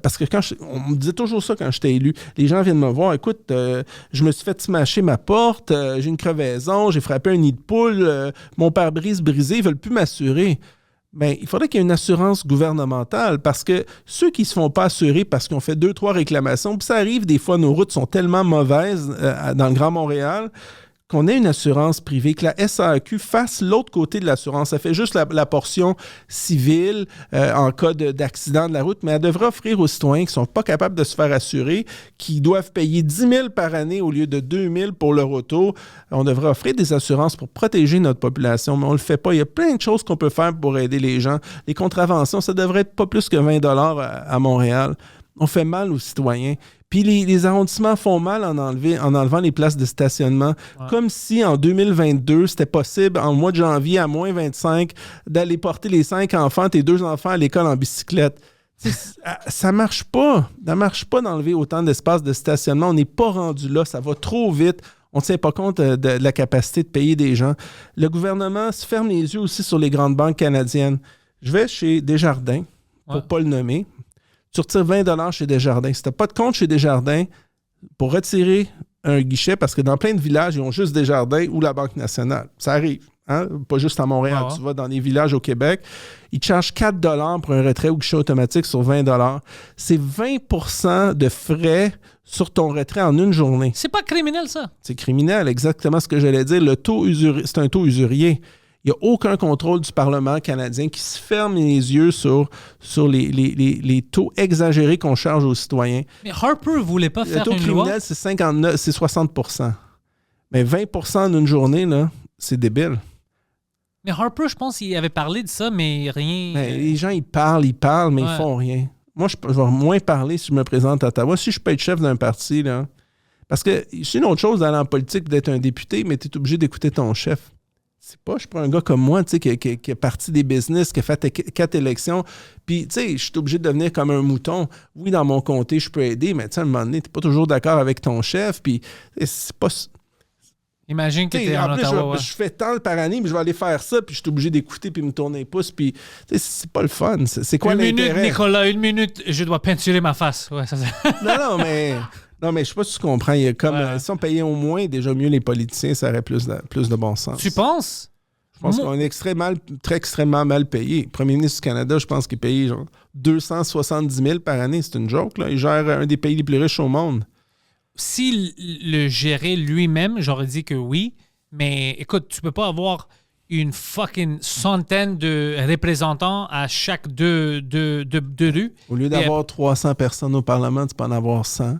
parce que on me disait toujours ça quand j'étais élu, les gens viennent me voir, écoute, je me suis fait smasher ma porte, j'ai une crevaison, j'ai frappé un nid de poule, mon pare-brise brisé, ils ne veulent plus m'assurer. Bien, il faudrait qu'il y ait une assurance gouvernementale parce que ceux qui ne se font pas assurer parce qu'ils ont fait 2-3 réclamations, puis ça arrive des fois, nos routes sont tellement mauvaises dans le Grand Montréal qu'on ait une assurance privée, que la SAQ fasse l'autre côté de l'assurance. Ça fait juste la portion civile en cas d'accident de la route, mais elle devrait offrir aux citoyens qui ne sont pas capables de se faire assurer, qui doivent payer 10 000 par année au lieu de 2 000 pour leur auto. On devrait offrir des assurances pour protéger notre population, mais on ne le fait pas. Il y a plein de choses qu'on peut faire pour aider les gens. Les contraventions, ça devrait être pas plus que 20 $ à Montréal. On fait mal aux citoyens. Puis les arrondissements font mal en enlevant les places de stationnement. Ouais. Comme si en 2022, c'était possible, en mois de janvier à moins 25, d'aller porter les 5 enfants, tes 2 enfants à l'école en bicyclette. Ça marche pas. Ça marche pas d'enlever autant d'espace de stationnement. On n'est pas rendu là. Ça va trop vite. On ne tient pas compte de la capacité de payer des gens. Le gouvernement se ferme les yeux aussi sur les grandes banques canadiennes. Je vais chez Desjardins, pour ne pas le nommer. Tu retires 20 $ chez Desjardins. Si tu n'as pas de compte chez Desjardins, pour retirer un guichet, parce que dans plein de villages, ils ont juste Desjardins ou la Banque nationale. Ça arrive, hein? Pas juste à Montréal. Tu vas dans les villages au Québec, ils te chargent 4 $ pour un retrait ou guichet automatique sur 20 $. C'est 20 % de frais sur ton retrait en une journée. C'est pas criminel, ça? C'est criminel, exactement ce que j'allais dire. Le taux c'est un taux usurier. Il n'y a aucun contrôle du Parlement canadien qui se ferme les yeux sur les taux exagérés qu'on charge aux citoyens. Mais Harper ne voulait pas Le faire taux une criminel, loi. c'est 60%. Mais 20% en une journée, là, c'est débile. Mais Harper, je pense qu'il avait parlé de ça, mais rien. Ben, les gens, ils parlent, mais ils font rien. Moi, je vais moins parler si je me présente à Ottawa. Si je peux être chef d'un parti, là. Parce que c'est une autre chose d'aller en politique, d'être un député, mais tu es obligé d'écouter ton chef. Je suis pas un gars comme moi, tu sais, qui est parti des business, qui a fait 4 élections. Puis, tu sais, je suis obligé de devenir comme un mouton. Oui, dans mon comté, je peux aider, mais tu sais, à un moment donné, tu n'es pas toujours d'accord avec ton chef. Puis, c'est pas. Imagine que tu es en En plus, Ottawa. je fais tant par année, mais je vais aller faire ça, puis je suis obligé d'écouter, puis me tourner les pouces. Puis, tu sais, c'est pas le fun. C'est quoi Une minute, l'intérêt? Nicolas, une minute, je dois peinturer ma face. Ouais, ça. Non, mais je sais pas si tu comprends. Il y a comme, si on payait au moins déjà mieux les politiciens, ça aurait plus de bon sens. Tu penses? Je pense qu'on est extrêmement mal payé. Le premier ministre du Canada, je pense qu'il est payé genre 270 000 par année. C'est une joke, là. Il gère un des pays les plus riches au monde. S'il le gérait lui-même, j'aurais dit que oui. Mais écoute, tu peux pas avoir une fucking centaine de représentants à chaque deux rues. Au lieu d'avoir 300 personnes au Parlement, tu peux en avoir 100.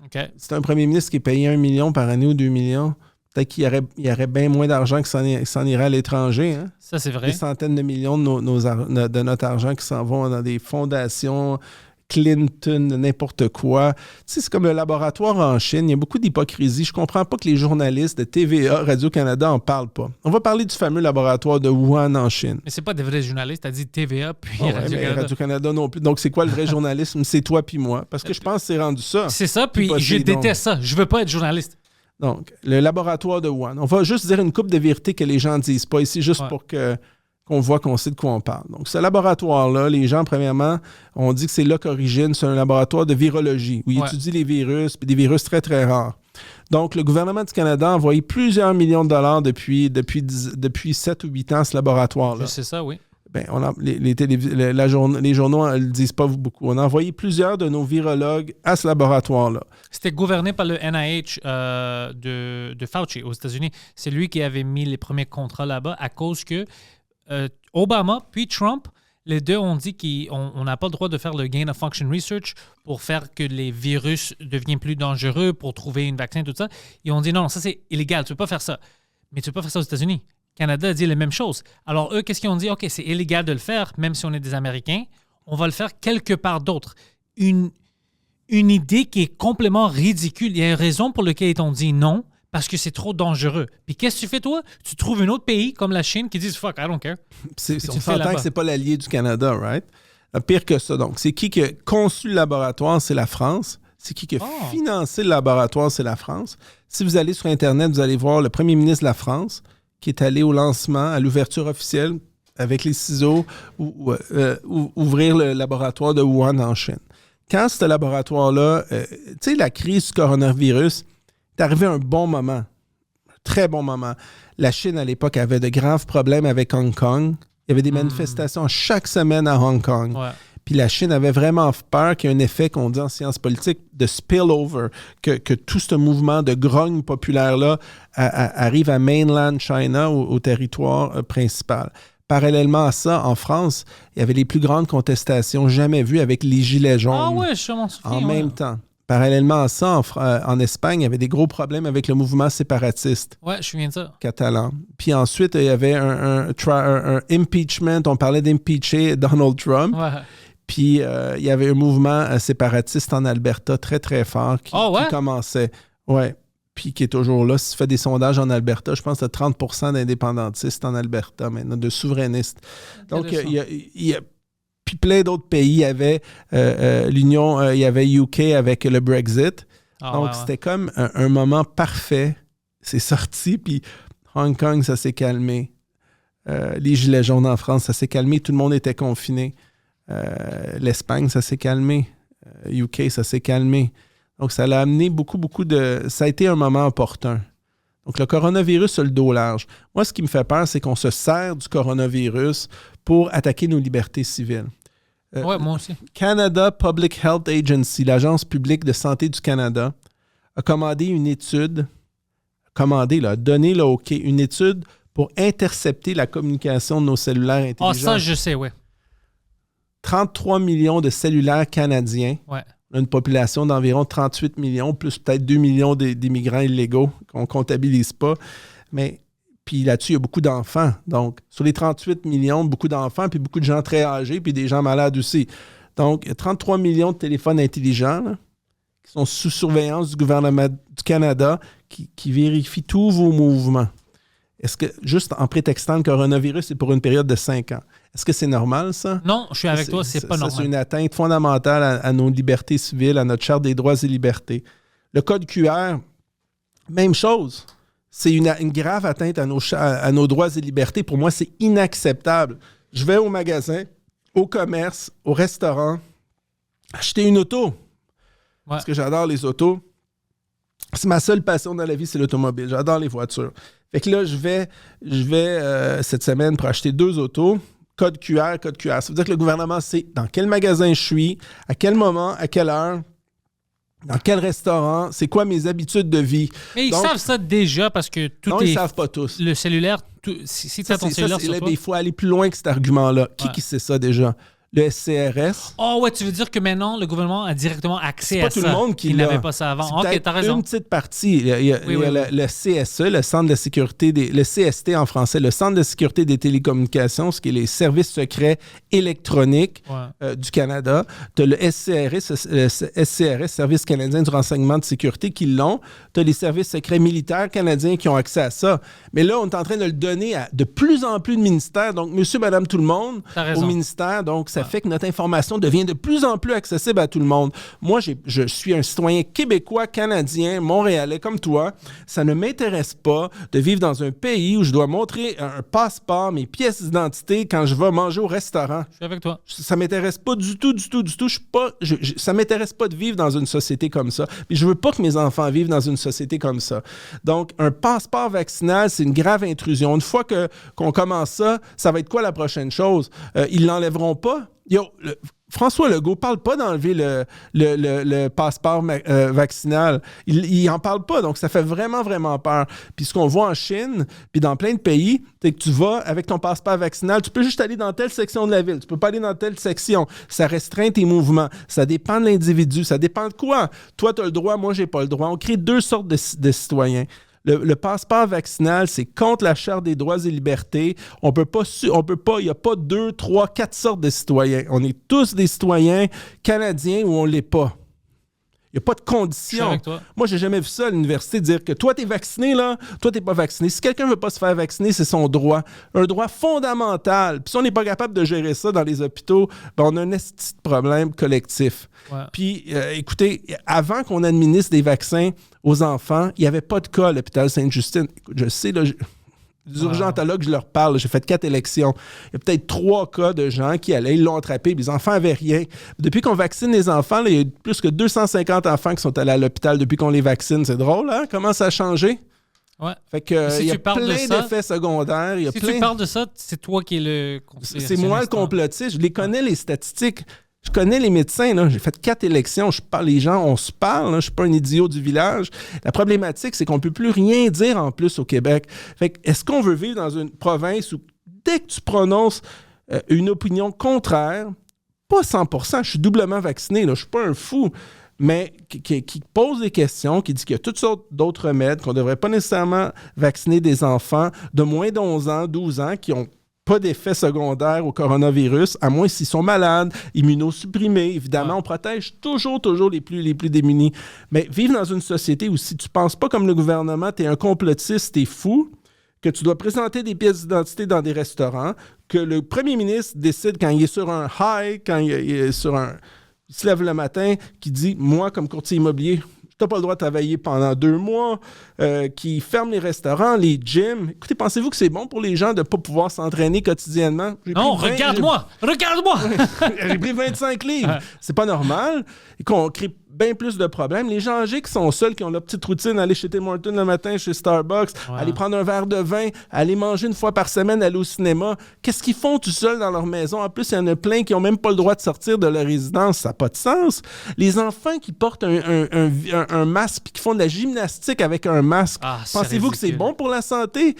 OK. C'est un premier ministre qui est payé 1 million par année ou 2 millions. Peut-être qu'il y aurait bien moins d'argent qui s'en irait à l'étranger. Hein? Ça, c'est vrai. Des centaines de millions de notre argent qui s'en vont dans des fondations, Clinton, n'importe quoi. Tu sais, c'est comme le laboratoire en Chine. Il y a beaucoup d'hypocrisie. Je comprends pas que les journalistes de TVA, Radio-Canada en parlent pas. On va parler du fameux laboratoire de Wuhan en Chine. Mais c'est pas des vrais journalistes. T'as dit TVA puis Oh ouais, Radio-Canada. mais Radio-Canada non plus. Donc, c'est quoi le vrai journalisme? C'est toi puis moi. Parce que je pense que c'est rendu ça. C'est ça, puis Puis je Poséidon. déteste ça. Je veux pas être journaliste. Donc, le laboratoire de Wuhan. On va juste dire une couple de vérités que les gens ne disent pas ici, juste pour qu'on voit qu'on sait de quoi on parle. Donc, ce laboratoire-là, les gens, premièrement, on dit que c'est là qu'origine, c'est un laboratoire de virologie, où il étudie les virus, puis des virus très, très rares. Donc, le gouvernement du Canada a envoyé plusieurs millions de dollars depuis 7 ou 8 ans à ce laboratoire-là. C'est ça, oui. Ben, les journaux ne le disent pas beaucoup. On a envoyé plusieurs de nos virologues à ce laboratoire-là. C'était gouverné par le NIH de Fauci aux États-Unis. C'est lui qui avait mis les premiers contrats là-bas à cause que Obama puis Trump, les deux ont dit qu'on n'a pas le droit de faire le gain of function research pour faire que les virus deviennent plus dangereux, pour trouver une vaccin, tout ça. Ils ont dit non, ça c'est illégal, tu ne peux pas faire ça. Mais tu ne peux pas faire ça aux États-Unis. Canada a dit la même chose. Alors eux, qu'est-ce qu'ils ont dit? OK, c'est illégal de le faire, même si on est des Américains. On va le faire quelque part d'autre. Une idée qui est complètement ridicule. Il y a une raison pour laquelle ils t'ont dit non, parce que c'est trop dangereux. Puis qu'est-ce que tu fais, toi? Tu trouves un autre pays comme la Chine qui dit « Fuck, I don't care ». On s'entend que c'est pas l'allié du Canada, right? Pire que ça. Donc, c'est qui a conçu le laboratoire? C'est la France. C'est qui a financé le laboratoire? C'est la France. Si vous allez sur Internet, vous allez voir le premier ministre de la France qui est allé au lancement, à l'ouverture officielle, avec les ciseaux, ouvrir le laboratoire de Wuhan en Chine. Quand ce laboratoire-là, tu sais, la crise du coronavirus, est arrivé à un bon moment, un très bon moment. La Chine, à l'époque, avait de graves problèmes avec Hong Kong. Il y avait des manifestations chaque semaine à Hong Kong. Ouais. Puis la Chine avait vraiment peur qu'il y ait un effet qu'on dit en sciences politiques de spillover, que tout ce mouvement de grogne populaire-là arrive à mainland China, au territoire principal. Parallèlement à ça, en France, il y avait les plus grandes contestations jamais vues avec les Gilets jaunes. Ah ouais, je m'en souviens. En même temps. Parallèlement à ça, en Espagne, il y avait des gros problèmes avec le mouvement séparatiste. Ouais, je me souviens de ça. Catalan. Puis ensuite, il y avait un impeachment. On parlait d'impeacher Donald Trump. Ouais. Puis il y avait un mouvement séparatiste en Alberta très, très fort qui commençait. Ouais. Puis qui est toujours là. Si tu fais des sondages en Alberta, je pense que tu as 30% d'indépendantistes en Alberta maintenant, de souverainistes. Donc, il y a puis plein d'autres pays. Il y avait l'Union, il y avait UK avec le Brexit. Donc, c'était comme un moment parfait. C'est sorti, puis Hong Kong, ça s'est calmé. Les Gilets jaunes en France, ça s'est calmé. Tout le monde était confiné. L'Espagne, ça s'est calmé. UK, ça s'est calmé. Donc, ça l'a amené beaucoup de... Ça a été un moment opportun. Donc, le coronavirus a le dos large. Moi, ce qui me fait peur, c'est qu'on se sert du coronavirus pour attaquer nos libertés civiles. Ouais, moi aussi. Canada Public Health Agency, l'Agence publique de santé du Canada, a commandé une étude, a donné le OK, une étude pour intercepter la communication de nos cellulaires intelligents. Ah, ça, je sais, ouais. 33 millions de cellulaires canadiens. Ouais. On a une population d'environ 38 millions, plus peut-être 2 millions d'immigrants illégaux qu'on ne comptabilise pas. Mais puis là-dessus, il y a beaucoup d'enfants. Donc, sur les 38 millions, beaucoup d'enfants, puis beaucoup de gens très âgés, puis des gens malades aussi. Donc, il y a 33 millions de téléphones intelligents là, qui sont sous surveillance du gouvernement du Canada, qui vérifient tous vos mouvements. Est-ce que, juste en prétextant le coronavirus, c'est pour une période de 5 ans, est-ce que c'est normal, ça? Non, je suis avec toi, c'est pas normal. C'est une atteinte fondamentale à nos libertés civiles, à notre Charte des droits et libertés. Le code QR, même chose. C'est une grave atteinte à nos droits et libertés. Pour moi, c'est inacceptable. Je vais au magasin, au commerce, au restaurant, acheter une auto. Ouais. Parce que j'adore les autos. C'est ma seule passion dans la vie, c'est l'automobile. J'adore les voitures. Fait que là, je vais cette semaine pour acheter 2 autos. Code QR. Ça veut dire que le gouvernement sait dans quel magasin je suis, à quel moment, à quelle heure, dans quel restaurant, c'est quoi mes habitudes de vie. Mais ils savent ça déjà parce que tout non, est... ils ne savent pas tous. Le cellulaire, si tu as ton cellulaire sur toi... Il faut aller plus loin que cet argument-là. Qui sait ça déjà? Le SCRS. Oh ouais, tu veux dire que maintenant, le gouvernement a directement accès à ça. C'est pas tout le monde qui Il l'a. n'avait pas ça avant. C'est OK, t'as raison. Une petite partie. Il y a le CSE, le Centre de sécurité le CST en français, le Centre de sécurité des télécommunications, ce qui est les services secrets électroniques du Canada. Tu as le SCRS, Service canadien du renseignement de sécurité, qui l'ont. Tu as les services secrets militaires canadiens qui ont accès à ça. Mais là, on est en train de le donner à de plus en plus de ministères. Donc, monsieur, madame, tout le monde au ministère. Donc, ça fait que notre information devient de plus en plus accessible à tout le monde. Moi, je suis un citoyen québécois, canadien, montréalais comme toi. Ça ne m'intéresse pas de vivre dans un pays où je dois montrer un passeport, mes pièces d'identité quand je vais manger au restaurant. Je suis avec toi. Ça ne m'intéresse pas du tout. Ça ne m'intéresse pas de vivre dans une société comme ça. Puis je ne veux pas que mes enfants vivent dans une société comme ça. Donc, un passeport vaccinal, c'est une grave intrusion. Une fois qu'on commence ça va être quoi la prochaine chose? Ils ne l'enlèveront pas? François Legault ne parle pas d'enlever le passeport vaccinal. Il n'en parle pas, donc ça fait vraiment, vraiment peur. Puis ce qu'on voit en Chine, puis dans plein de pays, c'est que tu vas avec ton passeport vaccinal, tu peux juste aller dans telle section de la ville, tu peux pas aller dans telle section. Ça restreint tes mouvements. Ça dépend de l'individu, ça dépend de quoi. Toi, tu as le droit, moi, j'ai pas le droit. On crée 2 sortes de citoyens. Le passeport vaccinal, c'est contre la Charte des droits et libertés. Il n'y a pas 2, 3, 4 sortes de citoyens. On est tous des citoyens canadiens ou on ne l'est pas. Il n'y a pas de condition. Moi, j'ai jamais vu ça à l'université, dire que toi, tu es vacciné, là, toi, tu n'es pas vacciné. Si quelqu'un ne veut pas se faire vacciner, c'est son droit. Un droit fondamental. Puis si on n'est pas capable de gérer ça dans les hôpitaux, on a un petit problème collectif. Ouais. Puis, écoutez, avant qu'on administre des vaccins aux enfants, il n'y avait pas de cas à l'hôpital Sainte-Justine. Écoute, je sais, là, les urgentologues, je leur parle, j'ai fait 4 élections. Il y a peut-être 3 cas de gens qui allaient, ils l'ont attrapé, puis les enfants n'avaient rien. Depuis qu'on vaccine les enfants, là, il y a plus que 250 enfants qui sont allés à l'hôpital depuis qu'on les vaccine. C'est drôle, hein? Comment ça a changé? Ouais. Fait que si il y a plein d'effets secondaires. Tu parles de ça, c'est toi qui es le complotiste. C'est moi le complotiste. Je les connais, les statistiques. Je connais les médecins, là. J'ai fait 4 élections, je parle, les gens, on se parle, là. Je ne suis pas un idiot du village. La problématique, c'est qu'on ne peut plus rien dire en plus au Québec. Fait que, est-ce qu'on veut vivre dans une province où, dès que tu prononces une opinion contraire, pas 100%, je suis doublement vacciné, là. Je ne suis pas un fou, mais qui pose des questions, qui dit qu'il y a toutes sortes d'autres remèdes, qu'on ne devrait pas nécessairement vacciner des enfants de moins d'11 ans, 12 ans, qui ont pas d'effet secondaire au coronavirus, à moins s'ils sont malades, immunosupprimés. Évidemment, on protège toujours les plus démunis. Mais vivre dans une société où si tu penses pas comme le gouvernement, tu es un complotiste, tu es fou, que tu dois présenter des pièces d'identité dans des restaurants, que le premier ministre décide quand il est sur un high, quand il est sur un... Il se lève le matin, qui dit « Moi, comme courtier immobilier, tu n'as pas le droit de travailler pendant 2 mois, qui ferme les restaurants, les gyms. » Écoutez, pensez-vous que c'est bon pour les gens de ne pas pouvoir s'entraîner quotidiennement? Non, regarde-moi! J'ai pris 25 livres. C'est pas normal. Et qu'on crée bien plus de problèmes. Les gens âgés qui sont seuls, qui ont leur petite routine, aller chez Tim Hortons le matin, chez Starbucks, aller prendre un verre de vin, aller manger une fois par semaine, aller au cinéma. Qu'est-ce qu'ils font tout seuls dans leur maison? En plus, il y en a plein qui n'ont même pas le droit de sortir de leur résidence. Ça n'a pas de sens. Les enfants qui portent un masque et qui font de la gymnastique avec un masque, pensez-vous que c'est bon pour la santé?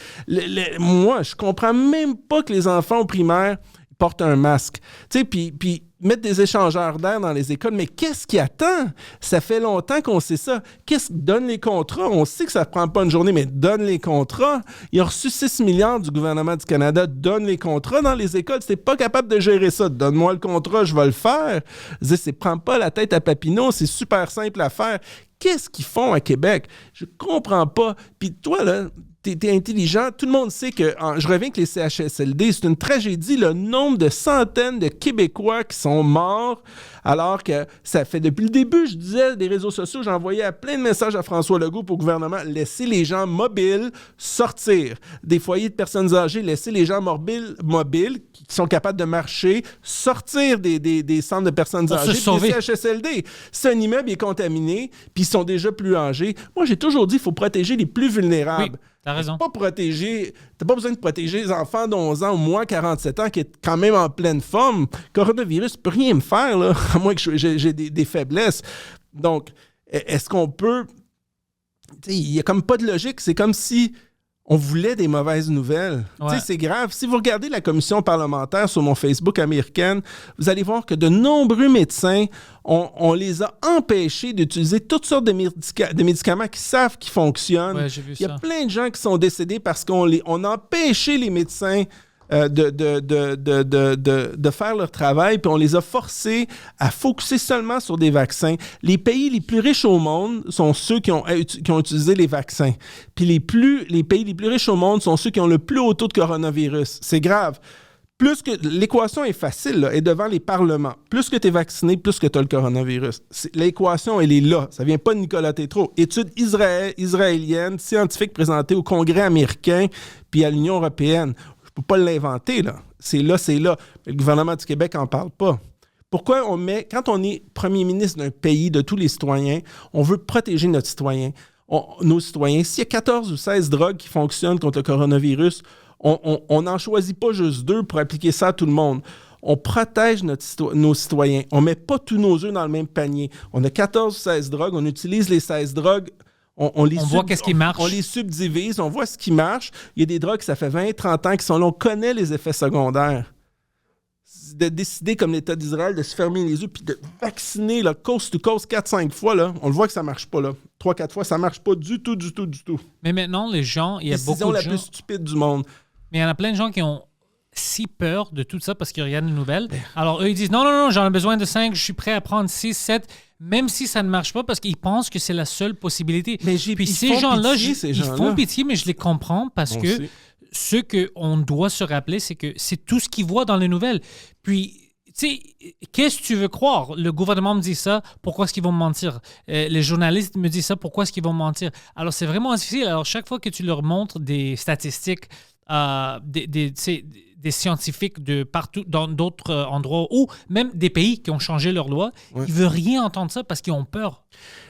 Moi, je comprends même pas que les enfants au primaire portent un masque. Tu sais, puis mettre des échangeurs d'air dans les écoles, mais qu'est-ce qui attend? Ça fait longtemps qu'on sait ça. Donne les contrats? On sait que ça ne prend pas une journée, mais donne les contrats. Ils ont reçu 6 milliards du gouvernement du Canada. Donne les contrats dans les écoles. Si tu n'es pas capable de gérer ça, donne-moi le contrat, je vais le faire. Je dis, prends pas la tête à Papineau, c'est super simple à faire. Qu'est-ce qu'ils font à Québec? Je comprends pas. Puis toi, là, t'es intelligent. Tout le monde sait que... je reviens avec les CHSLD. C'est une tragédie, le nombre de centaines de Québécois qui sont morts, alors que ça fait depuis le début, je disais, des réseaux sociaux, j'envoyais plein de messages à François Legault pour le gouvernement. Laissez les gens mobiles sortir. Des foyers de personnes âgées, laissez les gens mobiles qui sont capables de marcher, sortir des centres de personnes âgées, des CHSLD. Si un immeuble est contaminé, puis ils sont déjà plus âgés, moi, j'ai toujours dit qu'il faut protéger les plus vulnérables. Oui. T'as raison. T'as pas besoin de protéger les enfants d'11 ans ou moins 47 ans qui est quand même en pleine forme. Coronavirus ne peut rien me faire, là, à moins que j'ai des faiblesses. Donc, est-ce qu'on peut... Il n'y a comme pas de logique. C'est comme si on voulait des mauvaises nouvelles. Ouais. C'est grave. Si vous regardez la commission parlementaire sur mon Facebook américaine, vous allez voir que de nombreux médecins, on les a empêchés d'utiliser toutes sortes de médicaments qui savent qu'ils fonctionnent. Ouais, j'ai vu ça. Il y a plein de gens qui sont décédés parce qu'on a empêché les médecins de faire leur travail, puis on les a forcés à focusser seulement sur des vaccins. Les pays les plus riches au monde sont ceux qui ont utilisé les vaccins. Puis les pays les plus riches au monde sont ceux qui ont le plus haut taux de coronavirus. C'est grave. L'équation est facile, là, est devant les parlements. Plus que tu es vacciné, plus que tu as le coronavirus. L'équation, elle est là. Ça vient pas de Nicolas Tétrault. Étude israélienne, scientifique présentée au Congrès américain puis à l'Union européenne. Je peux pas l'inventer, là. C'est là. Mais le gouvernement du Québec n'en parle pas. Pourquoi quand on est premier ministre d'un pays, de tous les citoyens, on veut protéger nos citoyens. S'il y a 14 ou 16 drogues qui fonctionnent contre le coronavirus, on n'en choisit pas juste 2 pour appliquer ça à tout le monde. On protège nos citoyens. On ne met pas tous nos œufs dans le même panier. On a 14 ou 16 drogues, on utilise les 16 drogues. On voit qu'est-ce qui marche. On les subdivise, on voit ce qui marche. Il y a des drogues, ça fait 20, 30 ans qui sont là. On connaît les effets secondaires. De décider, comme l'État d'Israël, de se fermer les yeux puis de vacciner là, coast to coast 4-5 fois, là, on le voit que ça ne marche pas. 3-4 fois, ça ne marche pas du tout. Mais maintenant, les gens, il y a beaucoup de gens... gens... la plus stupide du monde. Mais il y en a plein de gens qui ont si peur de tout ça parce qu'ils regardent les nouvelles. Alors, eux, ils disent, non, j'en ai besoin de 5, je suis prêt à prendre 6, 7... Même si ça ne marche pas parce qu'ils pensent que c'est la seule possibilité. Puis ces gens-là, ils font pitié, mais je les comprends parce que ce qu'on doit se rappeler, c'est que c'est tout ce qu'ils voient dans les nouvelles. Puis, tu sais, qu'est-ce que tu veux croire? Le gouvernement me dit ça, pourquoi est-ce qu'ils vont me mentir? Les journalistes me disent ça, pourquoi est-ce qu'ils vont me mentir? Alors, c'est vraiment difficile. Alors, chaque fois que tu leur montres des statistiques, des scientifiques de partout, dans d'autres endroits, ou même des pays qui ont changé leurs lois, ils ne veulent rien entendre ça parce qu'ils ont peur.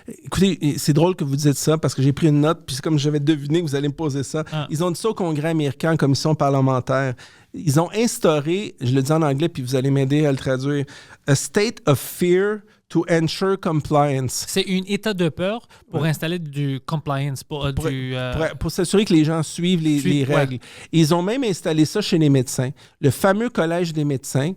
Écoutez, c'est drôle que vous dites ça parce que j'ai pris une note, puis c'est comme j'avais deviné que vous allez me poser ça. Ils ont dit ça au Congrès américain en commission parlementaire. Ils ont instauré, je le dis en anglais, puis vous allez m'aider à le traduire, « a state of fear to ensure compliance ». C'est un état de peur pour installer du compliance, pour s'assurer que les gens suivent les règles. Ouais. Ils ont même installé ça chez les médecins. Le fameux Collège des médecins,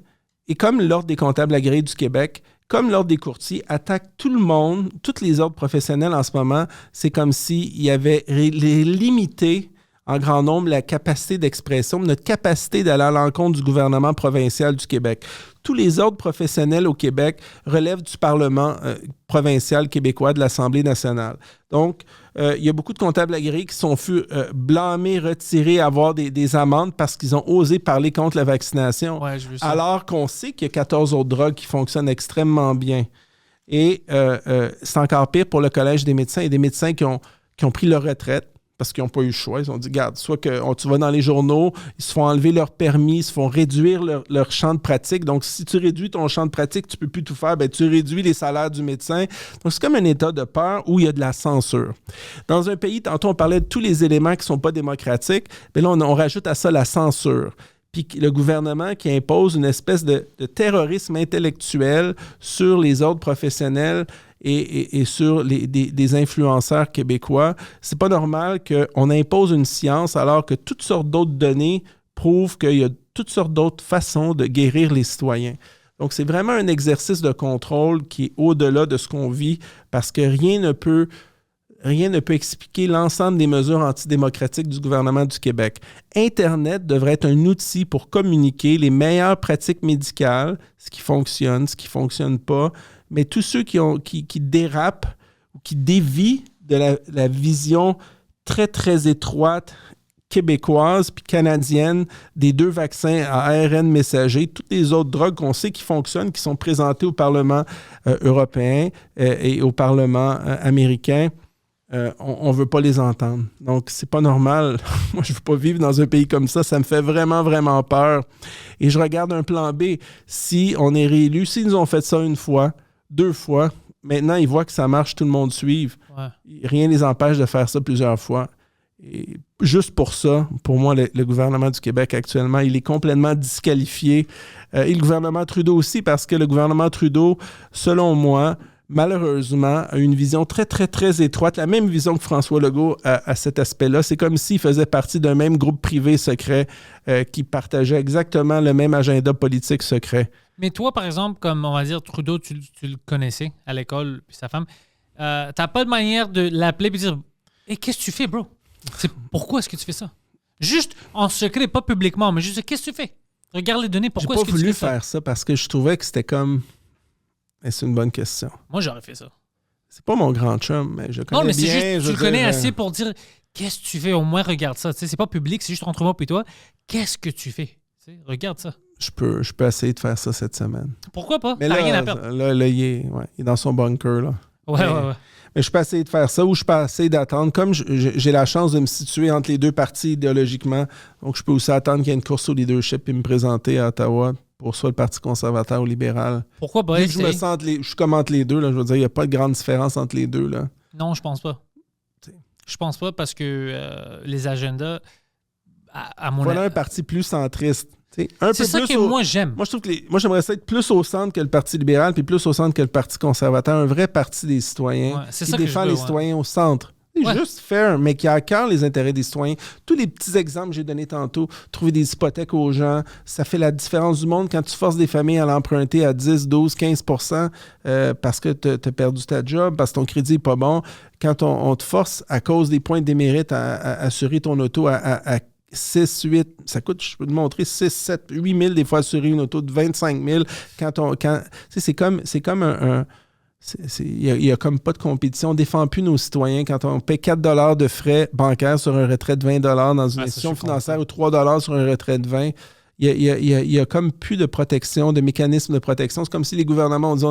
et comme l'Ordre des comptables agréés du Québec, comme l'Ordre des courtiers, attaque tout le monde, tous les ordres professionnels en ce moment. C'est comme s'il y avait limité en grand nombre la capacité d'expression, notre capacité d'aller à l'encontre du gouvernement provincial du Québec. Tous les ordres professionnels au Québec relèvent du Parlement provincial québécois, de l'Assemblée nationale. Donc, il y a beaucoup de comptables agréés qui sont blâmés, retirés, avoir des amendes parce qu'ils ont osé parler contre la vaccination. Ouais, j'ai vu ça. Alors qu'on sait qu'il y a 14 autres drogues qui fonctionnent extrêmement bien. Et c'est encore pire pour le Collège des médecins. Il y a des médecins qui ont pris leur retraite parce qu'ils n'ont pas eu le choix. Ils ont dit, regarde, soit que tu vas dans les journaux, ils se font enlever leur permis, ils se font réduire leur champ de pratique. Donc, si tu réduis ton champ de pratique, tu ne peux plus tout faire, tu réduis les salaires du médecin. Donc, c'est comme un état de peur où il y a de la censure. Dans un pays, tantôt, on parlait de tous les éléments qui ne sont pas démocratiques, mais là, on rajoute à ça la censure. Puis le gouvernement qui impose une espèce de terrorisme intellectuel sur les ordres professionnels et sur des influenceurs québécois. C'est pas normal qu'on impose une science alors que toutes sortes d'autres données prouvent qu'il y a toutes sortes d'autres façons de guérir les citoyens. Donc, c'est vraiment un exercice de contrôle qui est au-delà de ce qu'on vit parce que rien ne peut expliquer l'ensemble des mesures antidémocratiques du gouvernement du Québec. Internet devrait être un outil pour communiquer les meilleures pratiques médicales, ce qui fonctionne, ce qui ne fonctionne pas, mais tous ceux qui dérapent ou qui dévient de la vision très, très étroite québécoise puis canadienne des 2 vaccins à ARN messager, toutes les autres drogues qu'on sait qui fonctionnent, qui sont présentées au Parlement européen et au Parlement américain, on ne veut pas les entendre. Donc, c'est pas normal. Moi, je ne veux pas vivre dans un pays comme ça. Ça me fait vraiment, vraiment peur. Et je regarde un plan B. Si on est réélu, s'ils nous ont fait ça 1 fois, 2 fois, maintenant, ils voient que ça marche, tout le monde suive. Ouais. Rien ne les empêche de faire ça plusieurs fois. Et juste pour ça, pour moi, le gouvernement du Québec actuellement, il est complètement disqualifié. Et le gouvernement Trudeau aussi, parce que le gouvernement Trudeau, selon moi, malheureusement, a une vision très, très, très étroite, la même vision que François Legault à cet aspect-là. C'est comme s'il faisait partie d'un même groupe privé secret qui partageait exactement le même agenda politique secret. Mais toi, par exemple, comme on va dire Trudeau, tu le connaissais à l'école, puis sa femme, t'as pas de manière de l'appeler et de dire « Hey, qu'est-ce que tu fais, bro? Pourquoi est-ce que tu fais ça? » Juste en secret, pas publiquement, mais juste « Qu'est-ce que tu fais? Regarde les données, pourquoi est-ce que tu fais ça? » J'ai pas voulu faire ça parce que je trouvais que c'était comme... Et c'est une bonne question. Moi, j'aurais fait ça. C'est pas mon grand chum, mais je connais bien. Non, mais c'est juste, tu le connais assez pour dire qu'est-ce que tu fais, au moins regarde ça. C'est pas public, c'est juste entre moi et toi. Qu'est-ce que tu fais? Regarde ça. Je peux essayer de faire ça cette semaine. Pourquoi pas? Mais t'as là, rien à perdre. Là, il est dans son bunker. Là. Ouais. Mais je peux essayer de faire ça ou je peux essayer d'attendre. Comme j'ai la chance de me situer entre les 2 partis idéologiquement, donc je peux aussi attendre qu'il y ait une course au leadership et me présenter à Ottawa pour soit le Parti conservateur ou libéral. Pourquoi pas essayer? Je suis comme entre les deux. Là, je veux dire, il n'y a pas de grande différence entre les deux. Là. Non, je pense pas. Je pense pas parce que les agendas, à mon avis... Voilà un parti plus centriste. C'est ça que moi, j'aime. Moi, je trouve que moi, j'aimerais ça être plus au centre que le Parti libéral puis plus au centre que le Parti conservateur. Un vrai parti des citoyens qui défend les citoyens au centre. Juste fair, mais qui a à cœur les intérêts des citoyens. Tous les petits exemples que j'ai donnés tantôt, trouver des hypothèques aux gens, ça fait la différence du monde quand tu forces des familles à l'emprunter à 10, 12, 15 parce que tu as perdu ta job, parce que ton crédit n'est pas bon. Quand on te force, à cause des points de démérite, à assurer ton auto à 6, 8, ça coûte, je peux te montrer, 6, 7, 8 000 des fois assurer une auto de 25 000. C'est comme un il y a comme pas de compétition. On ne défend plus nos citoyens quand on paie 4 $ de frais bancaires sur un retrait de 20 $ dans une institution financière ou 3 $ sur un retrait de 20 $. Il y a comme plus de protection, de mécanisme de protection. C'est comme si les gouvernements ont dit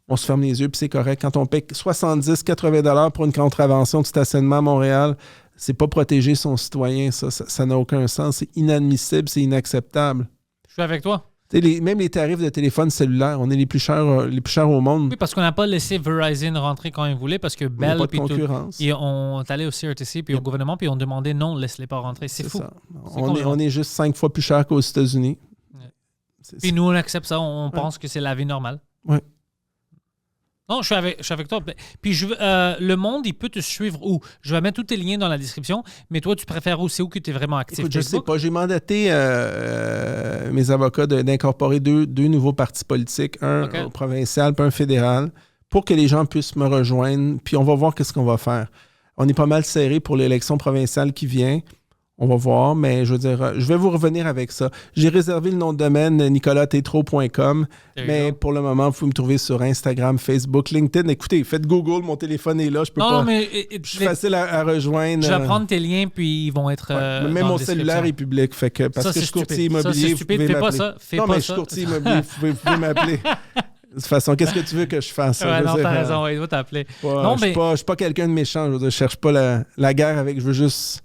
on se ferme les yeux puis c'est correct. Quand on paie 70, 80 $ pour une contravention de stationnement à Montréal, c'est pas protéger son citoyen. Ça n'a aucun sens. C'est inadmissible, c'est inacceptable. Je suis avec toi. Même les tarifs de téléphone cellulaire, on est les plus chers au monde. Oui, parce qu'on n'a pas laissé Verizon rentrer quand ils voulaient, parce que Bell pas de concurrence. Ils ont allé au CRTC puis au gouvernement, puis ils ont demandé non, laisse-les pas rentrer. C'est fou. On est juste 5 fois plus cher qu'aux États-Unis. Ouais. Puis nous, on accepte ça. On pense que c'est la vie normale. Oui. Non, je suis avec toi. Puis le monde, il peut te suivre où? Je vais mettre tous tes liens dans la description, mais toi, tu préfères où? C'est où que tu es vraiment actif? Écoute, je ne sais pas. J'ai mandaté mes avocats d'incorporer deux nouveaux partis politiques, un provincial puis un fédéral, pour que les gens puissent me rejoindre. Puis on va voir qu'est-ce qu'on va faire. On est pas mal serré pour l'élection provinciale qui vient. On va voir, mais je veux dire, je vais vous revenir avec ça. J'ai réservé le nom de domaine nicolatetro.com, mais pour le moment, vous pouvez me trouver sur Instagram, Facebook, LinkedIn. Écoutez, faites Google, mon téléphone est là, je peux pas. Mais je suis facile à rejoindre. Je vais prendre tes liens, puis ils vont être même mon cellulaire est public, fait que parce que je suis courtier immobilier, vous pouvez m'appeler. Fais pas ça. Non, mais je suis courtier immobilier, vous pouvez m'appeler. De toute façon, qu'est-ce que tu veux que je fasse? Ouais, Je veux non, dire, t'as raison, ouais, il va t'appeler. pas- Non, je suis mais pas, je suis pas quelqu'un de méchant. Je veux dire, je cherche pas la guerre avec. Je veux juste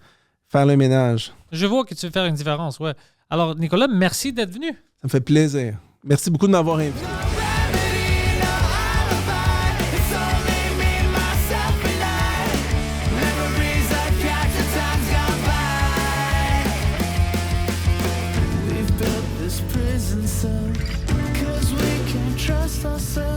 faire le ménage. je vois que tu veux faire une différence, ouais. Alors, Nicolas, merci d'être venu. Ça me fait plaisir. Merci beaucoup de m'avoir invité. Gravity, no alibi. It's only me, myself, and I. Memories I capture, time's gone by. We've built this prison cell 'cause we can't trust ourselves.